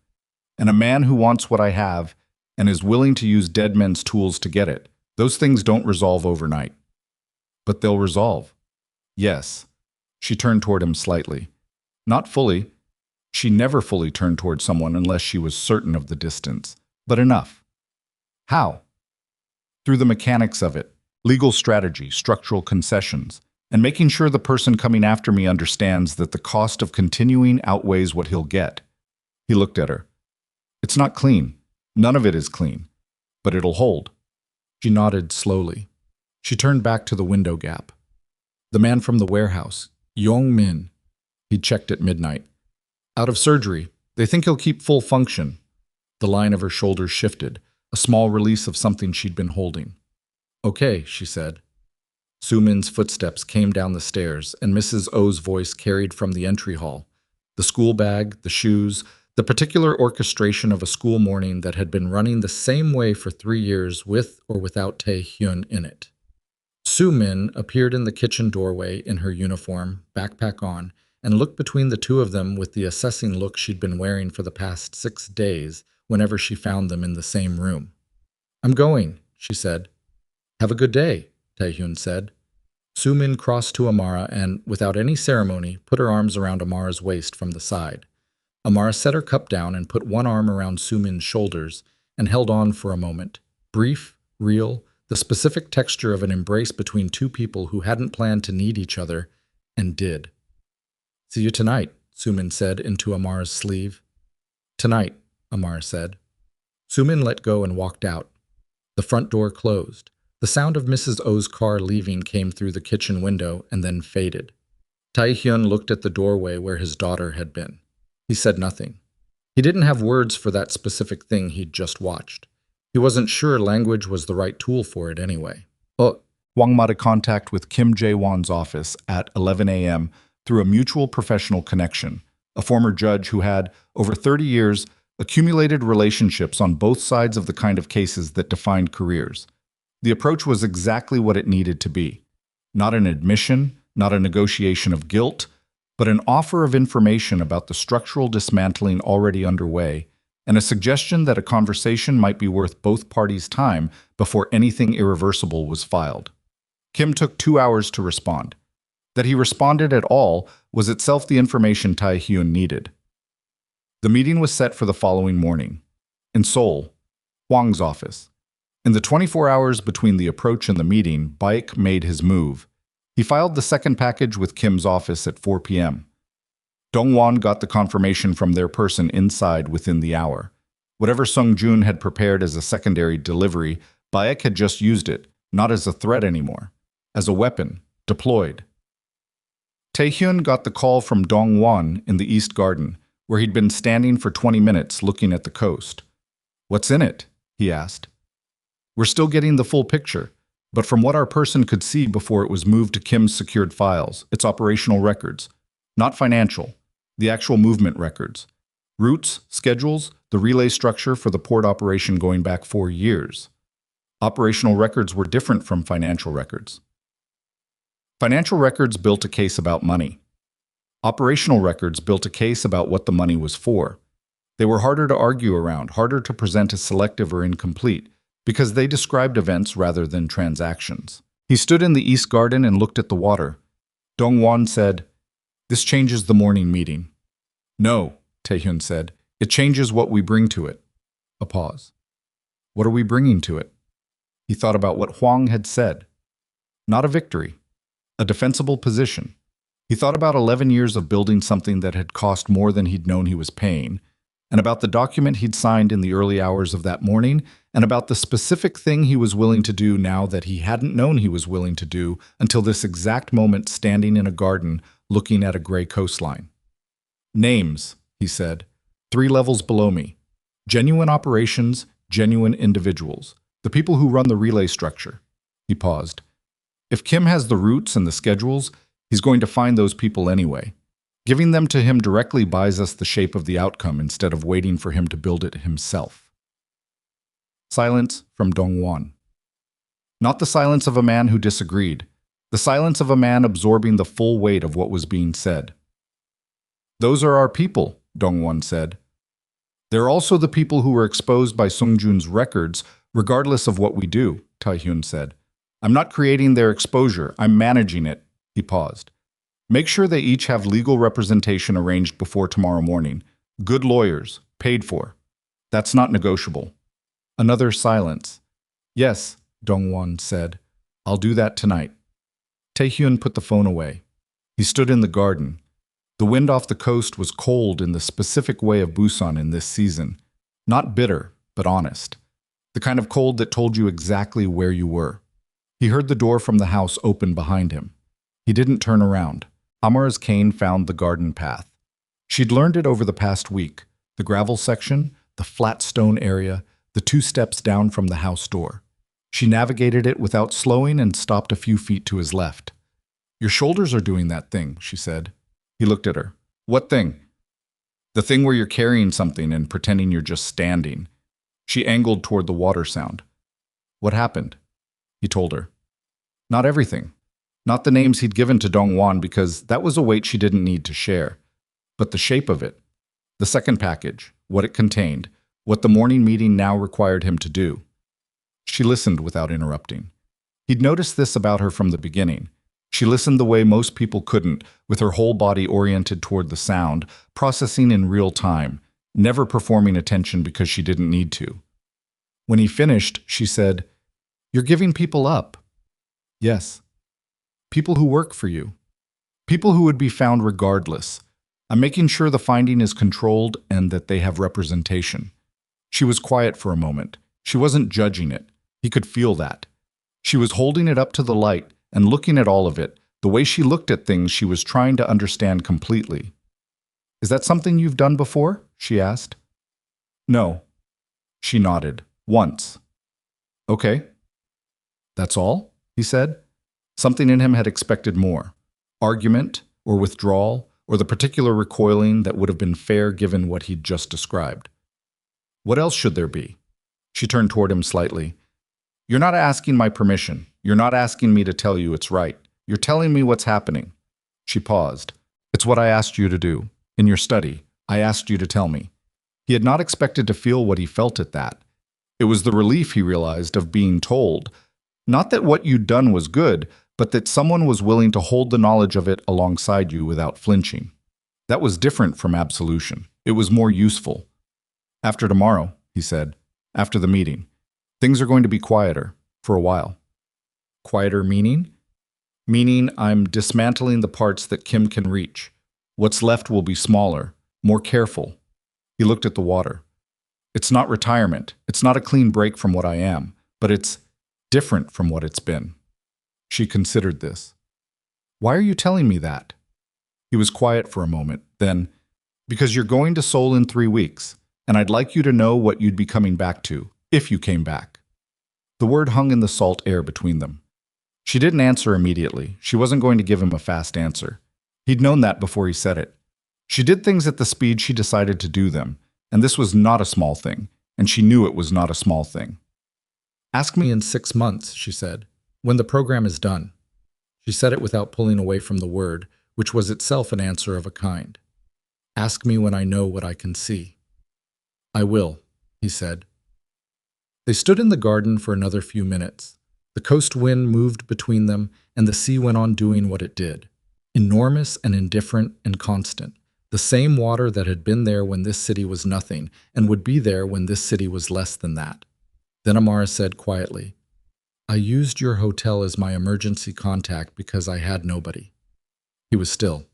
and a man who wants what I have and is willing to use dead men's tools to get it. Those things don't resolve overnight." "But they'll resolve." "Yes." She turned toward him slightly. "Not fully." She never fully turned toward someone unless she was certain of the distance, but enough. "How?" "Through the mechanics of it, legal strategy, structural concessions, and making sure the person coming after me understands that the cost of continuing outweighs what he'll get." He looked at her. "It's not clean. None of it is clean. But it'll hold." She nodded slowly. She turned back to the window gap. "The man from the warehouse, Yong Min." He'd checked at midnight. "Out of surgery. They think he'll keep full function." The line of her shoulders shifted, a small release of something she'd been holding. "Okay," she said. Su-min's footsteps came down the stairs, and Mrs. O's voice carried from the entry hall. The school bag, the shoes, The particular orchestration of a school morning that had been running the same way for 3 years with or without Tae-hyun in it. Soo-min appeared in the kitchen doorway in her uniform, backpack on, and looked between the two of them with the assessing look she'd been wearing for the past 6 days whenever she found them in the same room. "I'm going," she said. "Have a good day," Tae-hyun said. Soo-min crossed to Amara and, without any ceremony, put her arms around Amara's waist from the side. Amara set her cup down and put one arm around Soo-min's shoulders and held on for a moment. Brief, real, the specific texture of an embrace between two people who hadn't planned to need each other, and did. "See you tonight," Soo-min said into Amara's sleeve. "Tonight," Amara said. Soo-min let go and walked out. The front door closed. The sound of Mrs. O's car leaving came through the kitchen window and then faded. Tae-hyun looked at the doorway where his daughter had been. He said nothing. He didn't have words for that specific thing he'd just watched. He wasn't sure language was the right tool for it anyway. Hwang made contact with Kim Jae-won's office at 11 a.m. through a mutual professional connection, a former judge who had, over 30 years, accumulated relationships on both sides of the kind of cases that defined careers. The approach was exactly what it needed to be. Not an admission, not a negotiation of guilt, but an offer of information about the structural dismantling already underway, and a suggestion that a conversation might be worth both parties' time before anything irreversible was filed. Kim took 2 hours to respond. That he responded at all was itself the information Tae-hyun needed. The meeting was set for the following morning. In Seoul, Hwang's office. In the 24 hours between the approach and the meeting, Baek made his move. He filed the second package with Kim's office at 4 p.m. Dong-won got the confirmation from their person inside within the hour. Whatever Sung-joon had prepared as a secondary delivery, Baek had just used it, not as a threat anymore, as a weapon, deployed. Tae-hyun got the call from Dong-won in the East Garden, where he'd been standing for 20 minutes looking at the coast. "What's in it?" he asked. "We're still getting the full picture, but from what our person could see before it was moved to Kim's secured files, it's operational records. Not financial, the actual movement records. Routes, schedules, the relay structure for the port operation going back 4 years. Operational records were different from financial records. Financial records built a case about money. Operational records built a case about what the money was for. They were harder to argue around, harder to present as selective or incomplete, because they described events rather than transactions." He stood in the East Garden and looked at the water. Dong-won said, "This changes the morning meeting." "No," Tae-hyun said. "It changes what we bring to it." A pause. "What are we bringing to it?" He thought about what Hwang had said. Not a victory. A defensible position. He thought about 11 years of building something that had cost more than he'd known he was paying, and about the document he'd signed in the early hours of that morning, and about the specific thing he was willing to do now that he hadn't known he was willing to do until this exact moment standing in a garden looking at a gray coastline. "Names," he said, 3 levels below me. Genuine operations, genuine individuals. The people who run the relay structure." He paused. "If Kim has the routes and the schedules, he's going to find those people anyway. Giving them to him directly buys us the shape of the outcome instead of waiting for him to build it himself." Silence from Dong-won. Not the silence of a man who disagreed. The silence of a man absorbing the full weight of what was being said. "Those are our people," Dong-won said. "They're also the people who were exposed by Sung-joon's records, regardless of what we do," Tae-hyun said. "I'm not creating their exposure, I'm managing it." He paused. "Make sure they each have legal representation arranged before tomorrow morning. Good lawyers, paid for. That's not negotiable." Another silence. "Yes," Dong-won said. "I'll do that tonight." Tae-hyun put the phone away. He stood in the garden. The wind off the coast was cold in the specific way of Busan in this season. Not bitter, but honest. The kind of cold that told you exactly where you were. He heard the door from the house open behind him. He didn't turn around. Amara's cane found the garden path. She'd learned it over the past week. The gravel section, the flat stone area, the 2 steps down from the house door. She navigated it without slowing and stopped a few feet to his left. "Your shoulders are doing that thing," she said. He looked at her. "What thing?" The thing where you're carrying something and pretending you're just standing. She angled toward the water sound. What happened? He told her. Not everything. Not the names he'd given to Dongwon because that was a weight she didn't need to share. But the shape of it. The second package, what it contained, what the morning meeting now required him to do. She listened without interrupting. He'd noticed this about her from the beginning. She listened the way most people couldn't, with her whole body oriented toward the sound, processing in real time, never performing attention because she didn't need to. When he finished, she said, "You're giving people up." "Yes. People who work for you. People who would be found regardless. I'm making sure the finding is controlled and that they have representation." She was quiet for a moment. She wasn't judging it. He could feel that. She was holding it up to the light and looking at all of it. The way she looked at things she was trying to understand completely. "Is that something you've done before?" she asked. "No." She nodded. "Once." "Okay." "That's all?" he said. Something in him had expected more. Argument, or withdrawal, or the particular recoiling that would have been fair given what he'd just described. "What else should there be?" She turned toward him slightly. "You're not asking my permission. You're not asking me to tell you it's right. You're telling me what's happening." She paused. "It's what I asked you to do. In your study, I asked you to tell me." He had not expected to feel what he felt at that. It was the relief, he realized, of being told. Not that what you'd done was good, but that someone was willing to hold the knowledge of it alongside you without flinching. That was different from absolution. It was more useful. "After tomorrow," he said, "after the meeting, things are going to be quieter, for a while." "Quieter meaning?" "Meaning I'm dismantling the parts that Kim can reach. What's left will be smaller, more careful." He looked at the water. "It's not retirement. It's not a clean break from what I am, but it's different from what it's been." She considered this. "Why are you telling me that?" He was quiet for a moment, then, "Because you're going to Seoul in 3 weeks, and I'd like you to know what you'd be coming back to, if you came back." The word hung in the salt air between them. She didn't answer immediately. She wasn't going to give him a fast answer. He'd known that before he said it. She did things at the speed she decided to do them, and this was not a small thing, and she knew it was not a small thing. "Ask me in 6 months," she said, "when the program is done." She said it without pulling away from the word, which was itself an answer of a kind. "Ask me when I know what I can see." "I will," he said. They stood in the garden for another few minutes. The coast wind moved between them, and the sea went on doing what it did. Enormous and indifferent and constant. The same water that had been there when this city was nothing, and would be there when this city was less than that. Then Amara said quietly, "I used your hotel as my emergency contact because I had nobody." He was still.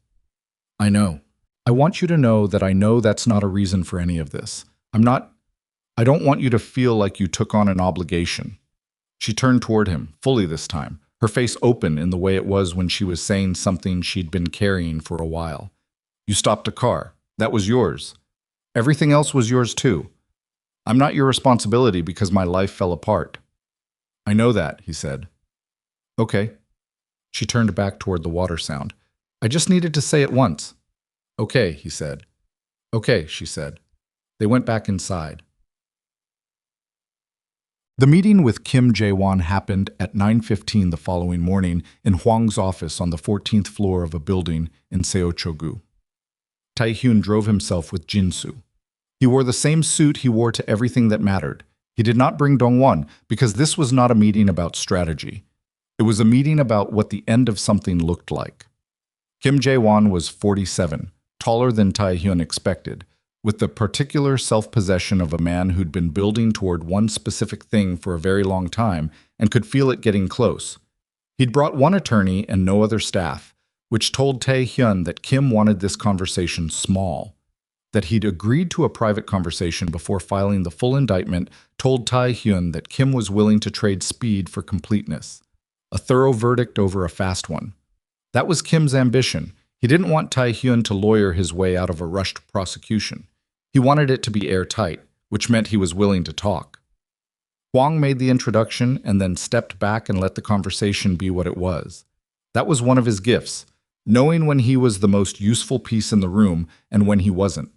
"I know. I want you to know that I know that's not a reason for any of this. I don't want you to feel like you took on an obligation." She turned toward him, fully this time, her face open in the way it was when she was saying something she'd been carrying for a while. "You stopped a car. That was yours. Everything else was yours too. I'm not your responsibility because my life fell apart." "I know that," he said. "Okay." She turned back toward the water sound. "I just needed to say it once." "Okay," he said. "Okay," she said. They went back inside. The meeting with Kim Jae-won happened at 9:15 the following morning in Hwang's office on the 14th floor of a building in Seochogu. Tae-hyun drove himself with Jin-soo. He wore the same suit he wore to everything that mattered. He did not bring Dong-won because this was not a meeting about strategy. It was a meeting about what the end of something looked like. Kim Jae-won was 47, taller than Tae-hyun expected, with the particular self-possession of a man who'd been building toward one specific thing for a very long time and could feel it getting close. He'd brought one attorney and no other staff, which told Tae-hyun that Kim wanted this conversation small. That he'd agreed to a private conversation before filing the full indictment told Tae-hyun that Kim was willing to trade speed for completeness. A thorough verdict over a fast one. That was Kim's ambition. He didn't want Tae-hyun to lawyer his way out of a rushed prosecution. He wanted it to be airtight, which meant he was willing to talk. Hwang made the introduction and then stepped back and let the conversation be what it was. That was one of his gifts, knowing when he was the most useful piece in the room and when he wasn't.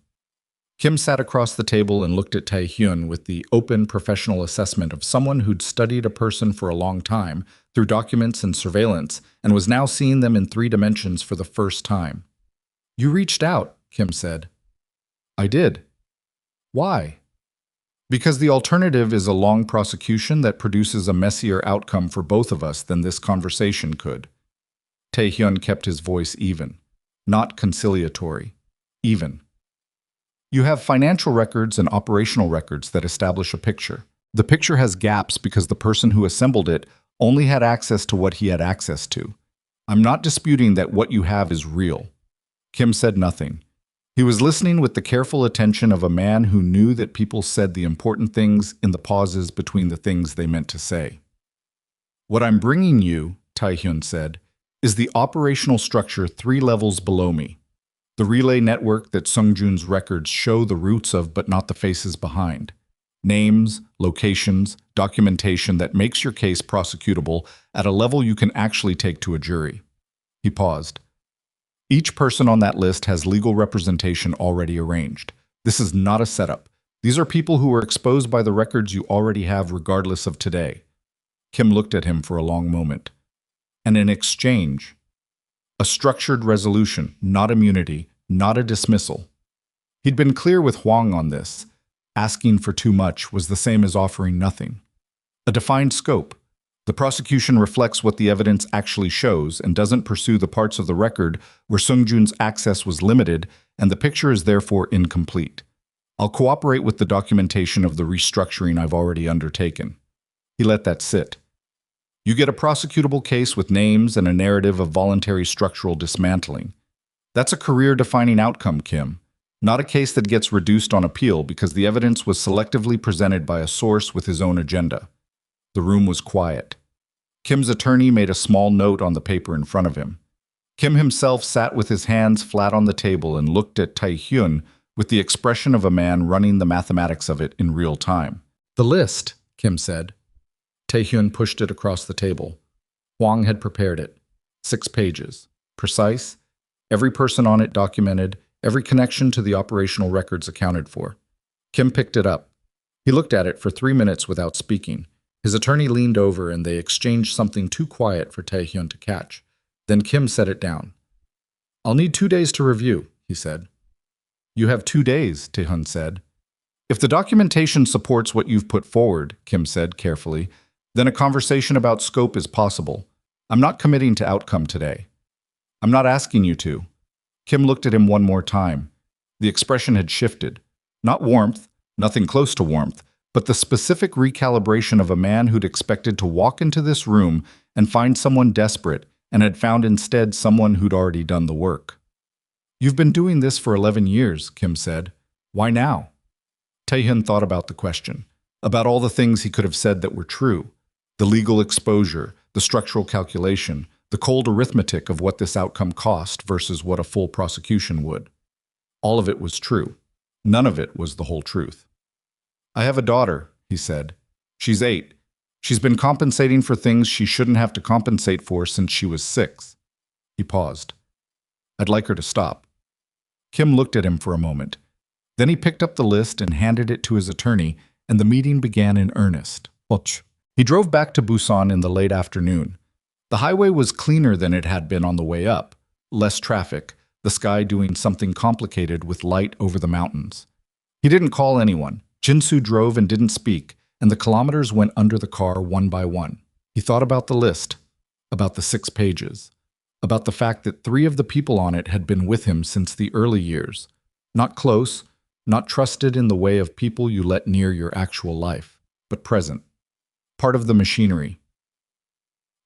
Kim sat across the table and looked at Tae-hyun with the open, professional assessment of someone who'd studied a person for a long time through documents and surveillance and was now seeing them in 3 dimensions for the first time. "You reached out," Kim said. "I did." "Why?" "Because the alternative is a long prosecution that produces a messier outcome for both of us than this conversation could." Tae-hyun kept his voice even, not conciliatory, even. "You have financial records and operational records that establish a picture. The picture has gaps because the person who assembled it only had access to what he had access to. I'm not disputing that what you have is real." Kim said nothing. He was listening with the careful attention of a man who knew that people said the important things in the pauses between the things they meant to say. "What I'm bringing you," Tae-hyun said, "is the operational structure 3 levels below me. The relay network that Sung-jun's records show the roots of but not the faces behind. Names, locations, documentation that makes your case prosecutable at a level you can actually take to a jury." He paused. "Each person on that list has legal representation already arranged. This is not a setup. These are people who were exposed by the records you already have regardless of today." Kim looked at him for a long moment. "And in exchange, a structured resolution, not immunity, not a dismissal." He'd been clear with Hwang on this. Asking for too much was the same as offering nothing. A defined scope. The prosecution reflects what the evidence actually shows and doesn't pursue the parts of the record where Sung-jun's access was limited and the picture is therefore incomplete. I'll cooperate with the documentation of the restructuring I've already undertaken. He let that sit. You get a prosecutable case with names and a narrative of voluntary structural dismantling. That's a career-defining outcome, Kim. Not a case that gets reduced on appeal because the evidence was selectively presented by a source with his own agenda. The room was quiet. Kim's attorney made a small note on the paper in front of him. Kim himself sat with his hands flat on the table and looked at Tae-hyun with the expression of a man running the mathematics of it in real time. "The list," Kim said. Tae-hyun pushed it across the table. Hwang had prepared it. 6 pages. Precise. Every person on it documented, every connection to the operational records accounted for. Kim picked it up. He looked at it for 3 minutes without speaking. His attorney leaned over and they exchanged something too quiet for Tae-hyun to catch. Then Kim set it down. "I'll need 2 days to review," he said. "You have 2 days," Tae-hyun said. "If the documentation supports what you've put forward," Kim said carefully, "then a conversation about scope is possible. I'm not committing to outcome today. I'm not asking you to." Kim looked at him one more time. The expression had shifted. Not warmth, nothing close to warmth, but the specific recalibration of a man who'd expected to walk into this room and find someone desperate and had found instead someone who'd already done the work. "You've been doing this for 11 years, Kim said. "Why now?" Tae-hyun thought about the question, about all the things he could have said that were true. The legal exposure, the structural calculation, the cold arithmetic of what this outcome cost versus what a full prosecution would. All of it was true. None of it was the whole truth. "I have a daughter," he said. "She's 8. She's been compensating for things she shouldn't have to compensate for since she was 6. He paused. "I'd like her to stop." Kim looked at him for a moment. Then he picked up the list and handed it to his attorney, and the meeting began in earnest. He drove back to Busan in the late afternoon. The highway was cleaner than it had been on the way up. Less traffic, the sky doing something complicated with light over the mountains. He didn't call anyone. Jinsu drove and didn't speak, and the kilometers went under the car one by one. He thought about the list, about the 6 pages, about the fact that 3 of the people on it had been with him since the early years. Not close, not trusted in the way of people you let near your actual life, but present. Part of the machinery.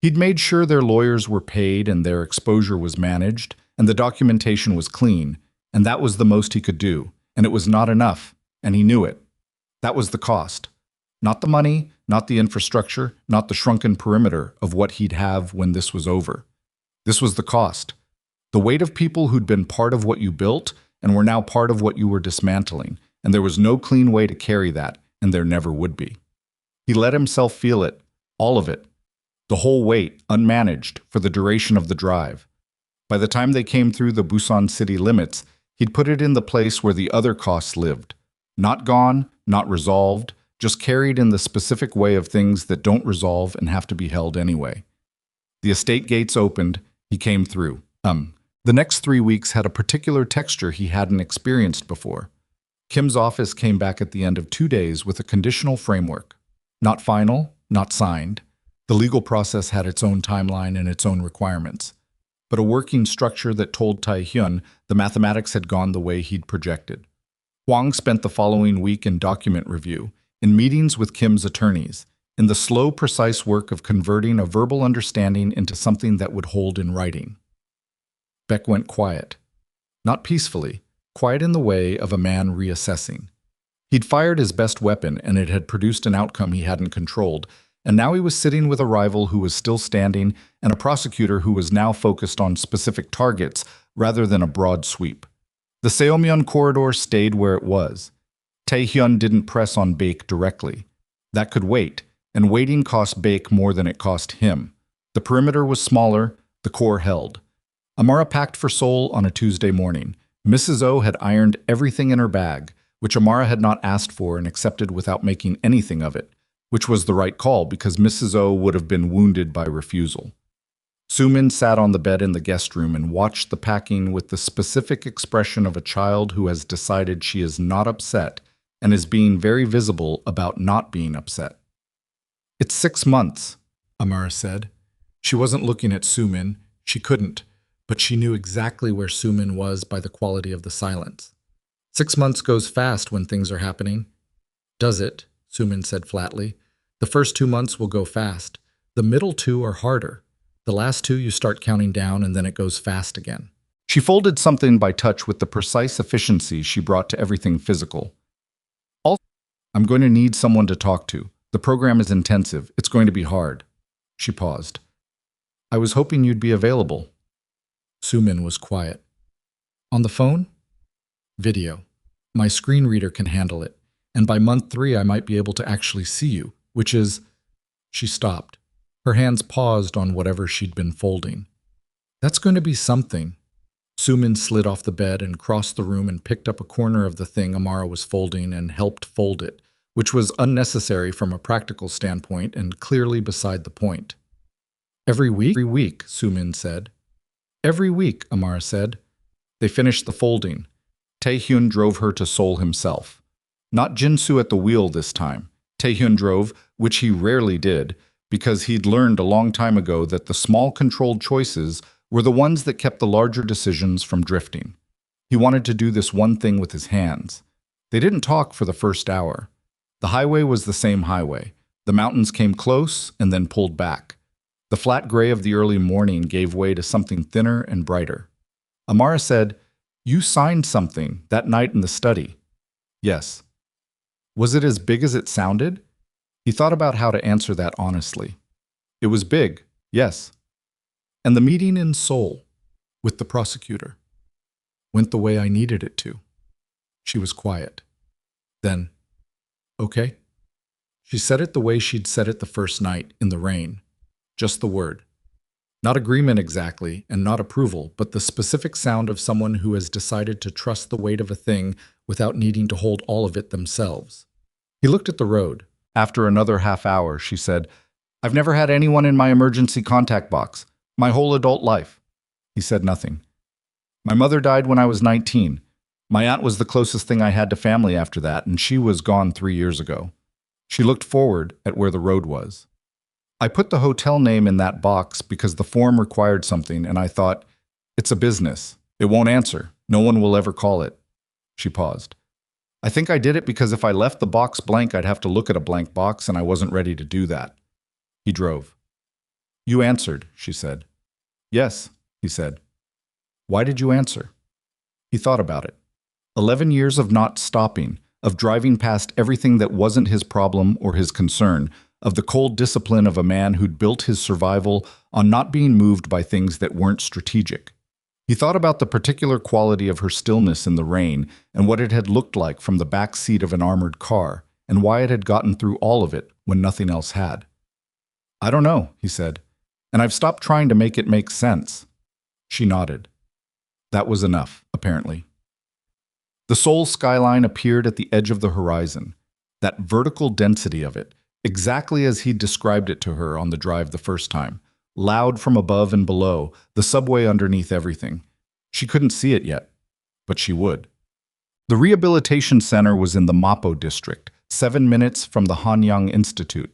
He'd made sure their lawyers were paid and their exposure was managed, and the documentation was clean, and that was the most he could do, and it was not enough, and he knew it. That was the cost. Not the money, not the infrastructure, not the shrunken perimeter of what he'd have when this was over. This was the cost. The weight of people who'd been part of what you built and were now part of what you were dismantling, and there was no clean way to carry that, and there never would be. He let himself feel it, all of it. The whole weight, unmanaged, for the duration of the drive. By the time they came through the Busan city limits, He'd put it in the place where the other costs lived. Not gone, not resolved, just carried in the specific way of things that don't resolve and have to be held anyway. The estate gates opened. He came through. The next 3 weeks had a particular texture he hadn't experienced before. Kim's office came back at the end of 2 days with a conditional framework. Not final, not signed. The legal process had its own timeline and its own requirements. But a working structure that told Tae-hyun the mathematics had gone the way he'd projected. Hwang spent the following week in document review, in meetings with Kim's attorneys, in the slow, precise work of converting a verbal understanding into something that would hold in writing. Beck went quiet. Not peacefully, quiet in the way of a man reassessing. He'd fired his best weapon and it had produced an outcome he hadn't controlled, and now he was sitting with a rival who was still standing and a prosecutor who was now focused on specific targets rather than a broad sweep. The Seomyeon corridor stayed where it was. Tae-hyun didn't press on Baek directly. That could wait, and waiting cost Baek more than it cost him. The perimeter was smaller, the core held. Amara packed for Seoul on a Tuesday morning. Mrs. O had ironed everything in her bag, which Amara had not asked for and accepted without making anything of it, which was the right call because Mrs. O would have been wounded by refusal. Sumin sat on the bed in the guest room and watched the packing with the specific expression of a child who has decided she is not upset and is being very visible about not being upset. "It's 6 months," Amara said. She wasn't looking at Sumin. She couldn't, but she knew exactly where Sumin was by the quality of the silence. 6 months goes fast when things are happening. "Does it?" Sumin said flatly. "The first 2 months will go fast. The middle 2 are harder. The last 2 you start counting down and then it goes fast again." She folded something by touch with the precise efficiency she brought to everything physical. "Also, I'm going to need someone to talk to. The program is intensive. It's going to be hard." She paused. "I was hoping you'd be available." Sumin was quiet. "On the phone?" "Video. My screen reader can handle it. And by month 3 I might be able to actually see you, which is—" She stopped. Her hands paused on whatever she'd been folding. "That's going to be something." Sumin slid off the bed and crossed the room and picked up a corner of the thing Amara was folding and helped fold it, which was unnecessary from a practical standpoint and clearly beside the point. Every week, Sumin said. "Every week," Amara said. They finished the folding. Tae-hyun drove her to Seoul himself. Not Jinsu at the wheel this time. Tae-hyun drove, which he rarely did, because he'd learned a long time ago that the small controlled choices were the ones that kept the larger decisions from drifting. He wanted to do this one thing with his hands. They didn't talk for the first hour. The highway was the same highway. The mountains came close and then pulled back. The flat gray of the early morning gave way to something thinner and brighter. Amara said, "You signed something that night in the study." "Yes." "Was it as big as it sounded?" He thought about how to answer that honestly. "It was big, yes." "And the meeting in Seoul with the prosecutor went the way I needed it to." She was quiet. Then, "Okay." She said it the way she'd said it the first night, in the rain. Just the word. Not agreement exactly, and not approval, but the specific sound of someone who has decided to trust the weight of a thing without needing to hold all of it themselves. He looked at the road. After another half hour, she said, "I've never had anyone in my emergency contact box. My whole adult life." He said nothing. "My mother died when I was 19. My aunt was the closest thing I had to family after that, and she was gone 3 years ago." She looked forward at where the road was. "I put the hotel name in that box because the form required something, and I thought, it's a business. It won't answer. No one will ever call it." She paused. "I think I did it because if I left the box blank, I'd have to look at a blank box, and I wasn't ready to do that." He drove. "You answered," she said. "Yes," he said. "Why did you answer?" He thought about it. 11 years of not stopping, of driving past everything that wasn't his problem or his concern, of the cold discipline of a man who'd built his survival on not being moved by things that weren't strategic. He thought about the particular quality of her stillness in the rain and what it had looked like from the back seat of an armored car, and why it had gotten through all of it when nothing else had. "I don't know," he said, "and I've stopped trying to make it make sense." She nodded. That was enough, apparently. The Seoul skyline appeared at the edge of the horizon, that vertical density of it, exactly as he'd described it to her on the drive the first time. Loud from above and below, the subway underneath everything. She couldn't see it yet, but she would. The rehabilitation center was in the Mapo district, 7 minutes from the Hanyang Institute.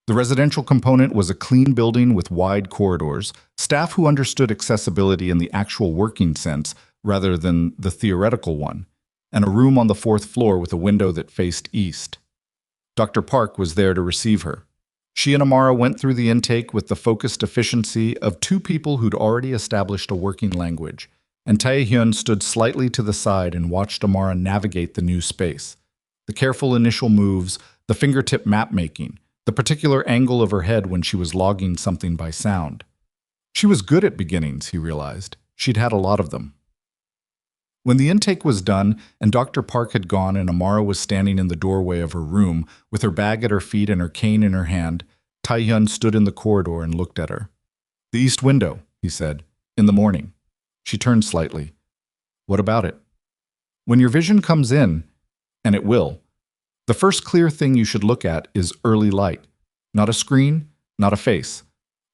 The residential component was a clean building with wide corridors, staff who understood accessibility in the actual working sense rather than the theoretical one, and a room on the 4th floor with a window that faced east. Dr. Park was there to receive her. She and Amara went through the intake with the focused efficiency of two people who'd already established a working language, and Tae-hyun stood slightly to the side and watched Amara navigate the new space. The careful initial moves, the fingertip map-making, the particular angle of her head when she was logging something by sound. She was good at beginnings, he realized. She'd had a lot of them. When the intake was done and Dr. Park had gone and Amara was standing in the doorway of her room with her bag at her feet and her cane in her hand, Tae-hyun stood in the corridor and looked at her. "The east window," he said, "in the morning." She turned slightly. "What about it?" "When your vision comes in, and it will, the first clear thing you should look at is early light. Not a screen, not a face.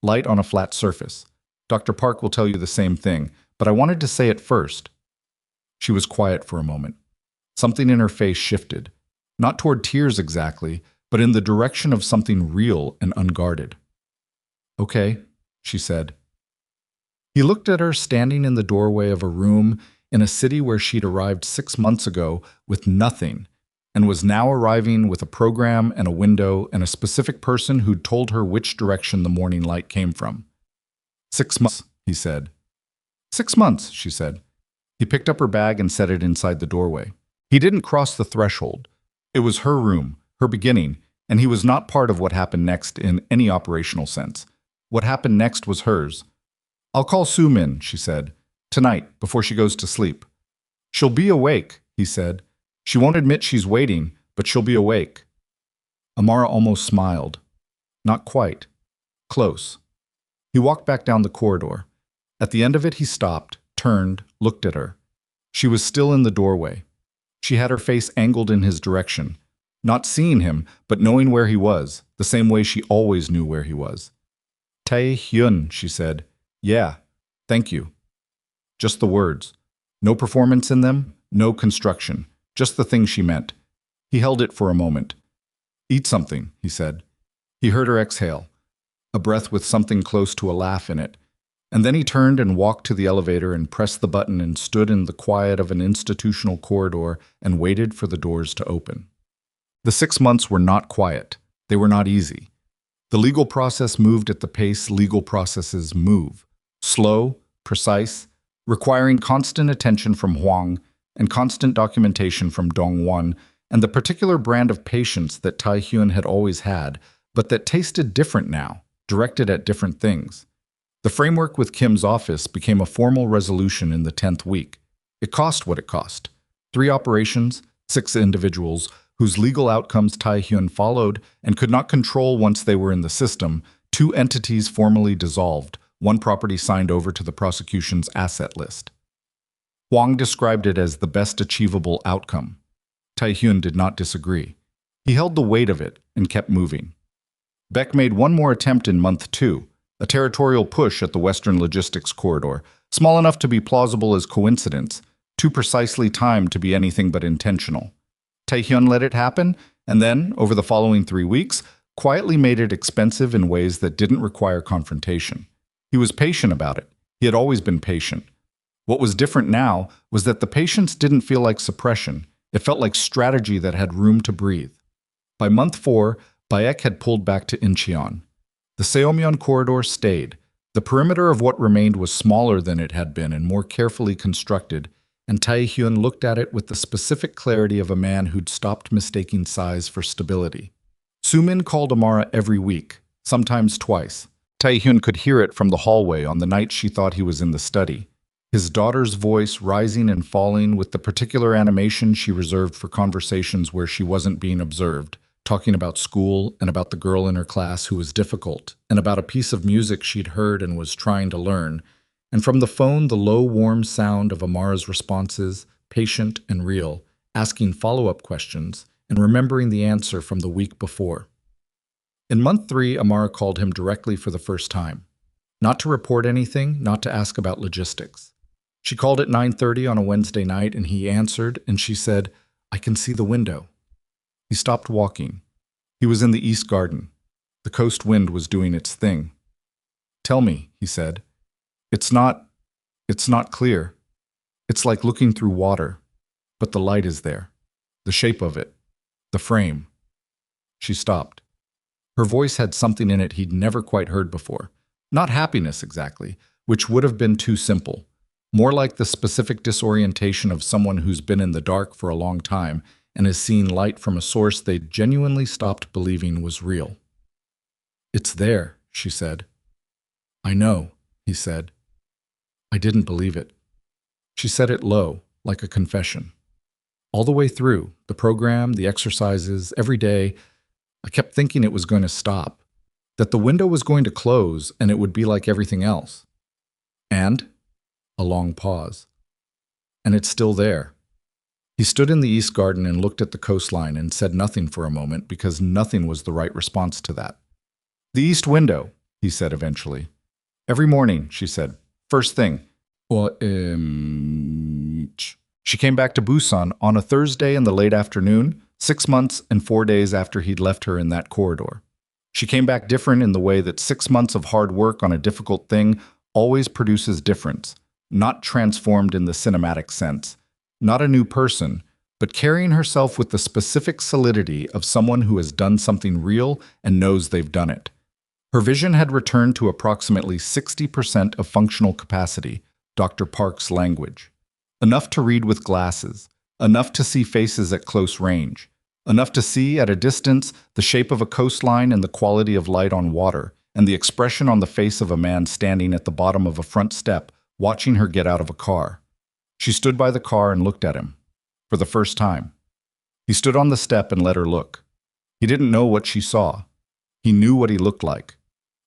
Light on a flat surface. Dr. Park will tell you the same thing, but I wanted to say it first." She was quiet for a moment. Something in her face shifted, not toward tears exactly, but in the direction of something real and unguarded. "Okay," she said. He looked at her standing in the doorway of a room in a city where she'd arrived 6 months ago with nothing, and was now arriving with a program and a window and a specific person who'd told her which direction the morning light came from. 6 months, he said. 6 months, she said. He picked up her bag and set it inside the doorway. He didn't cross the threshold. It was her room, her beginning, and he was not part of what happened next in any operational sense. What happened next was hers. "I'll call Soo-min," she said, "tonight, before she goes to sleep." "She'll be awake," he said. "She won't admit she's waiting, but she'll be awake." Amara almost smiled. Not quite. Close. He walked back down the corridor. At the end of it, he stopped, turned, looked at her. She was still in the doorway. She had her face angled in his direction, not seeing him, but knowing where he was, the same way she always knew where he was. "Tae-hyun," she said. "Yeah, thank you." Just the words. No performance in them, no construction, just the thing she meant. He held it for a moment. "Eat something," he said. He heard her exhale, a breath with something close to a laugh in it. And then he turned and walked to the elevator and pressed the button and stood in the quiet of an institutional corridor and waited for the doors to open. The 6 months were not quiet. They were not easy. The legal process moved at the pace legal processes move. Slow, precise, requiring constant attention from Hwang and constant documentation from Dong-won, and the particular brand of patience that Tae-hyun had always had, but that tasted different now, directed at different things. The framework with Kim's office became a formal resolution in the 10th week. It cost what it cost. 3 operations, 6 individuals, whose legal outcomes Tae-hyun followed and could not control once they were in the system, 2 entities formally dissolved, 1 property signed over to the prosecution's asset list. Hwang described it as the best achievable outcome. Tae-hyun did not disagree. He held the weight of it and kept moving. Beck made one more attempt in month 2, a territorial push at the Western Logistics Corridor, small enough to be plausible as coincidence, too precisely timed to be anything but intentional. Tae-hyun let it happen, and then, over the following 3 weeks, quietly made it expensive in ways that didn't require confrontation. He was patient about it. He had always been patient. What was different now was that the patience didn't feel like suppression. It felt like strategy that had room to breathe. By month 4, Baek had pulled back to Incheon. The Seomyeon corridor stayed. The perimeter of what remained was smaller than it had been and more carefully constructed, and Tae-hyun looked at it with the specific clarity of a man who'd stopped mistaking size for stability. Soo-min called Amara every week, sometimes twice. Tae-hyun could hear it from the hallway on the night she thought he was in the study. His daughter's voice rising and falling with the particular animation she reserved for conversations where she wasn't being observed, talking about school and about the girl in her class who was difficult, and about a piece of music she'd heard and was trying to learn, and from the phone the low, warm sound of Amara's responses, patient and real, asking follow-up questions and remembering the answer from the week before. In month 3, Amara called him directly for the first time. Not to report anything, not to ask about logistics. She called at 9:30 on a Wednesday night and he answered and she said, "I can see the window." He stopped walking. He was in the East Garden. The coast wind was doing its thing. "Tell me," he said. It's not clear. It's like looking through water, but the light is there. The shape of it. The frame." She stopped. Her voice had something in it he'd never quite heard before. Not happiness exactly, which would have been too simple. More like the specific disorientation of someone who's been in the dark for a long time and has seen light from a source they'd genuinely stopped believing was real. "It's there," she said. "I know," he said. "I didn't believe it." She said it low, like a confession. All the way through, the program, the exercises, every day, I kept thinking it was going to stop, that the window was going to close and it would be like everything else. And a long pause. And it's still there. He stood in the East Garden and looked at the coastline and said nothing for a moment because nothing was the right response to that. "The east window," he said eventually. "Every morning," she said. "First thing." She came back to Busan on a Thursday in the late afternoon, 6 months and 4 days after he'd left her in that corridor. She came back different in the way that 6 months of hard work on a difficult thing always produces difference, not transformed in the cinematic sense, not a new person, but carrying herself with the specific solidity of someone who has done something real and knows they've done it. Her vision had returned to approximately 60% of functional capacity, Dr. Park's language. Enough to read with glasses, enough to see faces at close range, enough to see at a distance the shape of a coastline and the quality of light on water, and the expression on the face of a man standing at the bottom of a front step, watching her get out of a car. She stood by the car and looked at him. For the first time. He stood on the step and let her look. He didn't know what she saw. He knew what he looked like.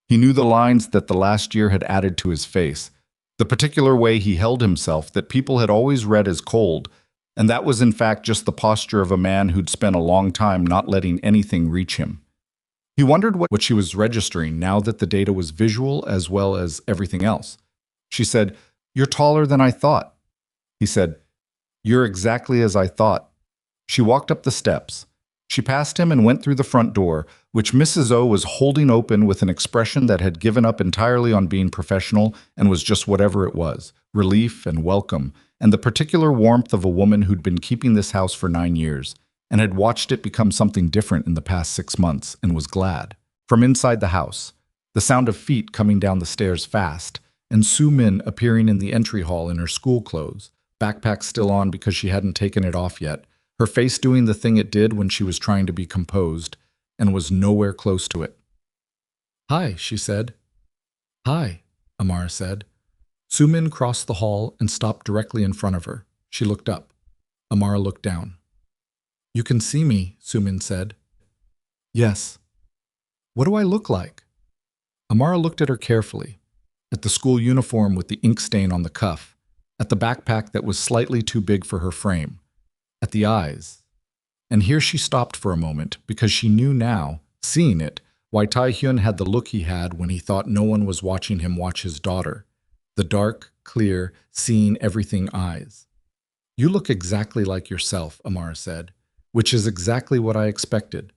He knew the lines that the last year had added to his face, the particular way he held himself that people had always read as cold, and that was in fact just the posture of a man who'd spent a long time not letting anything reach him. He wondered what she was registering now that the data was visual as well as everything else. She said, "You're taller than I thought." He said, "You're exactly as I thought." She walked up the steps. She passed him and went through the front door, which Mrs. O was holding open with an expression that had given up entirely on being professional and was just whatever it was, relief and welcome, and the particular warmth of a woman who'd been keeping this house for 9 years and had watched it become something different in the past 6 months and was glad. From inside the house, the sound of feet coming down the stairs fast, and Su Min appearing in the entry hall in her school clothes, backpack still on because she hadn't taken it off yet, her face doing the thing it did when she was trying to be composed, and was nowhere close to it. "Hi," she said. "Hi," Amara said. Su Min crossed the hall and stopped directly in front of her. She looked up. Amara looked down. "You can see me," Su Min said. "Yes." "What do I look like?" Amara looked at her carefully, at the school uniform with the ink stain on the cuff, at the backpack that was slightly too big for her frame, at the eyes. And here she stopped for a moment because she knew now, seeing it, why Tae-hyun had the look he had when he thought no one was watching him watch his daughter. The dark, clear, seeing everything eyes. "You look exactly like yourself," Amara said, "which is exactly what I expected."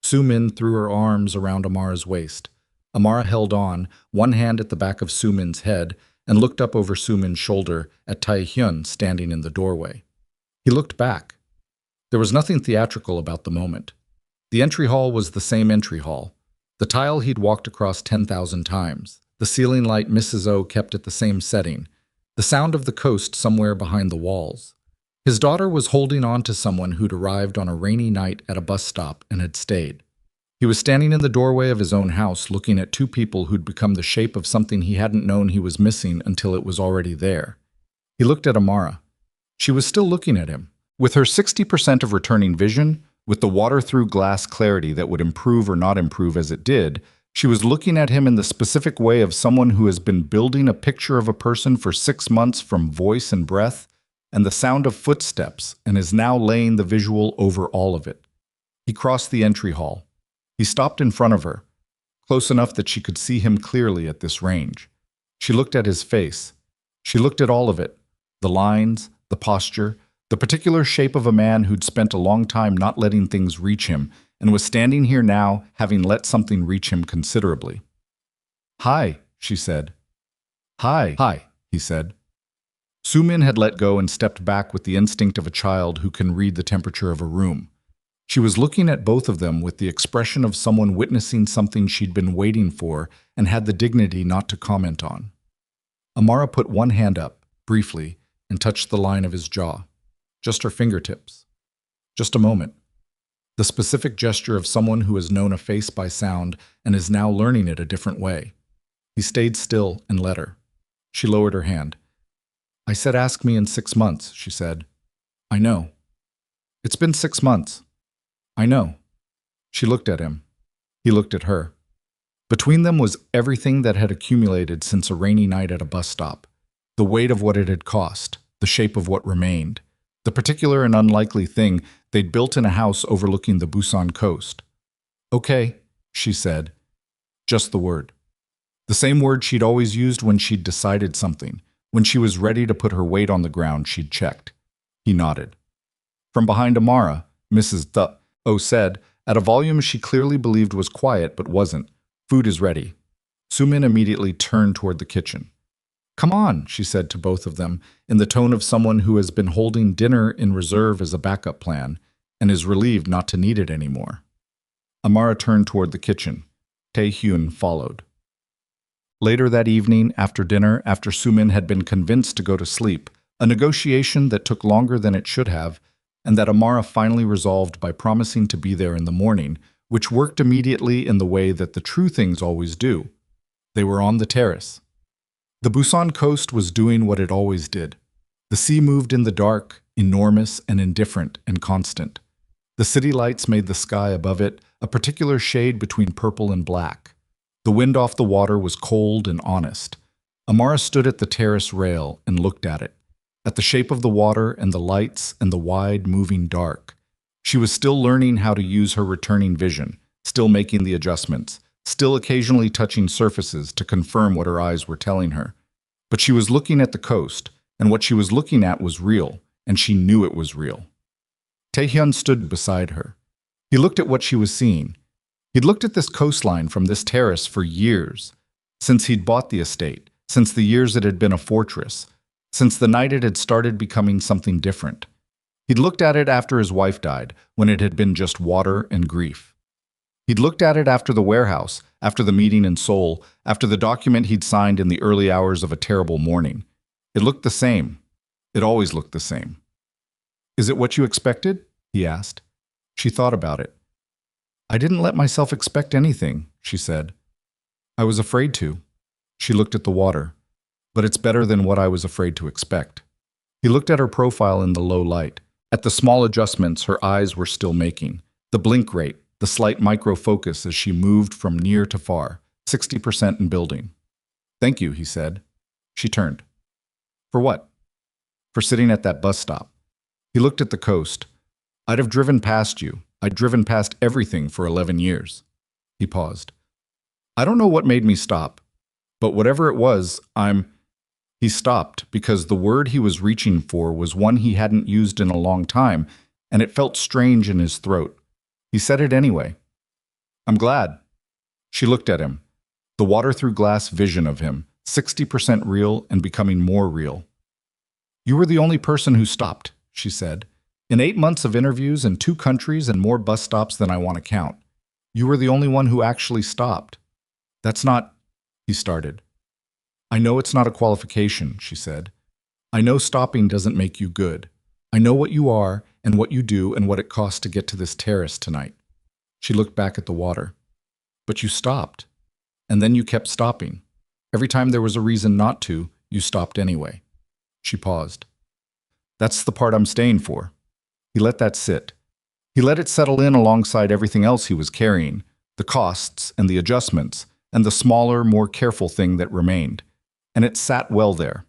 Su Min threw her arms around Amara's waist. Amara held on, one hand at the back of Su Min's head, and looked up over Su Min's shoulder at Tae-hyun standing in the doorway. He looked back. There was nothing theatrical about the moment. The entry hall was the same entry hall. The tile he'd walked across 10,000 times. The ceiling light Mrs. O kept at the same setting. The sound of the coast somewhere behind the walls. His daughter was holding on to someone who'd arrived on a rainy night at a bus stop and had stayed. He was standing in the doorway of his own house looking at two people who'd become the shape of something he hadn't known he was missing until it was already there. He looked at Amara. She was still looking at him. With her 60% of returning vision, with the water-through glass clarity that would improve or not improve as it did, she was looking at him in the specific way of someone who has been building a picture of a person for 6 months from voice and breath, and the sound of footsteps, and is now laying the visual over all of it. He crossed the entry hall. He stopped in front of her, close enough that she could see him clearly at this range. She looked at his face. She looked at all of it, the lines, the posture, the particular shape of a man who'd spent a long time not letting things reach him and was standing here now having let something reach him considerably. "Hi," she said. Hi, he said. Sumin had let go and stepped back with the instinct of a child who can read the temperature of a room. She was looking at both of them with the expression of someone witnessing something she'd been waiting for and had the dignity not to comment on. Amara put one hand up, briefly, and touched the line of his jaw. Just her fingertips. Just a moment. The specific gesture of someone who has known a face by sound and is now learning it a different way. He stayed still and let her. She lowered her hand. "I said ask me in 6 months," she said. "I know." "It's been 6 months." "I know." She looked at him. He looked at her. Between them was everything that had accumulated since a rainy night at a bus stop. The weight of what it had cost, the shape of what remained, the particular and unlikely thing they'd built in a house overlooking the Busan coast. "Okay," she said. Just the word. The same word she'd always used when she'd decided something. When she was ready to put her weight on the ground, she'd checked. He nodded. From behind Amara, Mrs. O said, at a volume she clearly believed was quiet but wasn't, "Food is ready." Sumin immediately turned toward the kitchen. "Come on," she said to both of them, in the tone of someone who has been holding dinner in reserve as a backup plan, and is relieved not to need it anymore. Amara turned toward the kitchen. Tae-hyun followed. Later that evening, after dinner, after Sumin had been convinced to go to sleep, a negotiation that took longer than it should have, and that Amara finally resolved by promising to be there in the morning, which worked immediately in the way that the true things always do. They were on the terrace. The Busan coast was doing what it always did. The sea moved in the dark, enormous and indifferent and constant. The city lights made the sky above it a particular shade between purple and black. The wind off the water was cold and honest. Amara stood at the terrace rail and looked at it, at the shape of the water and the lights and the wide, moving dark. She was still learning how to use her returning vision, still making the adjustments, still occasionally touching surfaces to confirm what her eyes were telling her. But she was looking at the coast, and what she was looking at was real, and she knew it was real. Tae-hyun stood beside her. He looked at what she was seeing. He'd looked at this coastline from this terrace for years, since he'd bought the estate, since the years it had been a fortress, since the night it had started becoming something different. He'd looked at it after his wife died, when it had been just water and grief. He'd looked at it after the warehouse, after the meeting in Seoul, after the document he'd signed in the early hours of a terrible morning. It looked the same. It always looked the same. "Is it what you expected?" he asked. She thought about it. "I didn't let myself expect anything," she said. "I was afraid to." She looked at the water. "But it's better than what I was afraid to expect." He looked at her profile in the low light, at the small adjustments her eyes were still making, the blink rate, the slight micro-focus as she moved from near to far, 60% in building. "Thank you," he said. She turned. "For what?" "For sitting at that bus stop." He looked at the coast. "I'd have driven past you. I'd driven past everything for 11 years. He paused. "I don't know what made me stop, but whatever it was, He stopped because the word he was reaching for was one he hadn't used in a long time, and it felt strange in his throat. He said it anyway. "I'm glad." She looked at him. The water-through-glass vision of him, 60% real and becoming more real. "You were the only person who stopped," she said. "In 8 months of interviews in 2 countries and more bus stops than I want to count. You were the only one who actually stopped." "That's not—" he started. "I know it's not a qualification," she said. "I know stopping doesn't make you good. I know what you are and what you do and what it costs to get to this terrace tonight." She looked back at the water. "But you stopped. And then you kept stopping. Every time there was a reason not to, you stopped anyway." She paused. "That's the part I'm staying for." He let that sit. He let it settle in alongside everything else he was carrying, the costs and the adjustments, and the smaller, more careful thing that remained. And it sat well there.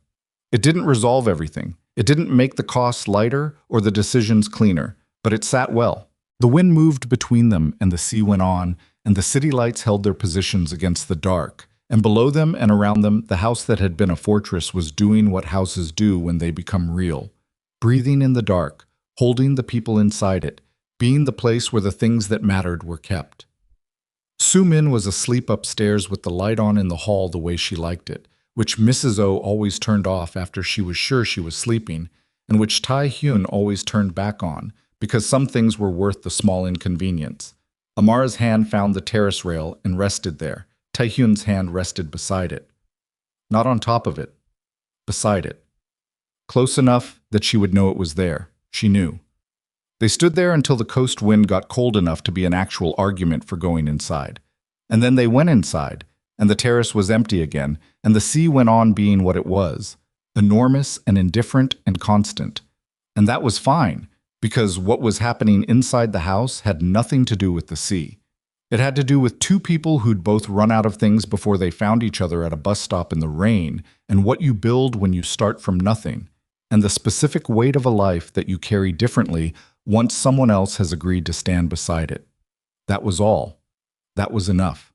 It didn't resolve everything. It didn't make the costs lighter or the decisions cleaner, but it sat well. The wind moved between them and the sea went on, and the city lights held their positions against the dark. And below them and around them, the house that had been a fortress was doing what houses do when they become real. Breathing in the dark, holding the people inside it, being the place where the things that mattered were kept. Su Min was asleep upstairs with the light on in the hall the way she liked it, which Mrs. O always turned off after she was sure she was sleeping, and which Tai Hyun always turned back on, because some things were worth the small inconvenience. Amara's hand found the terrace rail and rested there. Tai Hyun's hand rested beside it. Not on top of it. Beside it. Close enough that she would know it was there. She knew. They stood there until the coast wind got cold enough to be an actual argument for going inside. And then they went inside, and the terrace was empty again, and the sea went on being what it was, enormous and indifferent and constant. And that was fine, because what was happening inside the house had nothing to do with the sea. It had to do with two people who'd both run out of things before they found each other at a bus stop in the rain, and what you build when you start from nothing, and the specific weight of a life that you carry differently once someone else has agreed to stand beside it. That was all. That was enough.